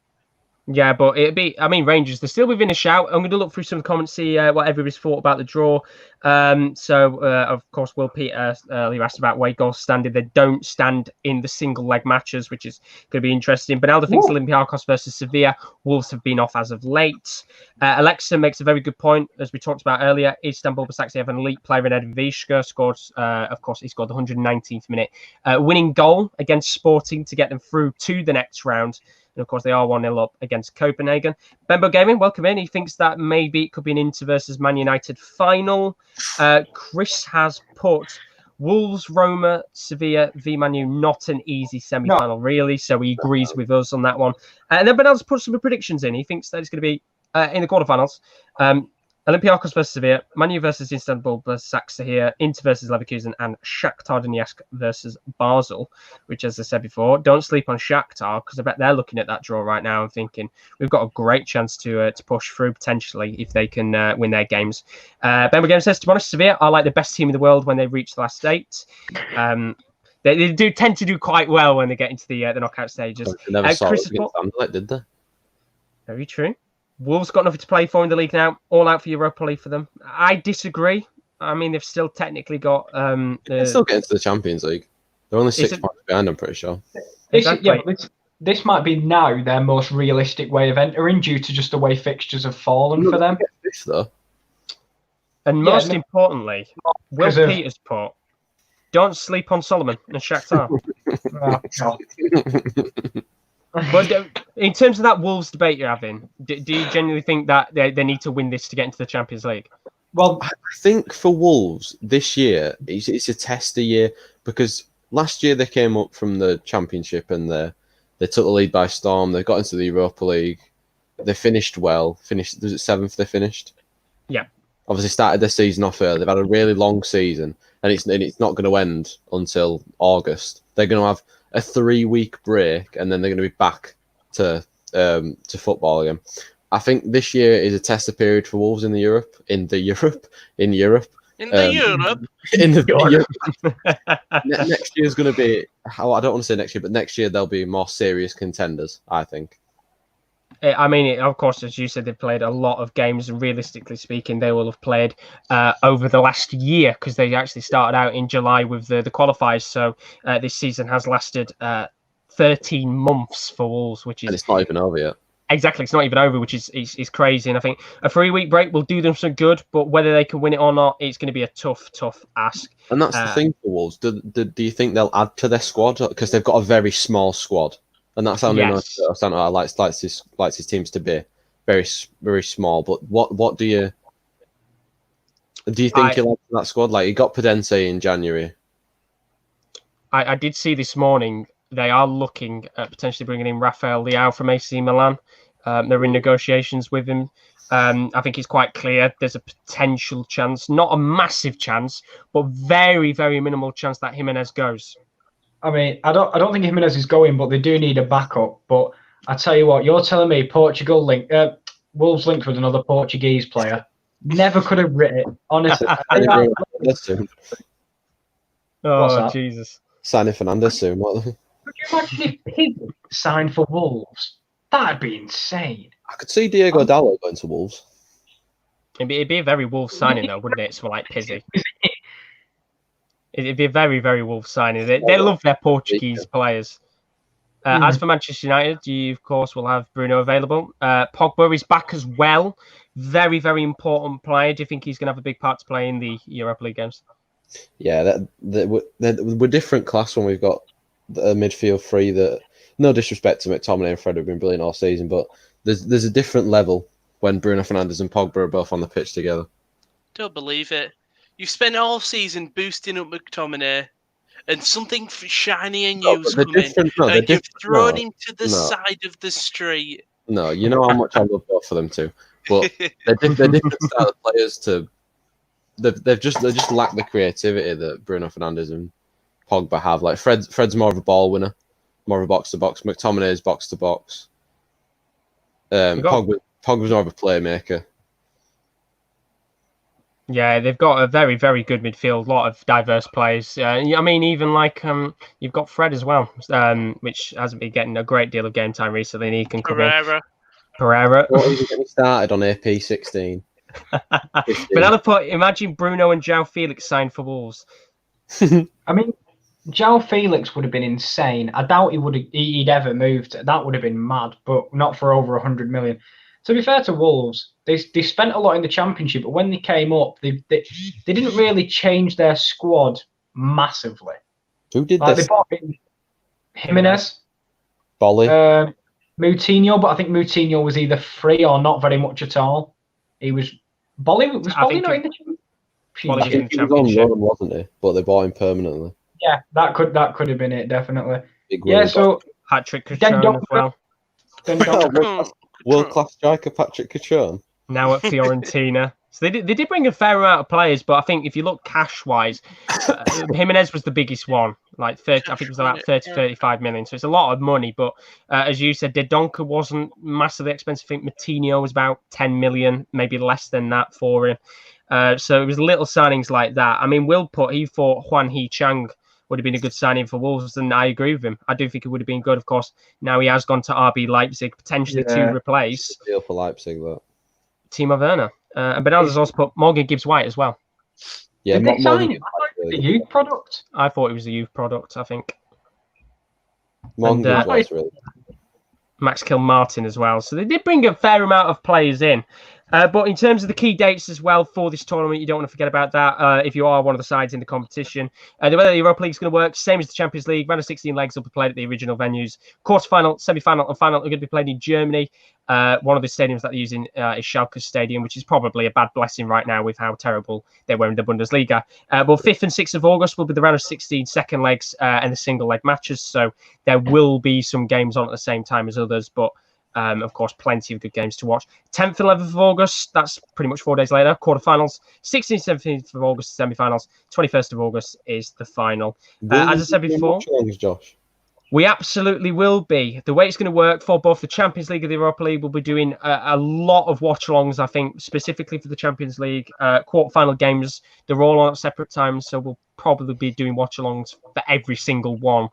Yeah, but it'd be. I mean, Rangers. They're still within a shout. I'm going to look through some of the comments, see what everybody's thought about the draw. Of course, Will Peter earlier asked about away goals standing. They don't stand in the single leg matches, which is going to be interesting. Bernaldo thinks Olympiacos versus Sevilla. Wolves have been off as of late. Alexa makes a very good point, as we talked about earlier. Istanbul Basaksehir have an elite player in Edin Vishka. He scored the 119th minute winning goal against Sporting to get them through to the next round. And of course, they are 1-0 up against Copenhagen. Bembo Gaming, welcome in. He thinks that maybe it could be an Inter versus Man United final. Chris has put Wolves, Roma, Sevilla, v Man U, not an easy semi-final, really. So he agrees with us on that one. And then Bernaldo's put some predictions in. He thinks that it's going to be in the quarterfinals. Olympiacos versus Sevilla, Man U versus Istanbul Basaksehir, Inter versus Leverkusen, and Shakhtar Donetsk versus Basel, which, as I said before, don't sleep on Shakhtar because I bet they're looking at that draw right now and thinking we've got a great chance to push through potentially if they can win their games. Ben Game says, to be honest, Sevilla are like the best team in the world when they reach the last 8. They do tend to do quite well when they get into the knockout stages. They never saw it against Anderlecht, did they? Very true. Wolves got nothing to play for in the league now. All out for Europa League for them. I disagree. I mean, they've still technically got... They're still getting to the Champions League. They're only 6 points behind, I'm pretty sure. This might be now their most realistic way of entering due to just the way fixtures have fallen for them. This, though. And most importantly, Will Peters put, don't sleep on Solomon and Shakhtar. But in terms of that Wolves debate you're having, do you genuinely think that they need to win this to get into the Champions League? Well, I think for Wolves this year, it's a tester year because last year they came up from the Championship and they took the lead by storm. They got into the Europa League. They finished well. Was it 7th they finished? Yeah. Obviously started their season off early. They've had a really long season and it's not going to end until August. They're going to have a 3-week break, and then they're going to be back to football again. I think this year is a tester period for Wolves in Europe. Next year is going to be. I don't want to say next year, but next year they'll be more serious contenders. I think. I mean, of course, as you said, they've played a lot of games, and realistically speaking, they will have played over the last year because they actually started out in July with the qualifiers. So this season has lasted 13 months for Wolves, which is... And it's not even over yet. Exactly, it's not even over, which is crazy. And I think a 3-week break will do them some good, but whether they can win it or not, it's going to be a tough ask. And that's the thing for Wolves. Do you think they'll add to their squad? Because they've got a very small squad. And that's how Nuno likes his teams to be very, very small. But what do you think he likes that squad? Like he got Podence in January. I did see this morning they are looking at potentially bringing in Raphael Leao from AC Milan. They're in negotiations with him. I think it's quite clear there's a potential chance, not a massive chance, but very, very minimal chance that Jimenez goes. I mean, I don't think Jimenez is going, but they do need a backup. But I tell you what, you're telling me Wolves linked with another Portuguese player. Never could have written it, honestly. Oh, Jesus. Signing Fernandes soon. Could you imagine if Pig signed for Wolves? That'd be insane. I could see Diego Dallo going to Wolves. It'd be a very Wolves signing, though, wouldn't it? Someone like Pizzi. It'd be a very, very Wolves signing. They love their Portuguese players. As for Manchester United, you, of course, will have Bruno available. Pogba is back as well. Very, very important player. Do you think he's going to have a big part to play in the Europa League games? Yeah, we're different class when we've got a midfield three that, no disrespect to McTominay and Fred, have been brilliant all season, but there's a different level when Bruno Fernandes and Pogba are both on the pitch together. Don't believe it. You've spent all season boosting up McTominay, and something shiny and new's coming, and you've thrown him to the side of the street. No, you know how much I love both of them too, but they're different style of players. They just lack the creativity that Bruno Fernandes and Pogba have. Like Fred's more of a ball winner, more of a box to box. McTominay is box to box. Pogba's more of a playmaker. Yeah, they've got a very, very good midfield, a lot of diverse players. I mean, even like you've got Fred as well, which hasn't been getting a great deal of game time recently, and he can come in. Pereira. What even getting started on AP16? But imagine Bruno and João Felix signed for Wolves. I mean, João Felix would have been insane. I doubt he'd ever moved. That would have been mad, but not for over 100 million. To be fair to Wolves, they spent a lot in the Championship, but when they came up, they didn't really change their squad massively. Who did this? They bought in Jimenez, Bolly, Moutinho, but I think Moutinho was either free or not very much at all. He was Bolly. Was Bolly not in the Championship? He was on loan, wasn't he? But they bought him permanently. Yeah, that could have been it, definitely. So Patrick Cuchon as well. World-class striker Patrick Cuchon. Now at Fiorentina. So they did bring a fair amount of players, but I think if you look cash-wise, Jimenez was the biggest one. Like 30, I think it was about 35 million. So it's a lot of money. But as you said, Dendoncker wasn't massively expensive. I think Moutinho was about 10 million, maybe less than that for him. So it was little signings like that. I mean, he thought Juan He Chang would have been a good signing for Wolves, and I agree with him. I do think it would have been good. Of course, now he has gone to RB Leipzig, potentially to replace deal for Leipzig, that Timo Werner. And Bernardo's also put Morgan Gibbs-White as well. Yeah, Did they sign him? I thought it was a youth product. I thought it was a youth product, I think. Morgan Gibbs-White's really Max Kilmartin as well. So they did bring a fair amount of players in. But in terms of the key dates as well for this tournament, you don't want to forget about that if you are one of the sides in the competition. The way the Europa League is going to work, same as the Champions League, round of 16 legs will be played at the original venues. Quarterfinal, semi-final and final are going to be played in Germany. One of the stadiums that they're using is Schalke Stadium, which is probably a bad blessing right now with how terrible they were in the Bundesliga. But 5th and 6th of August will be the round of 16 second legs and the single leg matches. So there will be some games on at the same time as others, but of course, plenty of good games to watch. 10th, 11th of August, that's pretty much 4 days later, quarterfinals. 16th, 17th of August, semi-finals. 21st of August is the final. As I said before, Josh. We absolutely will be. The way it's going to work for both the Champions League and the Europa League, we'll be doing a lot of watch-alongs, I think, specifically for the Champions League. Quarterfinal games, they're all on at separate times, so we'll probably be doing watch-alongs for every single one,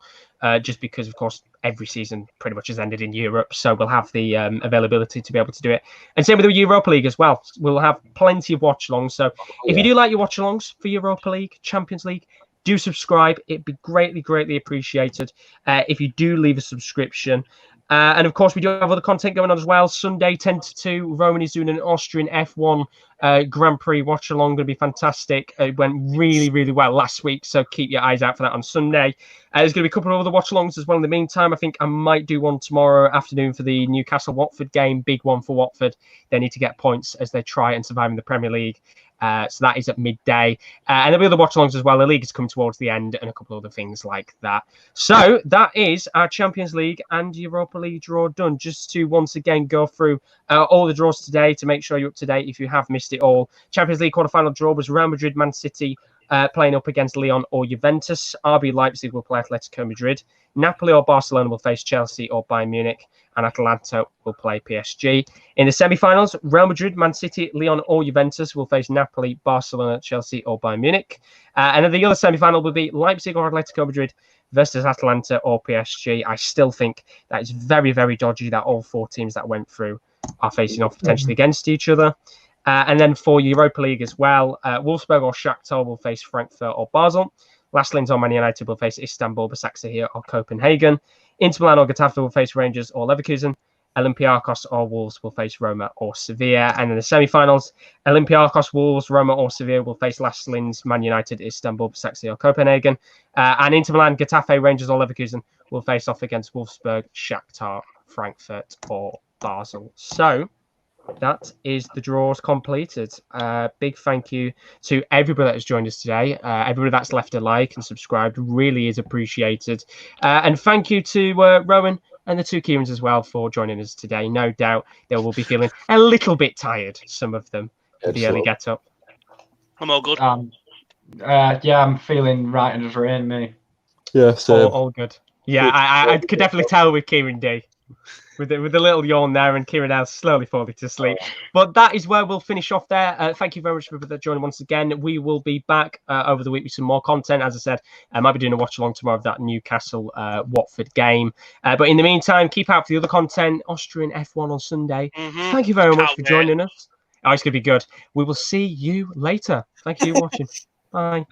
just because, of course, every season pretty much has ended in Europe, so we'll have the availability to be able to do it. And same with the Europa League as well. We'll have plenty of watch-alongs. So if you do like your watch-alongs for Europa League, Champions League, do subscribe. It'd be greatly, greatly appreciated if you do leave a subscription. And of course, we do have other content going on as well. Sunday, 10 to 2, Roman is doing an Austrian F1 Grand Prix watch along. Going to be fantastic. It went really, really well last week, so keep your eyes out for that on Sunday. There's going to be a couple of other watch alongs as well in the meantime. I think I might do one tomorrow afternoon for the Newcastle-Watford game. Big one for Watford. They need to get points as they try and survive in the Premier League. So that is at midday. And there'll be other watch-alongs as well. The league is coming towards the end and a couple of other things like that. So that is our Champions League and Europa League draw done. Just to once again go through all the draws today to make sure you're up to date if you have missed it all. Champions League quarterfinal draw was Real Madrid, Man City playing up against Lyon or Juventus. RB Leipzig will play Atletico Madrid. Napoli or Barcelona will face Chelsea or Bayern Munich. And Atalanta will play PSG. In the semi-finals, Real Madrid, Man City, Lyon or Juventus will face Napoli, Barcelona, Chelsea or Bayern Munich. And then the other semi-final will be Leipzig or Atletico Madrid versus Atalanta or PSG. I still think that it's very, very dodgy that all four teams that went through are facing off potentially against each other. And then for Europa League as well, Wolfsburg or Shakhtar will face Frankfurt or Basel. Last Linz or Man United will face Istanbul, Basaksehir or Copenhagen. Inter Milan or Getafe will face Rangers or Leverkusen. Olympiacos or Wolves will face Roma or Sevilla. And in the semi-finals, Olympiacos, Wolves, Roma or Sevilla will face Last Linz, Man United, Istanbul, Besiktas or Copenhagen. And Inter Milan, Getafe, Rangers or Leverkusen will face off against Wolfsburg, Shakhtar, Frankfurt or Basel. So that is the draws completed. Big thank you to everybody that has joined us today. Everybody that's left a like and subscribed really is appreciated. And thank you to Rowan and the two Kierans as well for joining us today. No doubt they will be feeling a little bit tired, some of them, with the early get up. I'm all good. Yeah, I'm feeling right as rain, me. Yeah, so All good. Yeah, I could definitely tell with Kieran D. With a little yawn there, and Kieran now slowly falling to sleep. But that is where we'll finish off there. Thank you very much for joining once again. We will be back over the week with some more content. As I said, I might be doing a watch along tomorrow of that Newcastle Watford game. But in the meantime, keep out for the other content. Austrian F1 on Sunday. Mm-hmm. Thank you very much for joining us. Oh, it's going to be good. We will see you later. Thank you for watching. Bye.